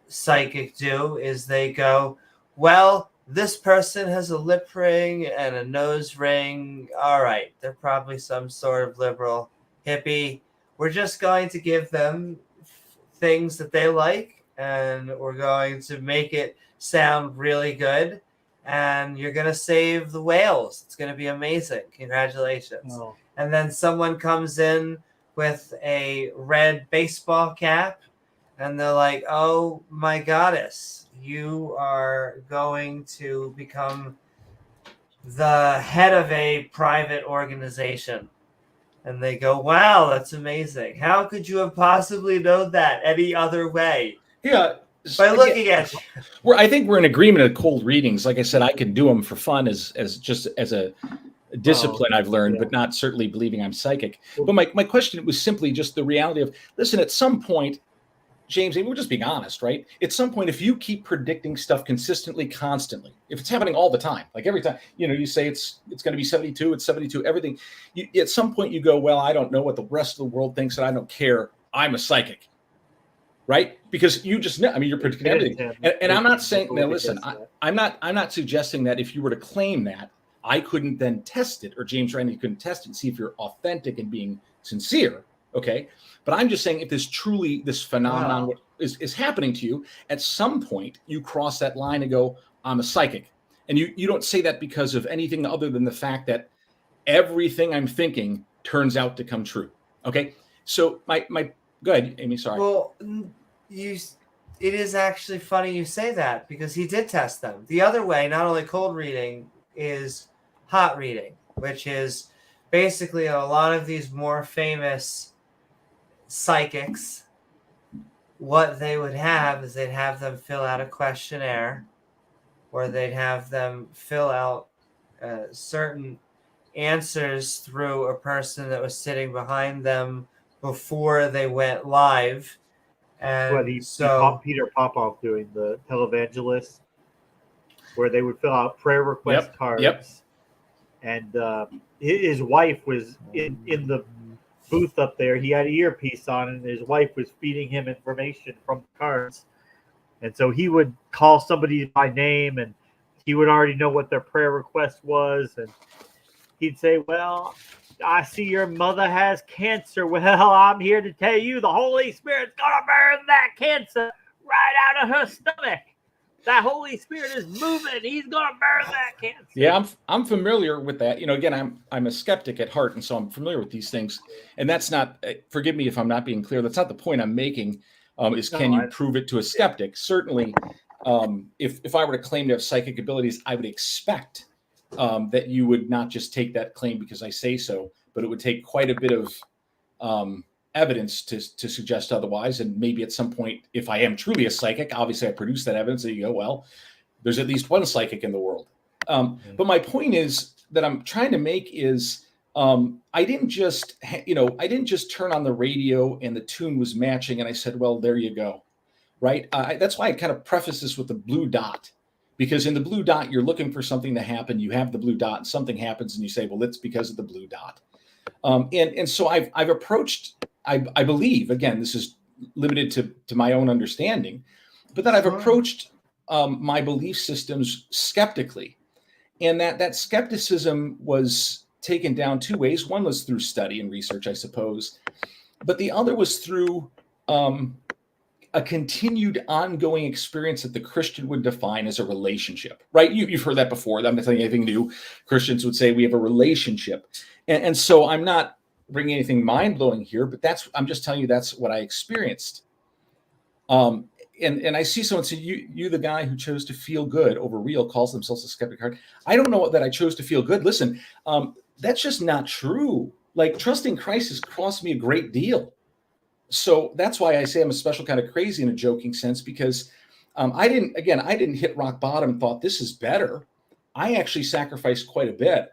psychic do is they go, well, this person has a lip ring and a nose ring. All right, they're probably some sort of liberal hippie. We're just going to give them things that they like, and we're going to make it sound really good. And you're going to save the whales. It's going to be amazing. Congratulations. Oh. And then someone comes in with a red baseball cap, and they're like, oh, my goddess, you are going to become the head of a private organization. And they go, wow, that's amazing. How could you have possibly known that any other way? Yeah. By looking at you. I think we're in agreement of cold readings. Like I said, I can do them for fun as just as a discipline I've learned, but not certainly believing I'm psychic. But my question was simply just the reality of, listen, at some point, James, and we're just being honest, right? At some point, if you keep predicting stuff consistently, constantly, if it's happening all the time, like every time, you say it's going to be 72, it's 72, everything. At some point you go, well, I don't know what the rest of the world thinks, and I don't care. I'm a psychic, right? Because you just know. I mean, you're predicting everything. And I'm not saying, now listen, I'm not suggesting that if you were to claim that, I couldn't then test it, or James Randi couldn't test it and see if you're authentic and being sincere. Okay. But I'm just saying, if this phenomenon is happening to you, at some point you cross that line and go, I'm a psychic. And you don't say that because of anything other than the fact that everything I'm thinking turns out to come true. Okay. So go ahead, Amy, sorry. Well, it is actually funny you say that, because he did test them. The other way, not only cold reading, is hot reading, which is basically a lot of these more famous psychics. What they would have is they'd have them fill out a questionnaire, or they'd have them fill out certain answers through a person that was sitting behind them before they went live. And he caught Peter Popoff doing the televangelist, where they would fill out prayer request cards. Yep. And his wife was in the booth up there. He had an earpiece on, and his wife was feeding him information from the cards. And so he would call somebody by name, and he would already know what their prayer request was. And he'd say, well, I see your mother has cancer. Well, I'm here to tell you the Holy Spirit's going to burn that cancer right out of her stomach. That Holy Spirit is moving. He's going to burn that cancer. Yeah, I'm familiar with that. Again, I'm a skeptic at heart, and so I'm familiar with these things. And that's not, forgive me if I'm not being clear, that's not the point I'm making, can you prove it to a skeptic? Certainly, if I were to claim to have psychic abilities, I would expect that you would not just take that claim because I say so, but it would take quite a bit of evidence to suggest otherwise. And maybe at some point, if I am truly a psychic, obviously I produce that evidence, and you go, well, there's at least one psychic in the world. But my point is that I'm trying to make is I didn't just turn on the radio and the tune was matching and I said, well, there you go. Right. That's why I kind of preface this with the blue dot, because in the blue dot, you're looking for something to happen. You have the blue dot and something happens and you say, well, it's because of the blue dot. And so I've approached, I believe, again, this is limited to my own understanding, but that I've approached my belief systems skeptically. And that skepticism was taken down two ways. One was through study and research, I suppose, but the other was through a continued ongoing experience that the Christian would define as a relationship, right? You've heard that before. I'm not telling you anything new. Christians would say we have a relationship. And so I'm not bringing anything mind-blowing here, but I'm just telling you that's what I experienced. And I see someone say, you the guy who chose to feel good over real calls themselves a skeptic heart. I don't know that I chose to feel good. Listen, that's just not true. Like, trusting Christ has cost me a great deal. So that's why I say I'm a special kind of crazy in a joking sense, because I didn't hit rock bottom and thought this is better. I actually sacrificed quite a bit.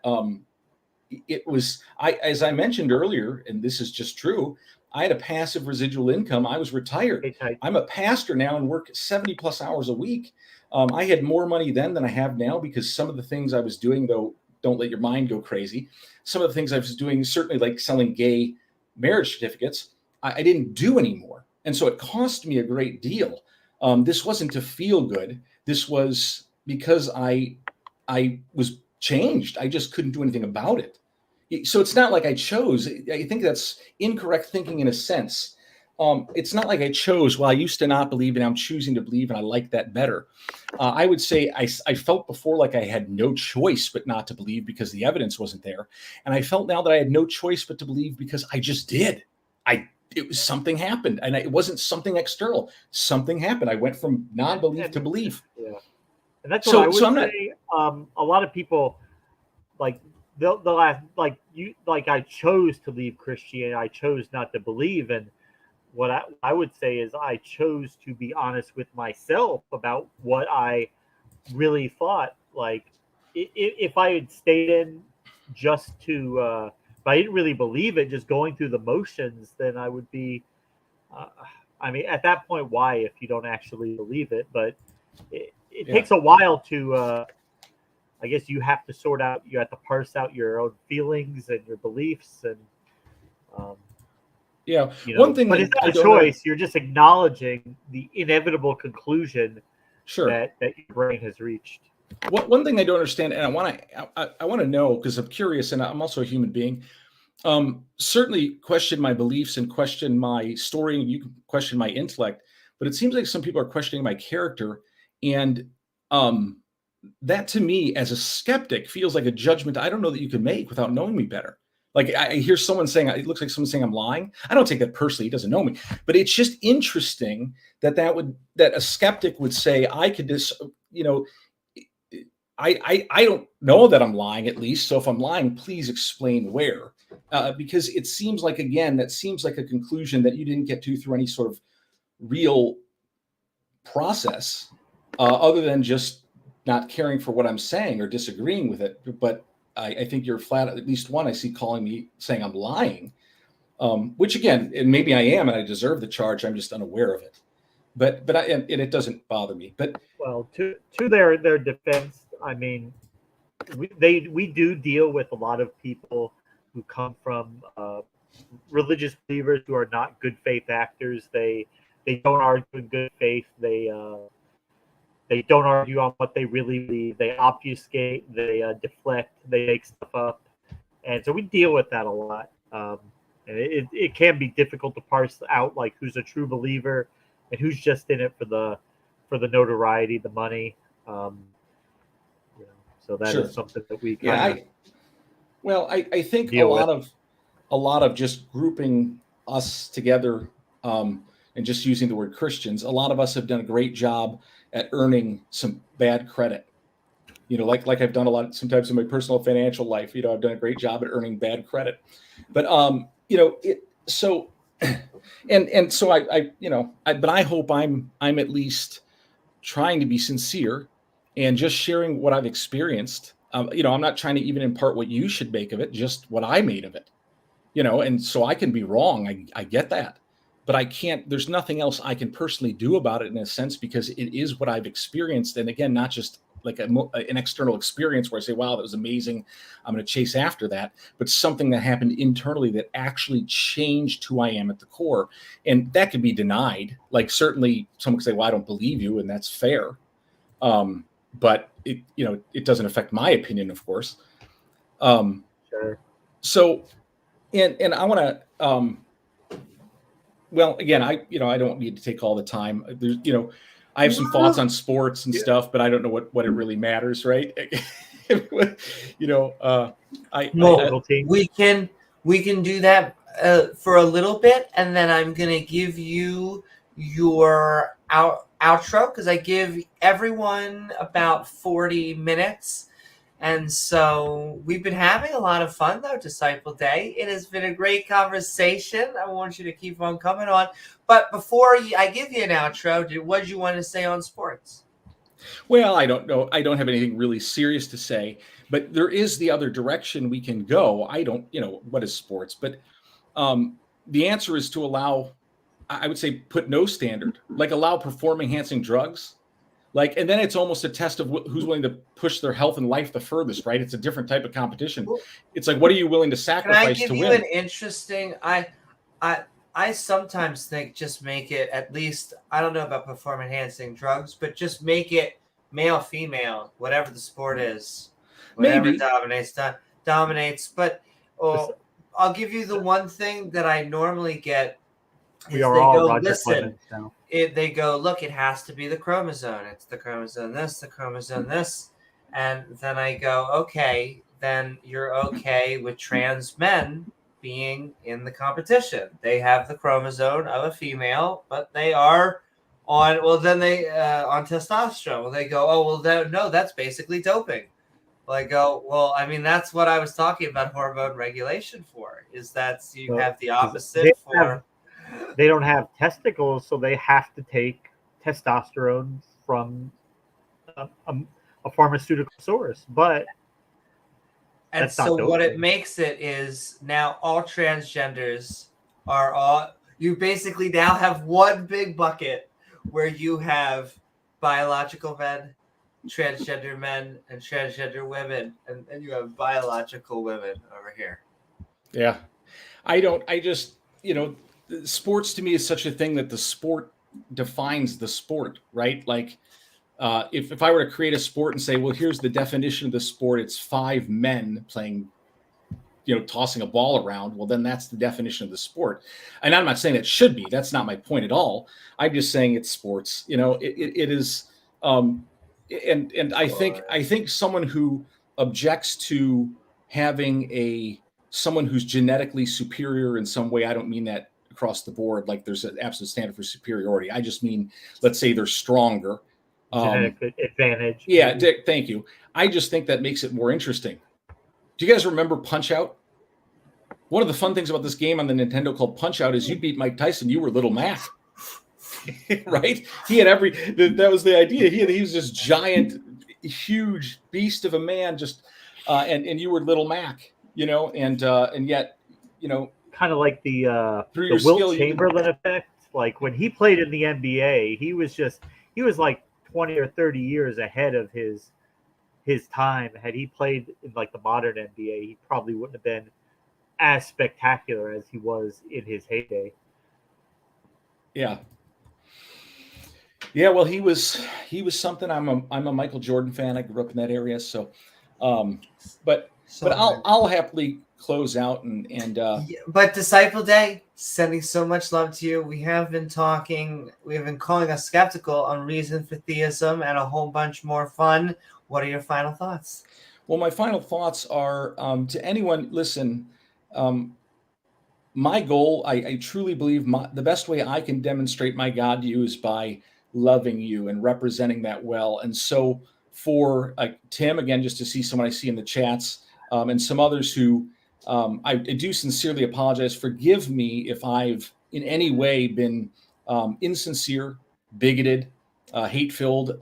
As I mentioned earlier, and this is just true, I had a passive residual income. I was retired. I'm a pastor now and work 70 plus hours a week. I had more money then than I have now, because some of the things I was doing, though, don't let your mind go crazy. Some of the things I was doing, certainly like selling gay marriage certificates, I didn't do anymore. And so it cost me a great deal. This wasn't to feel good. This was because I was changed. I just couldn't do anything about it. So it's not like I chose. I think that's incorrect thinking in a sense. It's not like I chose. Well, I used to not believe, and I'm choosing to believe, and I like that better. I would say I felt before like I had no choice but not to believe because the evidence wasn't there, and I felt now that I had no choice but to believe because I just did. It was something happened, and it wasn't something external. Something happened. I went from non-belief to belief. Yeah, and that's what I would say. A lot of people like the last I chose to leave Christianity. I chose not to believe, and what I would say is I chose to be honest with myself about what I really thought. Like if I had stayed in just to if I didn't really believe it, just going through the motions, then I would be I mean, at that point, why if you don't actually believe it? But it takes a while to I guess you have to parse out your own feelings and your beliefs, and one thing, but it's not a choice. You're just acknowledging the inevitable conclusion that your brain has reached. One thing I don't understand, and I want to know, because I'm curious, and I'm also a human being. Certainly question my beliefs and question my story, and you can question my intellect, but it seems like some people are questioning my character, and that to me as a skeptic feels like a judgment I don't know that you can make without knowing me better. Like I hear someone saying, it looks like someone saying I'm lying. I don't take that personally. He doesn't know me, but it's just interesting that a skeptic would say I could just, I don't know that I'm lying, at least. So if I'm lying, please explain where, because it seems like, again, that seems like a conclusion that you didn't get to through any sort of real process, other than just not caring for what I'm saying or disagreeing with it. But I think you're flat, at least one I see calling me, saying I'm lying, which again, and maybe I am, and I deserve the charge. I'm just unaware of it. But it doesn't bother me. But well, to their defense, I mean, we do deal with a lot of people who come from religious believers who are not good faith actors. They don't argue in good faith. They don't argue on what they really believe. They obfuscate. They deflect. They make stuff up, and so we deal with that a lot. And it can be difficult to parse out like who's a true believer and who's just in it for the notoriety, the money. So that is something that we kind of. I think a lot of just grouping us together and just using the word Christians. A lot of us have done a great job at earning some bad credit. Like I've done a lot sometimes in my personal financial life. I've done a great job at earning bad credit. But so I hope I'm at least trying to be sincere and just sharing what I've experienced. I'm not trying to even impart what you should make of it, just what I made of it. And so I can be wrong. I get that. But I can't, there's nothing else I can personally do about it in a sense, because it is what I've experienced. And again, not just like an external experience where I say, wow, that was amazing, I'm going to chase after that, but something that happened internally that actually changed who I am at the core. And that could be denied. Like certainly someone could say, well, I don't believe you, and that's fair. But it doesn't affect my opinion, of course. Sure. So, and I want to, well, again, I don't need to take all the time. There's, I have some thoughts on sports and stuff, but I don't know what it really matters, right? We can do that for a little bit, and then I'm gonna give you your outro, because I give everyone about 40 minutes. And so we've been having a lot of fun, though, Disciple Day. It has been a great conversation. I want you to keep on coming on. But before I give you an outro, what did you want to say on sports? Well, I don't know. I don't have anything really serious to say. But there is the other direction we can go. I don't, what is sports? But the answer is to allow, I would say, put no standard, like allow performance-enhancing drugs. Like, and then it's almost a test of who's willing to push their health and life the furthest, right? It's a different type of competition. It's like, what are you willing to sacrifice to win? Can I give you an interesting? I sometimes think just make it at least, I don't know about performance enhancing drugs, but just make it male, female, whatever the sport is, whatever Maybe. dominates. But I'll give you the one thing that I normally get We is are they all go, Roger listen, Clemens now. they go, look, it has to be the chromosome. It's the chromosome this, the chromosome this. And then I go, okay, then you're okay with trans men being in the competition. They have the chromosome of a female, but they are on, well, then they, on testosterone. Well, they go, oh, well, no, that's basically doping. Well, I go, well, I mean, that's what I was talking about hormone regulation for, is that you have the opposite for... They don't have testicles, so they have to take testosterone from a pharmaceutical source. But and so what it makes it is now all transgenders are all, you basically now have one big bucket where you have biological men, transgender men, and transgender women, and you have biological women over here. Yeah. Sports to me is such a thing that the sport defines the sport, right? Like, if I were to create a sport and say, well, here's the definition of the sport, it's 5 men playing, tossing a ball around. Well, then that's the definition of the sport. And I'm not saying it should be. That's not my point at all. I'm just saying it's sports. It is. And I think someone who objects to having someone who's genetically superior in some way, I don't mean that across the board, like there's an absolute standard for superiority. I just mean, let's say they're stronger. Genetic advantage. Yeah, Dick, thank you. I just think that makes it more interesting. Do you guys remember Punch-Out? One of the fun things about this game on the Nintendo called Punch-Out is you beat Mike Tyson, you were Little Mac. Right? He had that was the idea. He was this giant, huge beast of a man, just and you were Little Mac, and yet, kind of like the Wilt Chamberlain effect. Like when he played in the NBA, he was like 20 or 30 years ahead of his time. Had he played in like the modern NBA, he probably wouldn't have been as spectacular as he was in his heyday. Yeah. Yeah, well, he was something. I'm a Michael Jordan fan. I grew up in that area, so but I'll happily close out and but Disciple Day, sending so much love to you. We have been calling us skeptical on reason for theism and a whole bunch more fun. What are your final thoughts? Well, my final thoughts are to anyone, listen, my goal, I truly believe the best way I can demonstrate my God to you is by loving you and representing that well. And so for Tim, again, just to see someone I see in the chats, and some others who I do sincerely apologize. Forgive me if I've in any way been insincere, bigoted, hate-filled,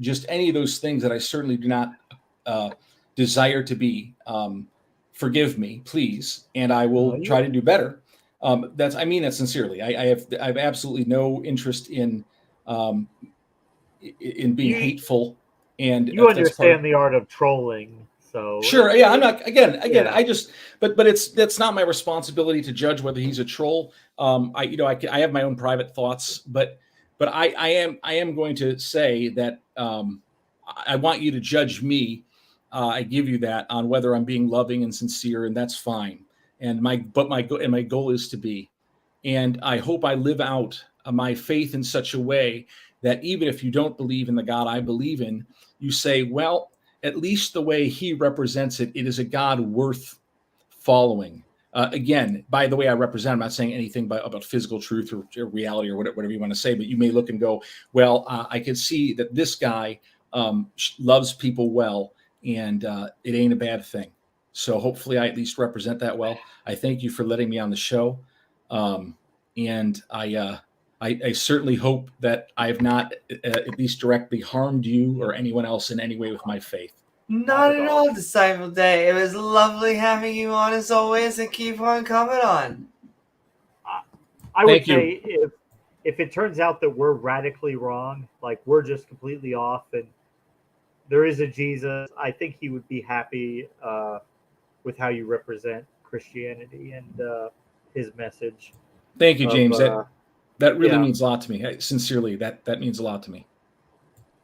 just any of those things that I certainly do not desire to be. Forgive me, please, and I will try to do better. I mean that sincerely. I have absolutely no interest in being hateful. And you understand the art of trolling. So sure, yeah, I'm not again. Yeah. I just, but that's not my responsibility to judge whether he's a troll. I have my own private thoughts, but I am going to say that I want you to judge me. I give you that on whether I'm being loving and sincere, and that's fine. And my goal is to be, and I hope I live out my faith in such a way that even if you don't believe in the God I believe in, you say, well, at least the way he represents it, it is a God worth following. Again, by the way I represent, I'm not saying anything about physical truth or reality or whatever you want to say, but you may look and go, well, I can see that this guy loves people well, and it ain't a bad thing. So hopefully I at least represent that well. I thank you for letting me on the show. And I certainly hope that I have not at least directly harmed you or anyone else in any way with my faith. Not at all, Disciple Day. It was lovely having you on as always, and keep on coming on. I would say if it turns out that we're radically wrong, like we're just completely off, and there is a Jesus, I think he would be happy with how you represent Christianity and his message. Thank you, James. That really yeah. means a lot to me. Sincerely, that means a lot to me.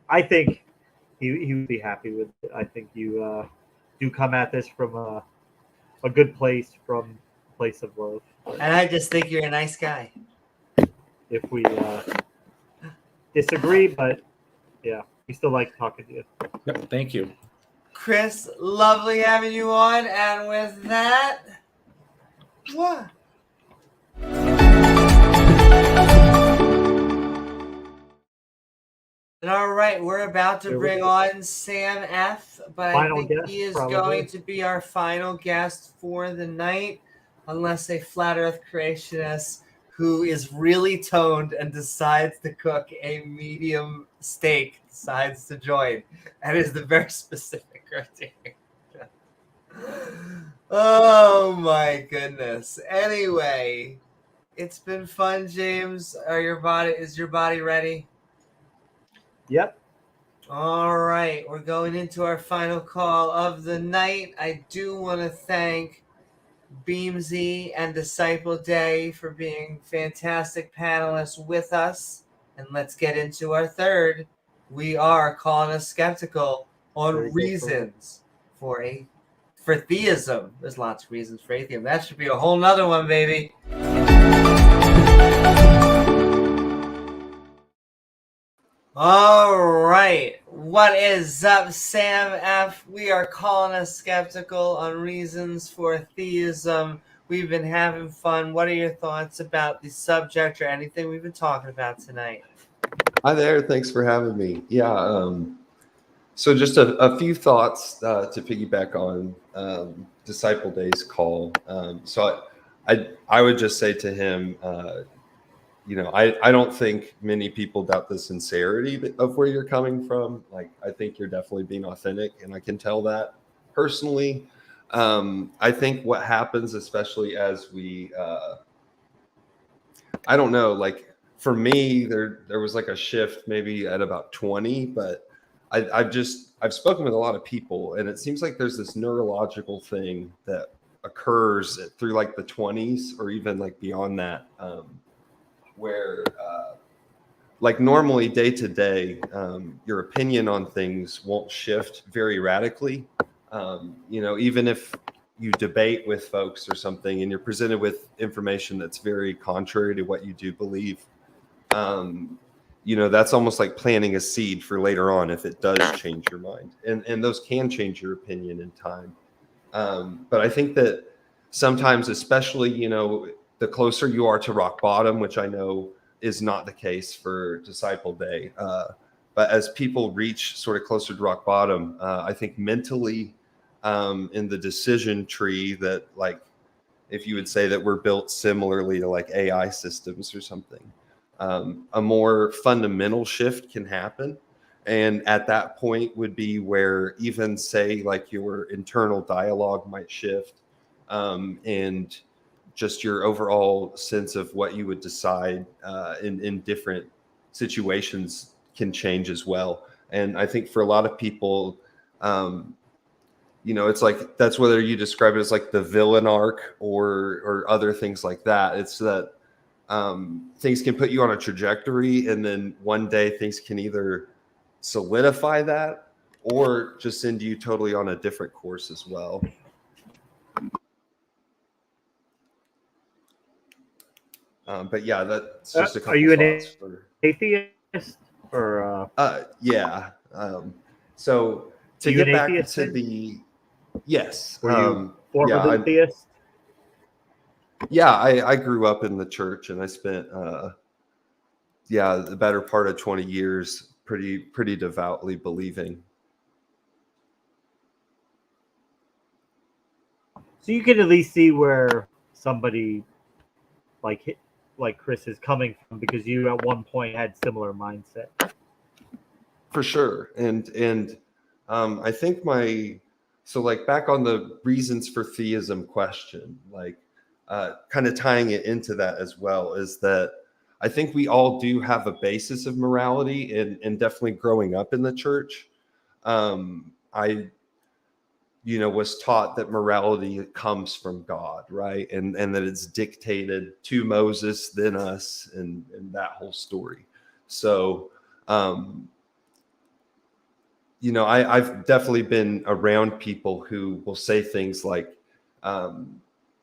I think he would be happy with it. I think you do come at this from a good place, from a place of love. And I just think you're a nice guy. If we disagree, but yeah, we still like talking to you. Yep, thank you. Chris, lovely having you on. And with that, what? All right, we're about to bring on Sam F, but I think he is going to be our final guest for the night, unless a flat Earth creationist who is really toned and decides to cook a medium steak decides to join. That is the very specific criteria. Oh my goodness. Anyway, it's been fun, James. Is your body ready? Yep. All right, we're going into our final call of the night. I do want to thank Beamsy and Disciple Day for being fantastic panelists with us. And let's get into our third. We are calling us skeptical on reasons for theism. There's lots of reasons for atheism. That should be a whole nother one, baby. All right. What is up, Sam F? We are calling us skeptical on reasons for theism. We've been having fun. What are your thoughts about the subject or anything we've been talking about tonight? Hi there. Thanks for having me. Yeah. So just a few thoughts to piggyback on Disciple Day's call. So I would just say to him, I don't think many people doubt the sincerity of where you're coming from. Like, I think you're definitely being authentic, and I can tell that personally. I think what happens, especially as we, I don't know, like for me, there was like a shift maybe at about 20, but I've spoken with a lot of people, and it seems like there's this neurological thing that occurs through like the 20s or even like beyond that. Where like normally day to day, your opinion on things won't shift very radically. Even if you debate with folks or something and you're presented with information that's very contrary to what you do believe, that's almost like planting a seed for later on if it does change your mind. And those can change your opinion in time. But I think that sometimes, especially, the closer you are to rock bottom, which I know is not the case for Disciple Day. But as people reach sort of closer to rock bottom, I think mentally in the decision tree that, like, if you would say that we're built similarly to like AI systems or something, a more fundamental shift can happen. And at that point would be where even say like your internal dialogue might shift, and just your overall sense of what you would decide in different situations can change as well. And I think for a lot of people, it's like that's whether you describe it as like the villain arc or other things like that. It's that things can put you on a trajectory, and then one day things can either solidify that or just send you totally on a different course as well. But yeah, that's just a couple Are you thoughts an atheist or? Yeah. So to get back to the yes, were you formerly theist? Yeah, I grew up in the church, and I spent the better part of 20 years pretty devoutly believing. So you can at least see where somebody like Chris is coming from, because you at one point had similar mindset. For sure. And I think like back on the reasons for theism question, like kind of tying it into that as well, is that I think we all do have a basis of morality and definitely growing up in the church. was taught that morality comes from God, right? And that it's dictated to Moses, then us, and that whole story. So, I've definitely been around people who will say things like,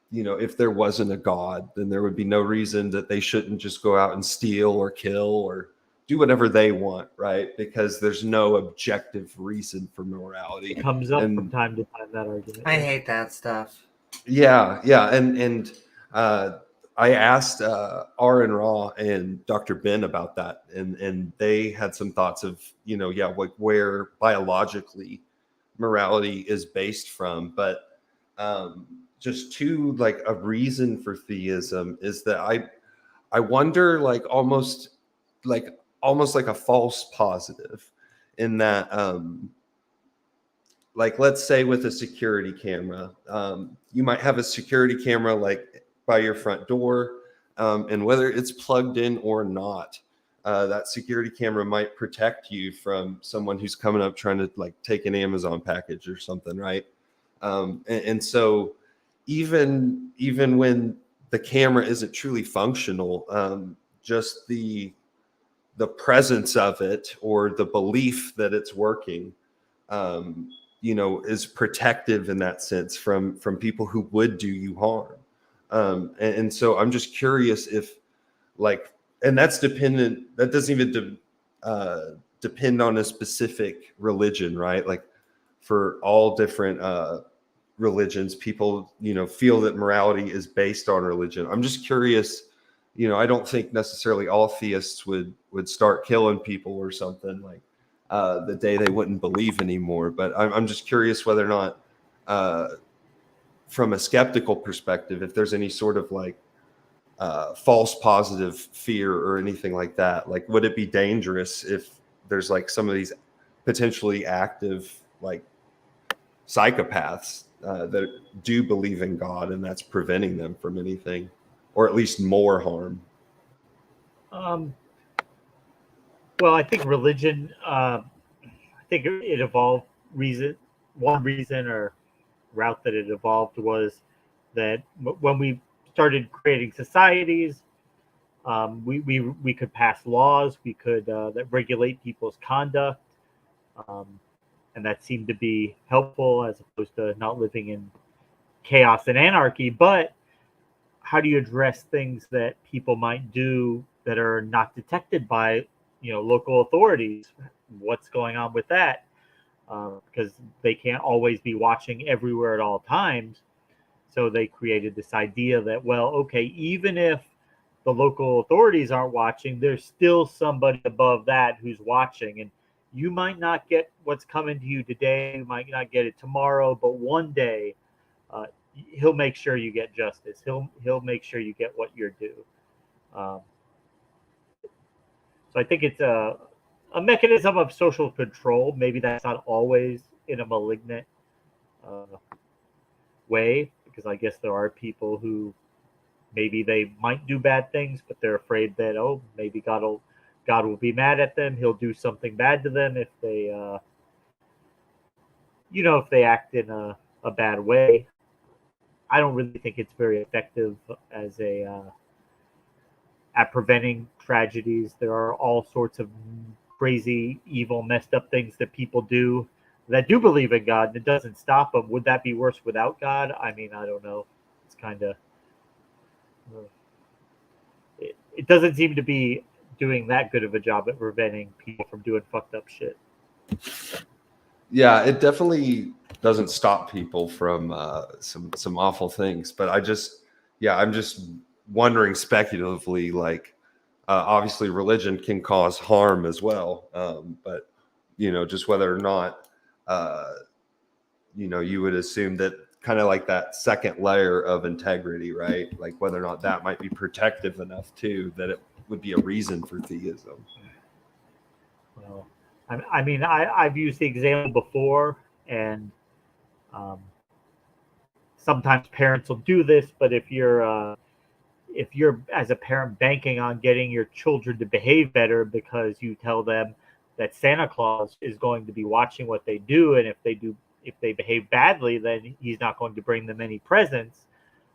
if there wasn't a God, then there would be no reason that they shouldn't just go out and steal or kill or do whatever they want, right? Because there's no objective reason for morality. It comes up from time to time, that argument. I hate that stuff. Yeah, and I asked R and Raw and Dr. Ben about that, and they had some thoughts of like where biologically morality is based from, but just to like a reason for theism is that I wonder like almost like a false positive in that like let's say with a security camera, you might have a security camera like by your front door, and whether it's plugged in or not, that security camera might protect you from someone who's coming up trying to like take an Amazon package or something, right? And so even when the camera isn't truly functional, just the presence of it or the belief that it's working, is protective in that sense from people who would do you harm. And so I'm just curious if like, and that's dependent, that doesn't even depend on a specific religion, right? Like for all different religions, people, feel that morality is based on religion. I'm just curious, I don't think necessarily all theists would start killing people or something like the day they wouldn't believe anymore. But I'm just curious whether or not, from a skeptical perspective, if there's any sort of like false positive fear or anything like that. Like, would it be dangerous if there's like some of these potentially active like psychopaths that do believe in God and that's preventing them from anything, or at least more harm? Well, I think religion, I think it evolved one reason or route that it evolved was that when we started creating societies, we could pass laws, we could that regulate people's conduct, and that seemed to be helpful as opposed to not living in chaos and anarchy. But how do you address things that people might do that are not detected by local authorities? What's going on with that? Because they can't always be watching everywhere at all times. So they created this idea that, well, okay, even if the local authorities aren't watching, there's still somebody above that who's watching. And you might not get what's coming to you today, you might not get it tomorrow, but one day he'll make sure you get justice. He'll make sure you get what you're due. So I think it's a mechanism of social control. Maybe that's not always in a malignant way, because I guess there are people who maybe they might do bad things, but they're afraid that, maybe God will be mad at them. He'll do something bad to them if they, if they act in a bad way. I don't really think it's very effective as at preventing tragedies. There are all sorts of crazy, evil, messed up things that people do that do believe in God, and it doesn't stop them. Would that be worse without God? I mean, I don't know. It's kind of... It doesn't seem to be doing that good of a job at preventing people from doing fucked up shit. Yeah, it definitely doesn't stop people from some awful things. But I'm just wondering speculatively, like, obviously religion can cause harm as well. But, just whether or not, you would assume that kind of like that second layer of integrity, right? Like whether or not that might be protective enough too, that it would be a reason for theism. Well, I mean, I've used the example before, and sometimes parents will do this, but if you're as a parent banking on getting your children to behave better because you tell them that Santa Claus is going to be watching what they do, and if they do if they behave badly, then he's not going to bring them any presents.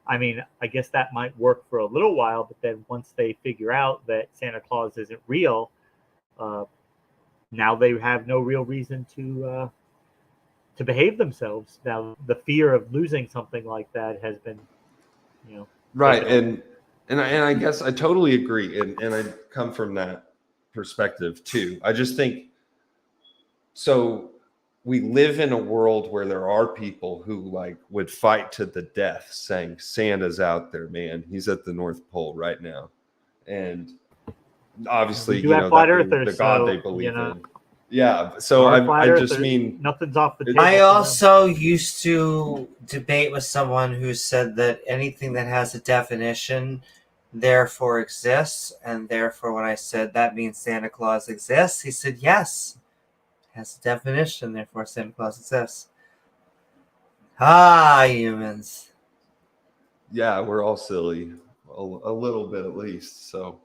I mean, I guess that might work for a little while, but then once they figure out that Santa Claus isn't real, now they have no real reason to behave themselves. Now, the fear of losing something like that has been, right. And I guess I totally agree. And I come from that perspective too. I just think, so we live in a world where there are people who like would fight to the death saying Santa's out there, man. He's at the North Pole right now. And obviously, the God they believe in. Yeah. So I just mean, nothing's off the table. I also used to debate with someone who said that anything that has a definition therefore exists. And therefore, when I said that means Santa Claus exists, he said, yes. Has a definition, therefore Santa Claus exists. Humans. Yeah, we're all silly, a little bit at least. So,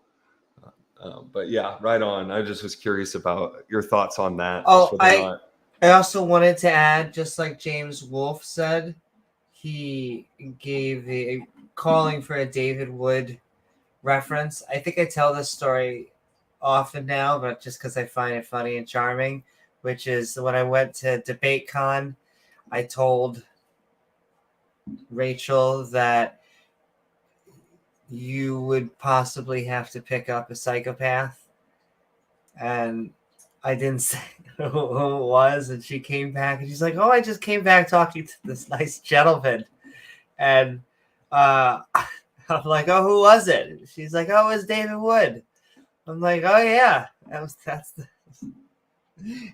but yeah, right on. I just was curious about your thoughts on that. Oh, I also wanted to add, just like James Wolfe said, he gave a calling for a David Wood reference. I think I tell this story often now, but just because I find it funny and charming. Which is when I went to DebateCon, I told Rachel that you would possibly have to pick up a psychopath. And I didn't say who it was. And she came back and she's like, oh, I just came back talking to this nice gentleman. And I'm like, oh, who was it? She's like, oh, it was David Wood. I'm like, oh, yeah.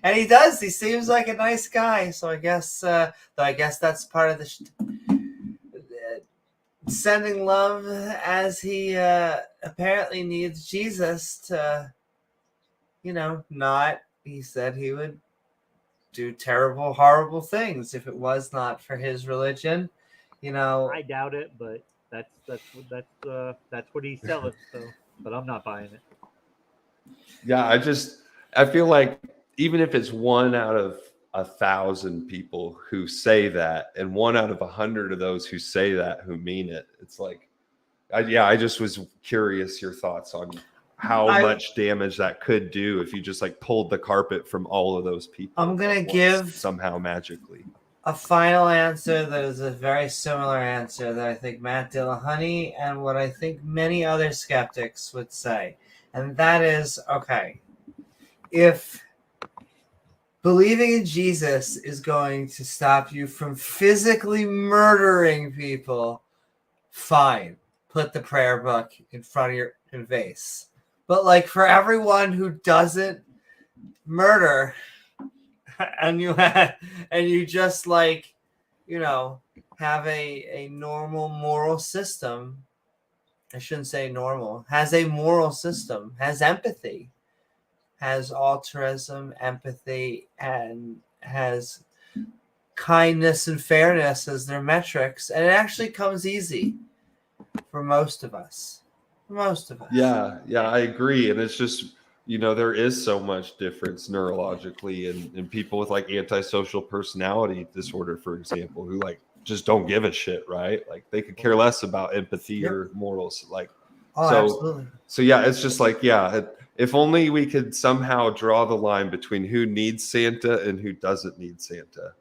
And he does. He seems like a nice guy. So I guess that's part of the sending love, as he apparently needs Jesus to, not. He said he would do terrible, horrible things if it was not for his religion. I doubt it, but that's what he's selling. So, but I'm not buying it. Yeah, I feel like, even if it's 1 out of 1,000 people who say that, and 1 out of 100 of those who say that who mean it, it's like, I just was curious your thoughts on how much damage that could do if you just like pulled the carpet from all of those people. I'm gonna give somehow magically a final answer that is a very similar answer that I think Matt Dillahunty and what I think many other skeptics would say, and that is, okay, if believing in Jesus is going to stop you from physically murdering people, fine. Put the prayer book in front of your vase. But like for everyone who doesn't murder, and you just like, have a normal moral system. I shouldn't say normal. Has a moral system. Has empathy. Has altruism, empathy, and has kindness and fairness as their metrics. And it actually comes easy for most of us. Yeah, I agree. And it's just, there is so much difference neurologically in people with like antisocial personality disorder, for example, who like just don't give a shit, right? Like they could care less about empathy or morals. Like, absolutely. So yeah, it's just like, if only we could somehow draw the line between who needs Santa and who doesn't need Santa.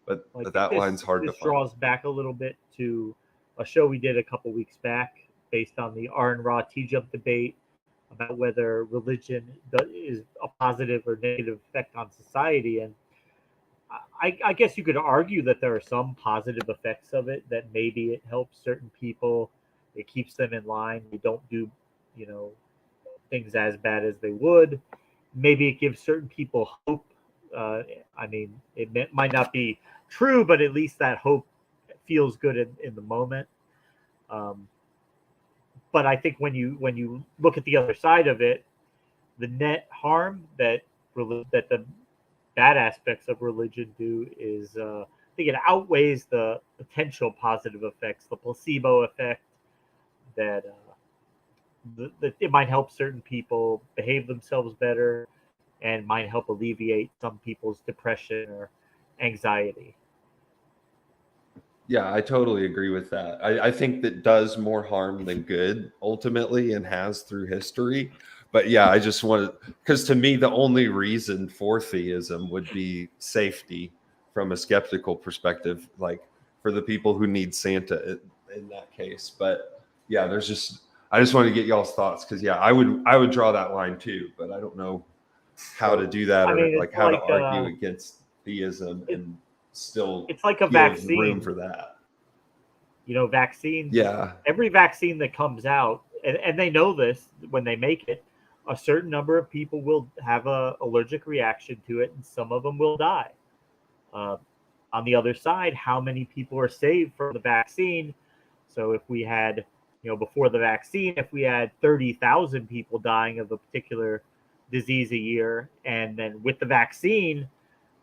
But that line's hard to find. This draws back a little bit to a show we did a couple weeks back based on the R and Raw T-Jump debate about whether religion is a positive or negative effect on society. And I guess you could argue that there are some positive effects of it, that maybe it helps certain people. It keeps them in line. They don't do, things as bad as they would. Maybe it gives certain people hope. It might not be true, but at least that hope feels good in the moment. But I think when you look at the other side of it, the net harm that the bad aspects of religion do is, I think it outweighs the potential positive effects, the placebo effect, that it might help certain people behave themselves better and might help alleviate some people's depression or anxiety. Yeah, I totally agree with that. I think that does more harm than good ultimately and has through history. But yeah, I just wanted, because to me, the only reason for theism would be safety from a skeptical perspective, like for the people who need Santa in that case. But yeah, I just wanted to get y'all's thoughts because yeah, I would draw that line too, but I don't know how to do that I or mean, like it's how to like argue against theism and still it's like a give room vaccine. for that. Vaccines. Yeah. Every vaccine that comes out, and they know this when they make it, a certain number of people will have a allergic reaction to it, and some of them will die. On the other side, how many people are saved from the vaccine? So if we had, before the vaccine, if we had 30,000 people dying of a particular disease a year, and then with the vaccine,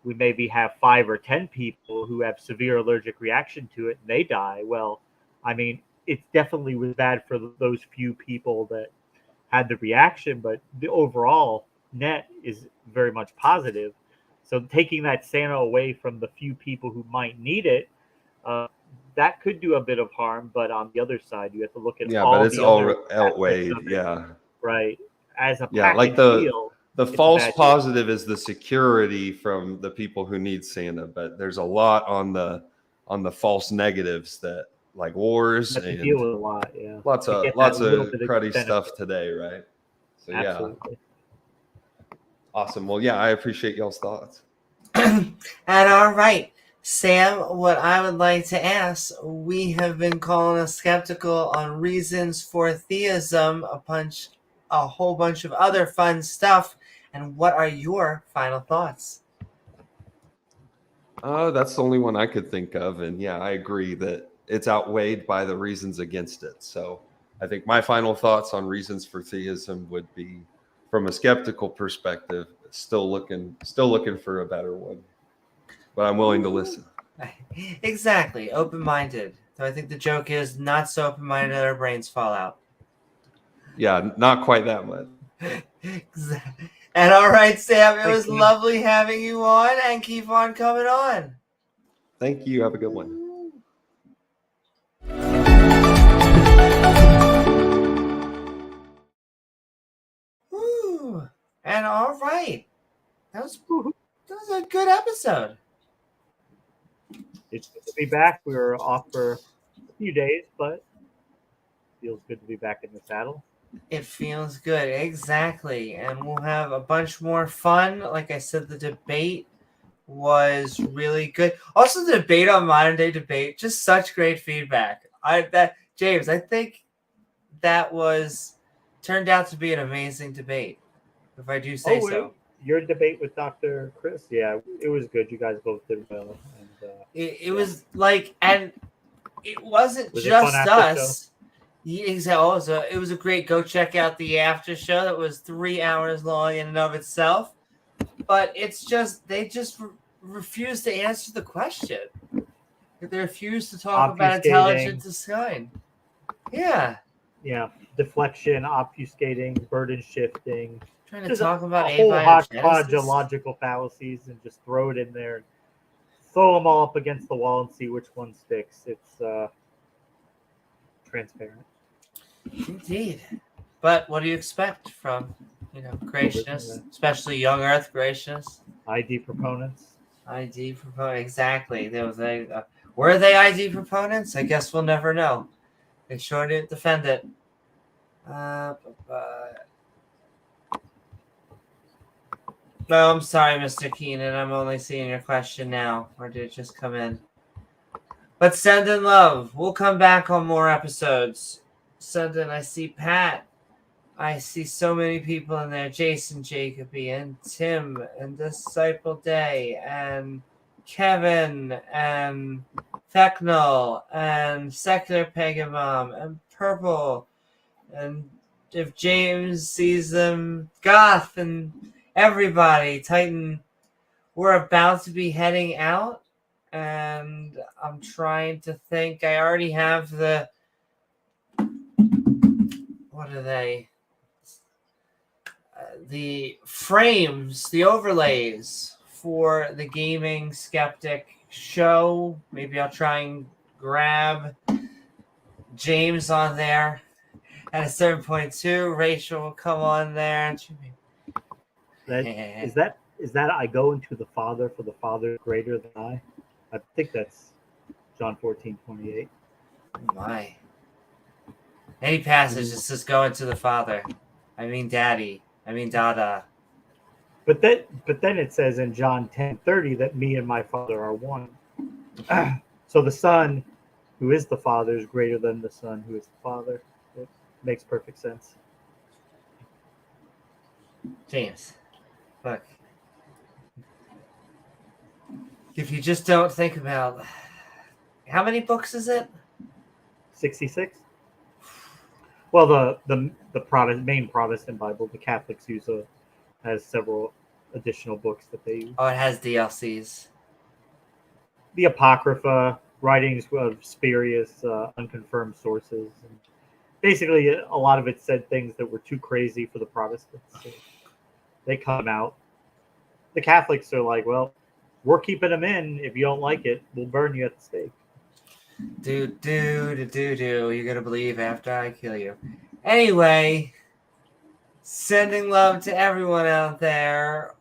we maybe have 5 or 10 people who have severe allergic reaction to it and they die. Well, I mean, it definitely was bad for those few people that had the reaction, but the overall net is very much positive. So taking that Santa away from the few people who might need it, that could do a bit of harm. But on the other side, you have to look at Yeah, but all it's the all other aspects outweighed. of it, Yeah. right? As a Yeah. Like package deal, the it's a false bad deal. positive is the security from the people who need Santa, but there's a lot on the false negatives that like wars You have to deal and with a lot, yeah. lots To of get that little bit of cruddy benefit. stuff today, right? So yeah. Absolutely. Awesome. Well, yeah, I appreciate y'all's thoughts. And all right, Sam, what I would like to ask, we have been calling us skeptical on reasons for theism, a whole bunch of other fun stuff. And what are your final thoughts? That's the only one I could think of. And yeah, I agree that it's outweighed by the reasons against it. So I think my final thoughts on reasons for theism would be from a skeptical perspective, still looking for a better one. But I'm willing to listen. Exactly, open-minded. So I think the joke is not so open-minded that our brains fall out. Yeah, not quite that much. And all right, Sam, it Thank was you. lovely having you on, and keep on coming on. Thank you. Have a good one. Woo. And all right, that was a good episode. It's good to be back. We were off for a few days, but feels good to be back in the saddle. It feels good, exactly. And we'll have a bunch more fun. Like I said, the debate was really good. Also, the debate on modern day debate, just such great feedback. James, I think that turned out to be an amazing debate, if I do say so. Your debate with Dr. Chris, yeah, it was good. You guys both did well. And It was like, and it wasn't Was it fun just after us. Yeah, exactly. It was a great. Go check out the after show. That was 3 hours long in and of itself. But it's just they just refuse to answer the question. They refuse to talk about intelligent design. Yeah. Yeah, deflection, obfuscating, burden shifting. Trying to talk about a whole hodgepodge of abiogenesis. logical fallacies and just throw it in there, throw them all up against the wall and see which one sticks. It's transparent. Indeed. But what do you expect from creationists, especially young Earth creationists? ID proponents. ID proponents, exactly. Were they ID proponents? I guess we'll never know. They sure didn't defend it. No, I'm sorry, Mr. Keenan. I'm only seeing your question now. Or did it just come in? But send in love. We'll come back on more episodes. Send in. I see Pat. I see so many people in there. Jason Jacoby and Tim and Disciple Day and Kevin and Fecknell and Secular Pegamom and Purple. And if James sees them, Goth and everybody, Titan, we're about to be heading out. And I'm trying to think. I already have what are they? The frames, the overlays for the Gaming Skeptic show. Maybe I'll try and grab James on there. At a certain point, too, Rachel will come on there. And she'll be, Is that I go into the Father, for the Father is greater than I? I think that's John 14:28. my. Any passage that says go into the Father. I mean Daddy. I mean Dada. But then it says in John 10:30 that me and my Father are one. So the Son, who is the Father, is greater than the Son, who is the Father. It makes perfect sense. James, look. If you just don't think about... How many books is it? 66. Well, the main Protestant Bible, the Catholics has several additional books that they use. Oh, it has DLCs. The Apocrypha, writings of spurious, unconfirmed sources. And basically, a lot of it said things that were too crazy for the Protestants. So they come out. The Catholics are like, well, we're keeping them in. If you don't like it, we'll burn you at the stake. Do. You're gonna believe after I kill you. Anyway, sending love to everyone out there.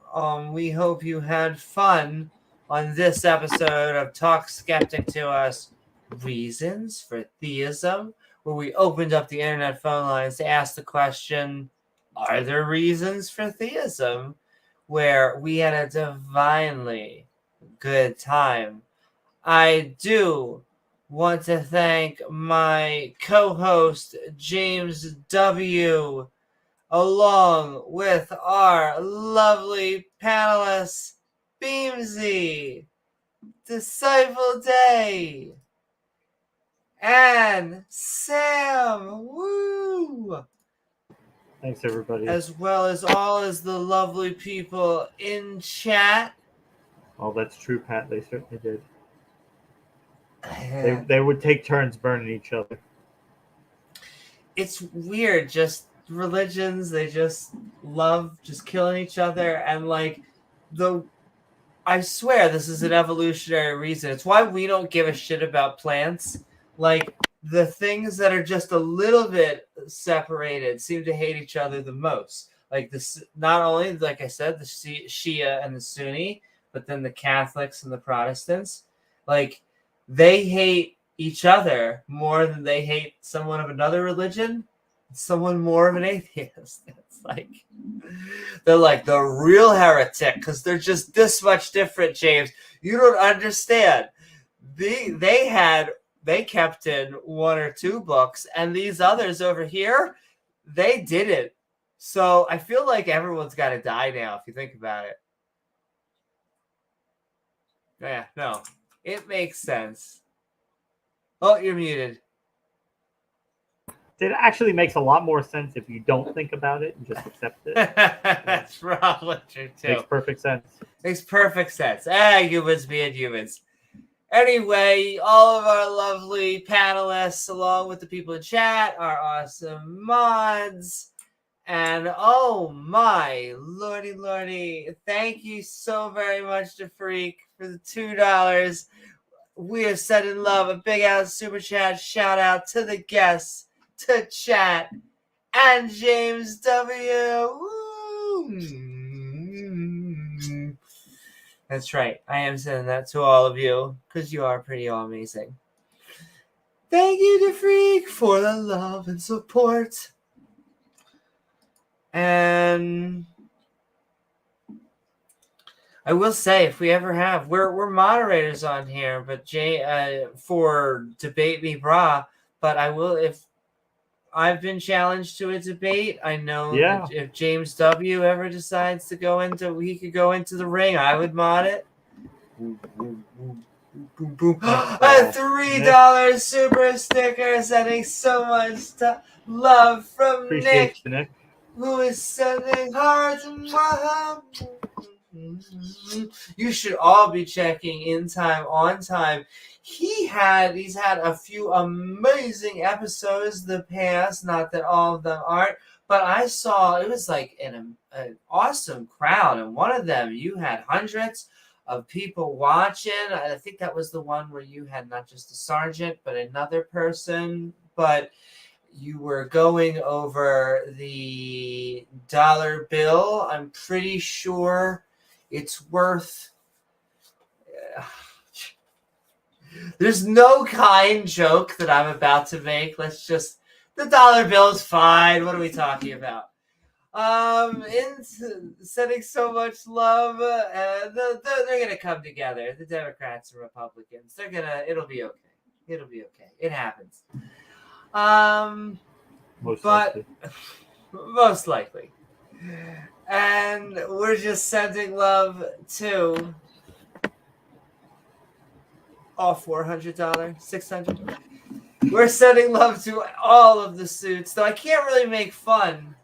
We hope you had fun on this episode of Talk Skeptic to Us, Reasons for Theism, where we opened up the internet phone lines to ask the question, are there reasons for theism? Where we had a divinely good time. I do want to thank my co-host, James W., along with our lovely panelists, Beamsy, Disciple Day, and Sam. Woo! Thanks, everybody. As well as all as the lovely people in chat. Oh, that's true, Pat. They certainly did. They would take turns burning each other. It's weird, just religions, they just love just killing each other, and like I swear this is an evolutionary reason. It's why we don't give a shit about plants. Like the things that are just a little bit separated seem to hate each other the most. Like this, not only, like I said, the Shia and the Sunni, but then the Catholics and the Protestants. Like they hate each other more than they hate someone of another religion, someone more of an atheist. It's like they're like the real heretic because they're just this much different, James. You don't understand. They kept in one or two books, and these others over here, they didn't. So I feel like everyone's got to die now if you think about it. Yeah, no, it makes sense. Oh, you're muted. It actually makes a lot more sense if you don't think about it and just accept it. That's probably true too. Makes perfect sense. Makes perfect sense. Humans being humans. Anyway, all of our lovely panelists, along with the people in chat, our awesome mods. And oh my lordy, thank you so very much to Freak for the $2. We are sending love. A big ass super chat shout out to the guests, to chat, and James W. Woo! That's right. I am sending that to all of you because you are pretty amazing. Thank you to Freak for the love and support. And I will say, if we ever have, we're moderators on here, but for Debate Me Brah, but I will, if I've been challenged to a debate, I know that if James W. ever decides to he could go into the ring, I would mod it. Boom, boom, boom, boom, boom. A $3 super sticker, sending so much love from Appreciate you, Nick, who is sending hearts and you should all be checking In Time On Time. He's had a few amazing episodes in the past, not that all of them aren't, but I saw it was like an awesome crowd, and one of them you had hundreds of people watching. I think that was the one where you had not just a sergeant, but another person. But you were going over the dollar bill. I'm pretty sure it's worth... There's no kind joke that I'm about to make. Let's just... The dollar bill is fine. What are we talking about? Sending so much love. They're gonna come together. The Democrats and Republicans. It'll be okay. It'll be okay. It happens. Most likely. And we're just sending love to all $400, $600. We're sending love to all of the suits, though I can't really make fun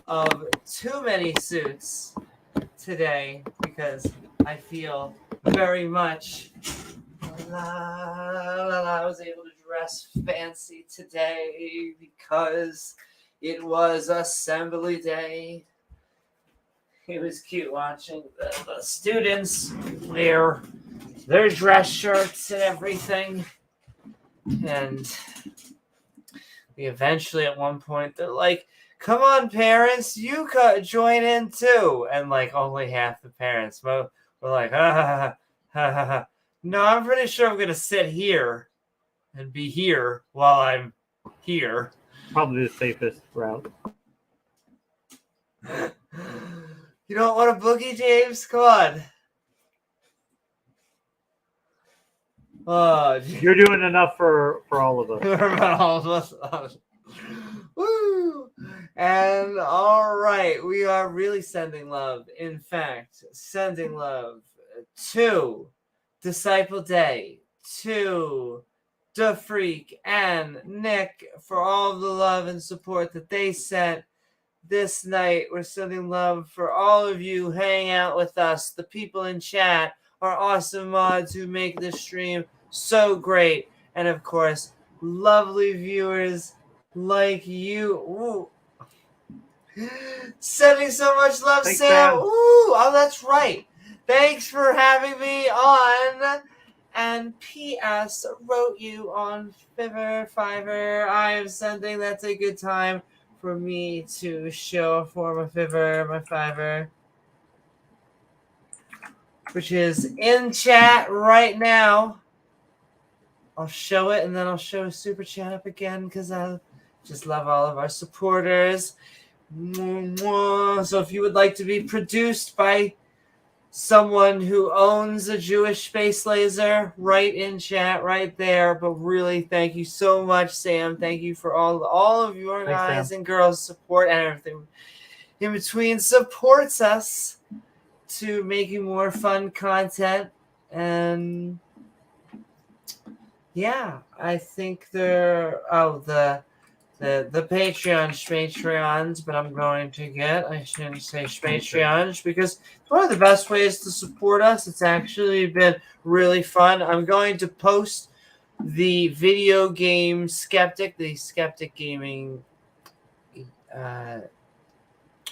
of too many suits today because I feel very much I was able to dress fancy today because it was assembly day. It was cute watching the students wear their dress shirts and everything. And eventually at one point they're like, come on, parents, you join in too. And like only half the parents were like, ha ha ha ha. No, I'm pretty sure I'm going to sit here and be here while I'm here. Probably the safest route. You don't want a boogie, James? Come on. Oh, you're doing enough for all of us. All of us. Woo! And all right, we are really sending love. In fact, sending love to Disciple Day, to Da Freak and Nick for all of the love and support that they sent this night. We're sending love for all of you hanging out with us, the people in chat, our awesome mods who make this stream so great, and of course, lovely viewers like you. Ooh. Sending so much love, Thanks, Sam. Ooh, oh, that's right. Thanks for having me on. And P.S. wrote you on Fiverr. I am sending. That's a good time for me to show for my Fiverr, which is in chat right now. I'll show it, and then I'll show a super chat up again because I just love all of our supporters. So if you would like to be produced by someone who owns a Jewish space laser, right in chat right there. But really, thank you so much, Sam. Thank you for all of your guys and girls support and everything in between supports us to making more fun content. And yeah, I think the Patreons, but I'm going to get, I shouldn't say Patreons because it's one of the best ways to support us. It's actually been really fun. I'm going to post the video game Skeptic, the Skeptic Gaming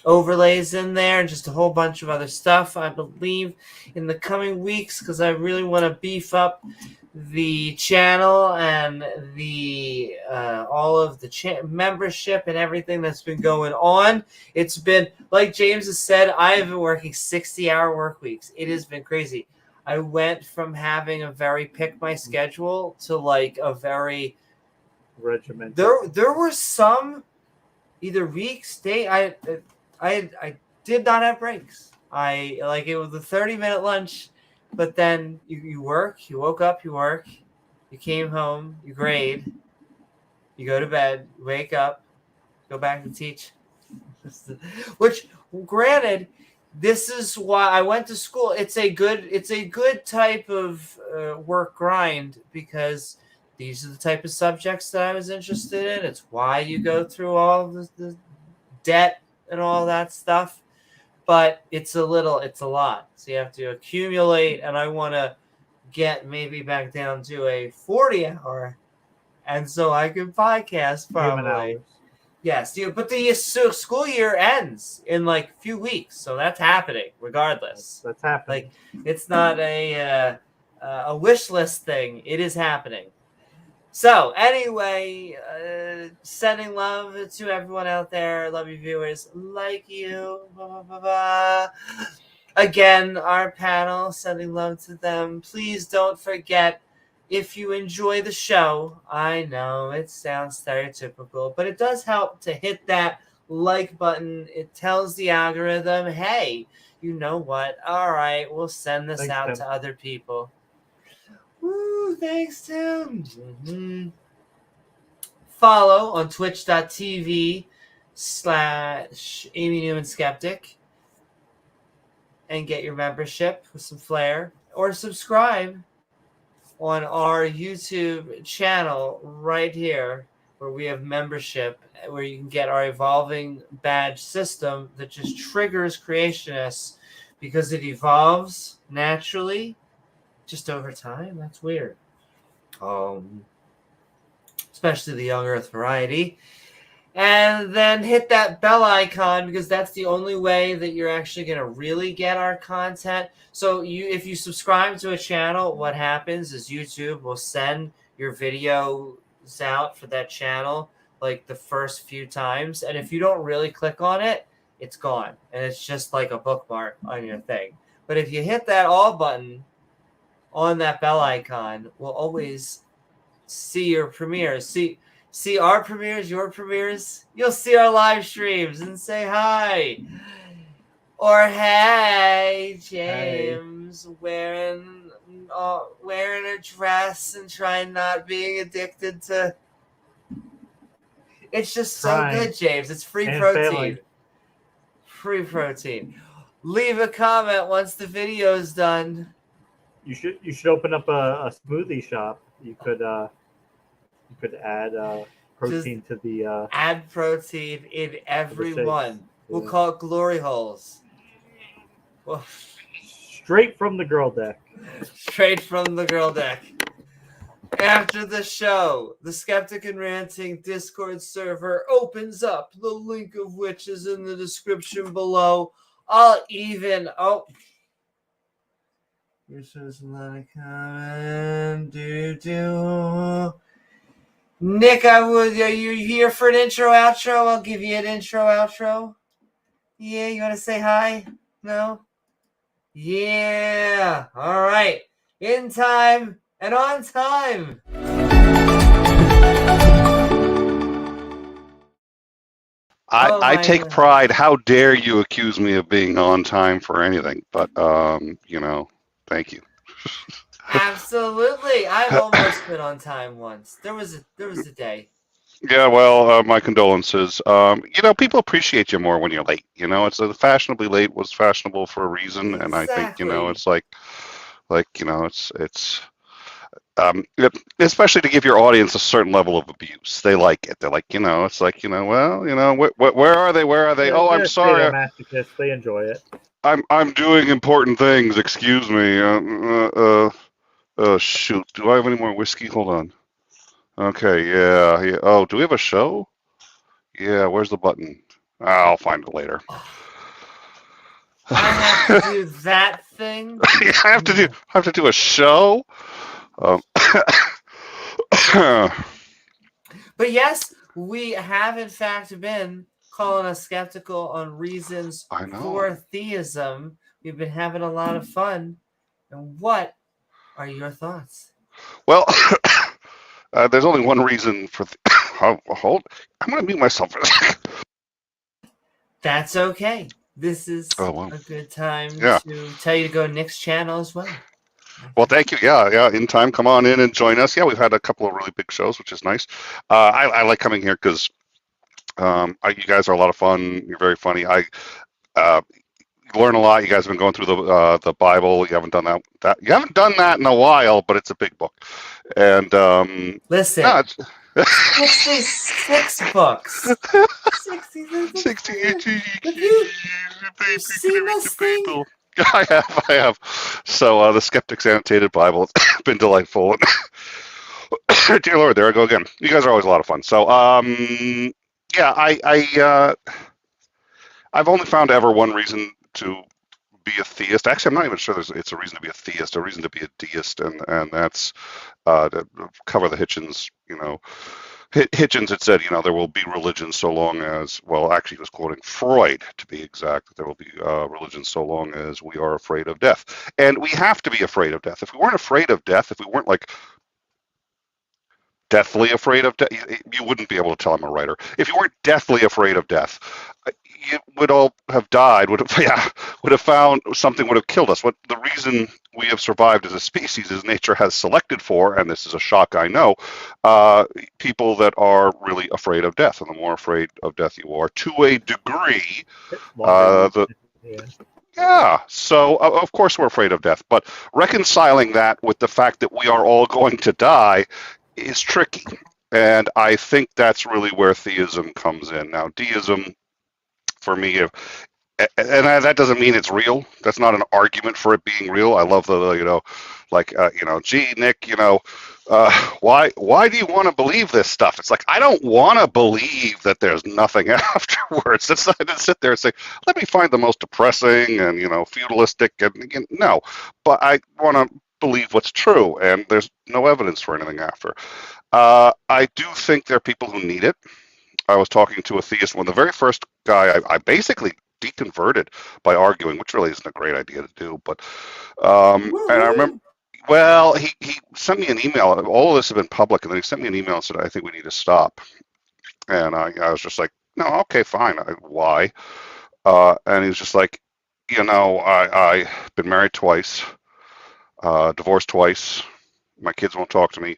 overlays in there, and just a whole bunch of other stuff, I believe, in the coming weeks because I really want to beef up the channel and the all of the membership and everything that's been going on. It's been, like James has said, I have been working 60-hour work weeks. It has been crazy. I went from having a very pick my schedule to like a very regimented. There were some either weeks, day I did not have breaks. It was a 30-minute lunch. But then you work, you woke up, you work, you came home, you grade, you go to bed, you wake up, go back to teach. Which, granted, this is why I went to school. It's a good type of work grind because these are the type of subjects that I was interested in. It's why you go through all the debt and all that stuff. But it's a lot. So you have to accumulate, and I want to get maybe back down to a 40-hour, and so I can podcast probably. Yes, but the school year ends in like a few weeks, so that's happening regardless. That's happening. Like, it's not a wish list thing. It is happening. So anyway, sending love to everyone out there. Love you, viewers. Like you. Blah, blah, blah, blah. Again, our panel, sending love to them. Please don't forget, if you enjoy the show, I know it sounds stereotypical, but it does help to hit that like button. It tells the algorithm, hey, you know what? All right, we'll send this Thanks, out Tim. to other people. Woo, thanks, Tim. Mm-hmm. Follow on twitch.tv/Amy Newman Skeptic and get your membership with some flair, or subscribe on our YouTube channel right here, where we have membership, where you can get our evolving badge system that just triggers creationists because it evolves naturally just over time. That's weird. Especially the young earth variety. And then hit that bell icon, because that's the only way that you're actually going to really get our content. So if you subscribe to a channel, what happens is YouTube will send your videos out for that channel like the first few times. And if you don't really click on it, it's gone. And it's just like a bookmark on your thing. But if you hit that all button on that bell icon, we'll always see your premieres. See our premieres, your premieres. You'll see our live streams and say hi. Or hey, James, wearing a dress and trying not being addicted to. It's just so good, James. It's free protein. Failing. Free protein. Leave a comment once the video's done. You should open up a smoothie shop. You could add protein to the. Add protein in every one. We'll Yeah. call it glory holes. Well, Straight from the girl deck. straight from the girl deck. After the show, the Skeptic and Ranting Discord server opens up, the link of which is in the description below. Here's a lot of comment. Nick, are you here for an intro outro? I'll give you an intro outro. Yeah, you want to say hi? No? Yeah. All right. In time and on time. I take pride. How dare you accuse me of being on time for anything? But thank you. Absolutely. I've almost been on time once. There was a day. Yeah, well, my condolences. People appreciate you more when you're late. It's fashionably late was fashionable for a reason, and I think it's it's especially to give your audience a certain level of abuse. They like it. They're like, it's like, where are they? Where are they? Oh, I'm sorry. Masochists. They enjoy it. I'm doing important things. Excuse me. Shoot. Do I have any more whiskey? Hold on. Okay. Yeah. Oh, do we have a show? Yeah. Where's the button? I'll find it later. I have to do that thing. Yeah, I have to do a show. But yes, we have in fact been calling us skeptical on reasons for theism. We've been having a lot of fun. And what are your thoughts? Well, there's only one reason for. Hold. I'm going to mute myself for a second. That's okay. This is a good time to tell you to go to Nick's channel as well. Well, thank you. Yeah. In time, come on in and join us. Yeah, we've had a couple of really big shows, which is nice. I like coming here because you guys are a lot of fun. You're very funny. I learn a lot. You guys have been going through the Bible. You haven't done that. You haven't done that in a while, but it's a big book. And listen, 66 books. 60. Have you seen this thing? I have. So the Skeptic's Annotated Bible. It's been delightful. Dear Lord, there I go again. You guys are always a lot of fun. So Yeah, I've only found ever one reason to be a theist. Actually, I'm not even sure it's a reason to be a theist, a reason to be a deist, and that's to cover the Hitchens. Hitchens had said, there will be religion so long as, well, actually, he was quoting Freud to be exact. There will be religion so long as we are afraid of death, and we have to be afraid of death. If we weren't afraid of death, if we weren't like deathly afraid of death, you wouldn't be able to tell I'm a writer. If you weren't deathly afraid of death, you would all have died, would have found something would have killed us. What the reason we have survived as a species is nature has selected for, and this is a shock, I know, people that are really afraid of death. And the more afraid of death you are, to a degree, yeah, so of course we're afraid of death, but reconciling that with the fact that we are all going to die is tricky. And I think that's really where theism comes in. Now, deism, for me, that doesn't mean it's real. That's not an argument for it being real. I love the, gee, Nick, why do you want to believe this stuff? It's like, I don't want to believe that there's nothing afterwards. It's not to sit there and say, let me find the most depressing and, feudalistic, and no. But I want to believe what's true, and there's no evidence for anything after. I do think there are people who need it. I was talking to a theist, the very first guy I basically deconverted by arguing, which really isn't a great idea to do. But and I remember, well, he sent me an email. All of this had been public, and then he sent me an email and said, I think we need to stop. And I was just like, no, okay, fine. Why? And he was just like, I've been married twice, divorced twice. My kids won't talk to me.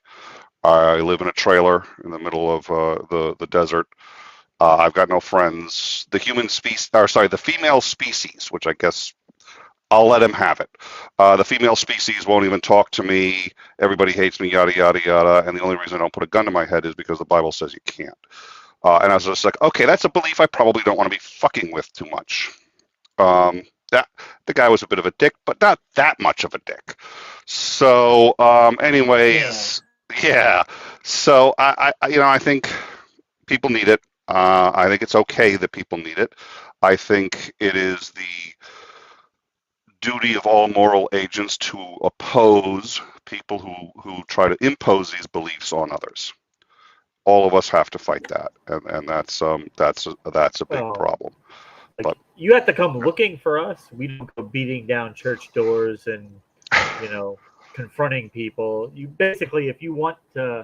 I live in a trailer in the middle of the desert. I've got no friends. The female species, which I guess I'll let him have it. The female species won't even talk to me. Everybody hates me, yada, yada, yada. And the only reason I don't put a gun to my head is because the Bible says you can't. And I was just like, okay, that's a belief I probably don't want to be fucking with too much. The guy was a bit of a dick, but not that much of a dick. So, anyways, yeah. So I think people need it. I think it's okay that people need it. I think it is the duty of all moral agents to oppose people who try to impose these beliefs on others. All of us have to fight that, and that's a big problem. But you have to come looking for us. We don't go beating down church doors and confronting people. You basically, if you want to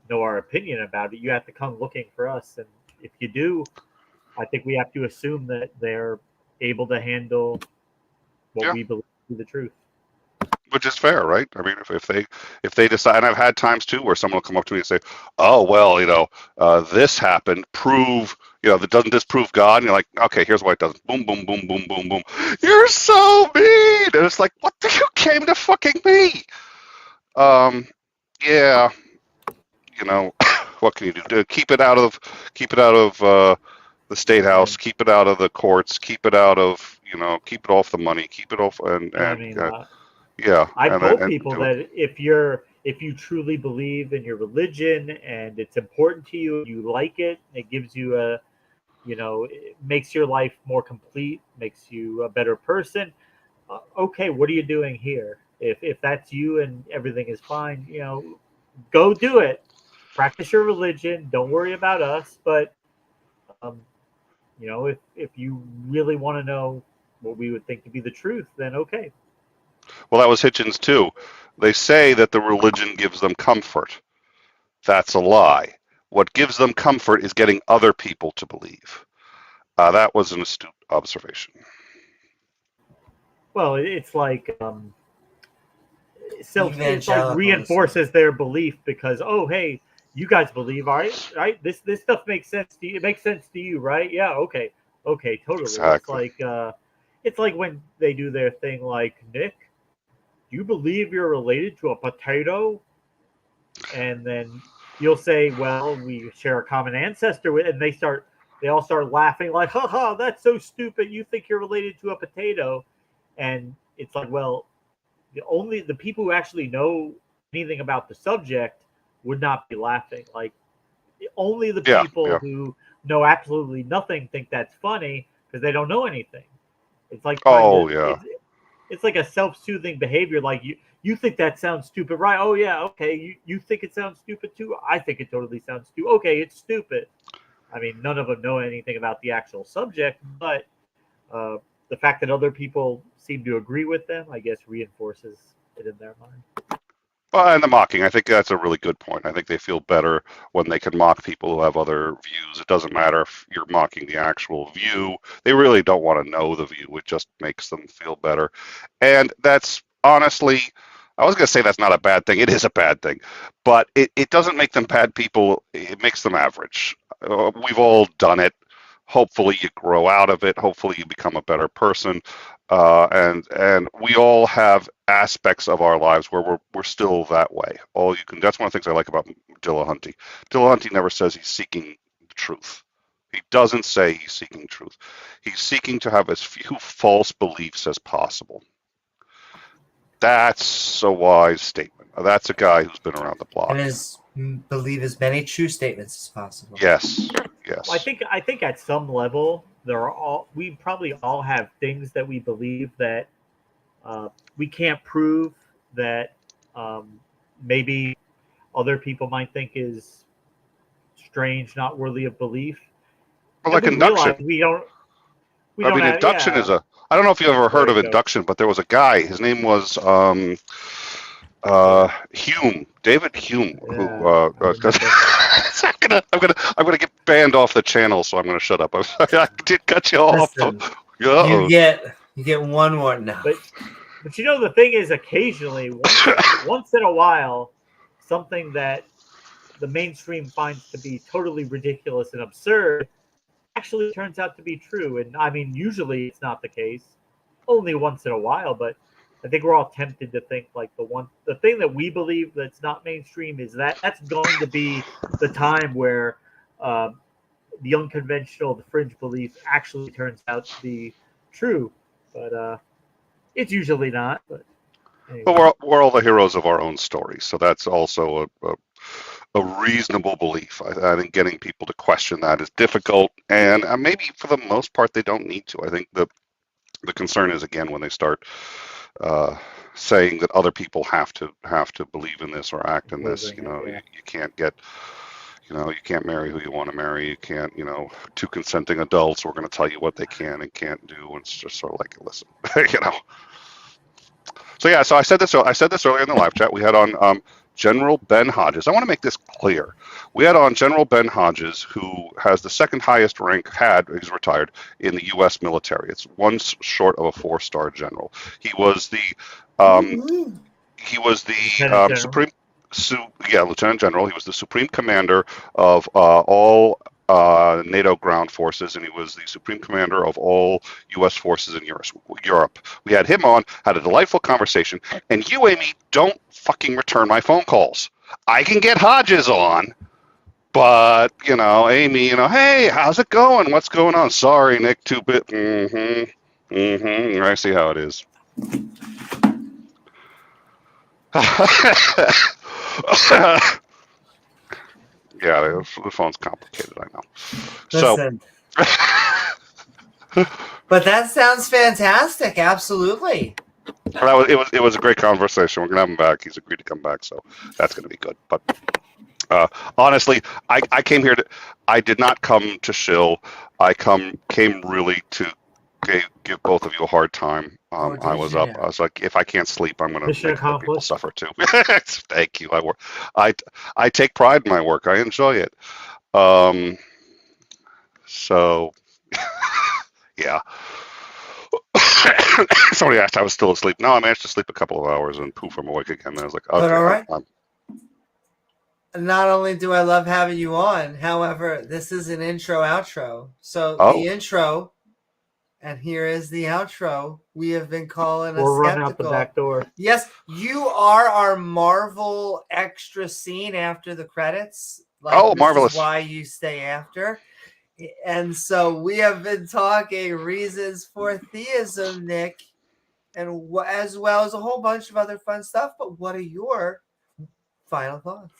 know our opinion about it, you have to come looking for us. And if you do, I think we have to assume that they're able to handle what we believe to be the truth. Which is fair, right? I mean, if they decide, and I've had times too where someone will come up to me and say, "Oh, well, this happened. Prove, that doesn't disprove God." And you're like, "Okay, here's why it doesn't." Boom, boom, boom, boom, boom, boom. You're so mean, and it's like, what the you came to fucking me? Yeah, what can you do? Keep it out of the state house. Keep it out of the courts. Keep it out of keep it off the money. Keep it off yeah. I told people that if you truly believe in your religion and it's important to you, you like it, it gives you it makes your life more complete, makes you a better person. Okay, what are you doing here? If that's you and everything is fine, go do it. Practice your religion. Don't worry about us. But if you really want to know what we would think to be the truth, then okay. Well, that was Hitchens too. They say that the religion gives them comfort. That's a lie. What gives them comfort is getting other people to believe. That was an astute observation. Well, it's like it's like reinforces their belief because, oh, hey, you guys believe, all right? This stuff makes sense to you. It makes sense to you, right? Yeah, okay, totally. Exactly. It's like when they do their thing, like, Nick, do you believe you're related to a potato? And then you'll say, well, we share a common ancestor with, and they all start laughing like, ha, that's so stupid. You think you're related to a potato. And it's like, well, only the people who actually know anything about the subject would not be laughing. Like, only the people who know absolutely nothing think that's funny because they don't know anything. It's like it's like a self-soothing behavior. Like you think that sounds stupid, right? Oh yeah, okay. You think it sounds stupid too? I think it totally sounds stupid. Okay, it's stupid. I mean, none of them know anything about the actual subject, but the fact that other people seem to agree with them, I guess, reinforces it in their mind. Well, and the mocking, I think that's a really good point. I think they feel better when they can mock people who have other views. It doesn't matter if you're mocking the actual view. They really don't want to know the view. It just makes them feel better. And that's honestly, I was going to say that's not a bad thing. It is a bad thing. But it doesn't make them bad people. It makes them average. We've all done it. Hopefully you grow out of it. Hopefully you become a better person. And we all have aspects of our lives where we're still that way. That's one of the things I like about Dillahunty. Dillahunty never says he's seeking the truth. He doesn't say he's seeking truth. He's seeking to have as few false beliefs as possible. That's a wise statement. That's a guy who's been around the block. And believe as many true statements as possible. Yes. Well, I think at some level we probably all have things that we believe that we can't prove, that maybe other people might think is strange, not worthy of belief. But like induction, induction is a. I don't know if you ever heard of induction, but there was a guy. His name was Hume, David Hume, who I'm gonna get banned off the channel, so I'm gonna shut up. I did cut you off. Listen, you get one more now. But you know, the thing is, occasionally, once in a while, something that the mainstream finds to be totally ridiculous and absurd actually turns out to be true. And I mean, usually it's not the case, only once in a while, but I think we're all tempted to think like the thing that we believe that's not mainstream is that's going to be the time where the unconventional, the fringe belief actually turns out to be true. But it's usually not. But anyway. Well, we're all the heroes of our own stories, so that's also a reasonable belief. I think getting people to question that is difficult, and maybe for the most part they don't need to. I think the concern is, again, when they start saying that other people have to believe in this or act in this. You know, you can't get, you can't marry who you want to marry. You can't, two consenting adults. We're going to tell you what they can and can't do. And it's just sort of like, listen, So yeah, so I said this earlier in the live chat. We had on General Ben Hodges. I want to make this clear. We had on General Ben Hodges, who has the second highest rank, he's retired, in the U.S. military. It's one short of a 4-star general. He was the Lieutenant General. He was the Supreme Commander of all NATO ground forces, and he was the Supreme Commander of all U.S. forces in Europe. We had him on, had a delightful conversation, and you, Amy, don't fucking return my phone calls. I can get Hodges on, but, Amy, hey, how's it going? What's going on? Sorry, Nick, 2-bit. I see how it is. Yeah, the phone's complicated, I know. Listen. But that sounds fantastic. Absolutely. It was a great conversation. We're gonna have him back. He's agreed to come back, so that's gonna be good. But honestly, I came here I did not come to shill. I came really to give both of you a hard time. I was up. I was like, if I can't sleep, I'm going to make other people suffer too. Thank you. I take pride in my work. I enjoy it. So, yeah. Somebody asked I was still asleep. No, I managed to sleep a couple of hours and poof, I'm awake again. And I was like, okay. But all right. Not only do I love having you on, however, this is an intro outro. So the intro, and here is the outro. We have been calling a We're running out the back door. Yes, you are our Marvel extra scene after the credits. Marvelous. Is why you stay after. And so we have been talking reasons for theism, Nick, and as well as a whole bunch of other fun stuff. But what are your final thoughts.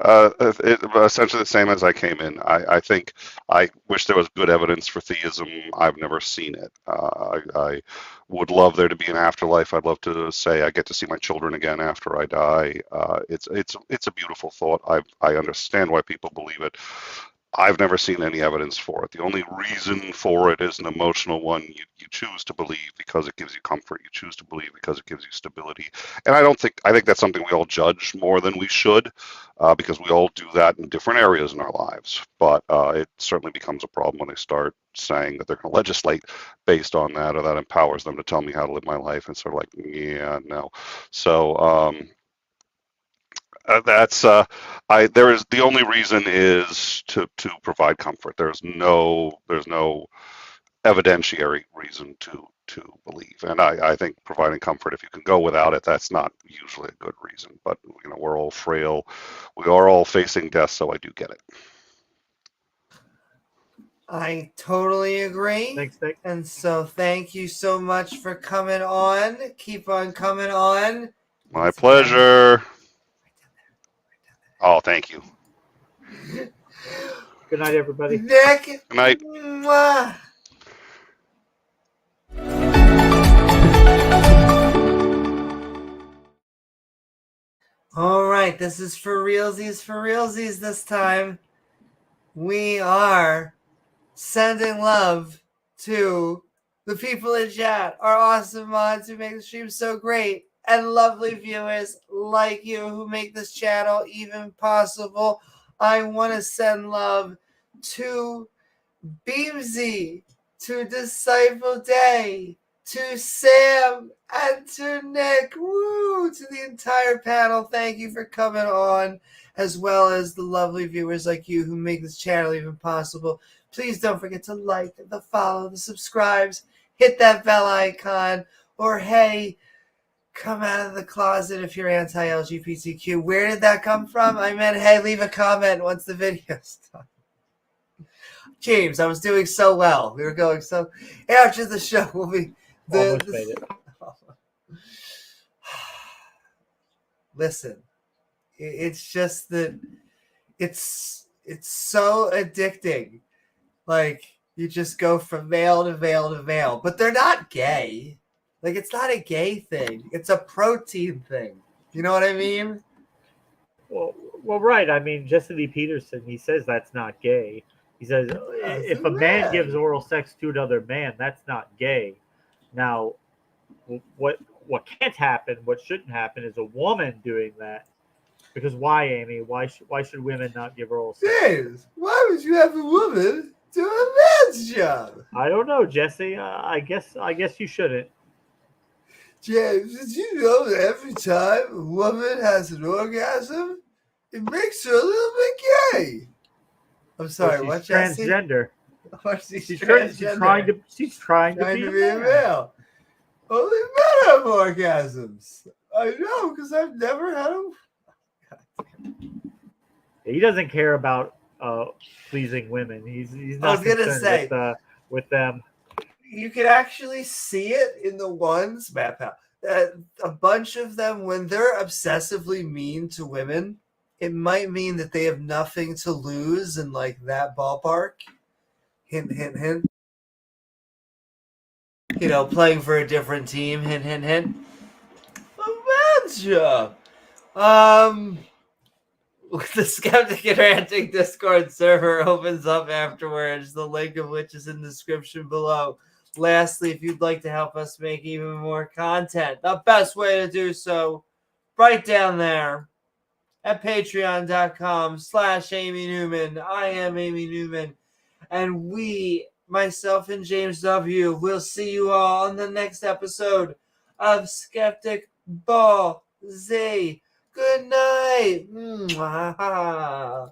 Essentially the same as I came in. I think I wish there was good evidence for theism. I've never seen it. I would love there to be an afterlife. I'd love to say I get to see my children again after I die. It's a beautiful thought. I understand why people believe it. I've never seen any evidence for it. The only reason for it is an emotional one. You choose to believe because it gives you comfort. You choose to believe because it gives you stability. And I think that's something we all judge more than we should, because we all do that in different areas in our lives. But it certainly becomes a problem when they start saying that they're going to legislate based on that, or that empowers them to tell me how to live my life. And sort of like, yeah, no. So there is the only reason is to provide comfort. There's no evidentiary reason to believe, and I think providing comfort, if you can go without it, that's not usually a good reason. But we're all frail, we are all facing death, so I do get it. I totally agree. Thanks, Nick. And so thank you so much for coming on. Keep on coming on. My pleasure. Oh, thank you. Good night, everybody. Nick. Good night. Mwah. All right, this is for realsies this time. We are sending love to the people in chat, our awesome mods who make the stream so great, and lovely viewers like you who make this channel even possible. I want to send love to Beamsy, to Disciple Day, to Sam, and to Nick. Woo! To the entire panel, thank you for coming on, as well as the lovely viewers like you who make this channel even possible. Please don't forget to like, the follow, the subscribes, hit that bell icon, or hey, come out of the closet if you're anti-LGBTQ. Where did that come from? I meant, hey, leave a comment once the video's done. James, I was doing so well. We were going so... After the show, we'll be... Almost made it. Listen, it's just that it's so addicting. Like, you just go from veil to veil to veil. But they're not gay. Like, it's not a gay thing. It's a protein thing. You know what I mean? Well, right. I mean, Jesse Lee Peterson, he says that's not gay. He says if a man gives oral sex to another man, that's not gay. Now, what can't happen, what shouldn't happen, is a woman doing that. Because why, Amy? Why should women not give oral sex? James, why would you have a woman do a man's job? I don't know, Jesse. I guess you shouldn't. James, did you know that every time a woman has an orgasm, it makes her a little bit gay? I'm sorry, She's what, Jesse? transgender. Or she's She's transgender. she's trying to be a male. Only men have orgasms. I know, because I've never had them. He doesn't care about pleasing women. He's not concerned with them. You can actually see it in the ones, Matt Powell, that a bunch of them, when they're obsessively mean to women, it might mean that they have nothing to lose in like that ballpark. Hint, hint, hint. You know, playing for a different team. Hint, hint, hint. A man's job. The Skeptic and Ranting Discord server opens up afterwards, the link of which is in the description below. Lastly, if you'd like to help us make even more content, the best way to do so, right down there at patreon.com/Amy Newman. I am Amy Newman, and we, myself and James W., will see you all on the next episode of Skeptic Ball Z. Good night. Mwah.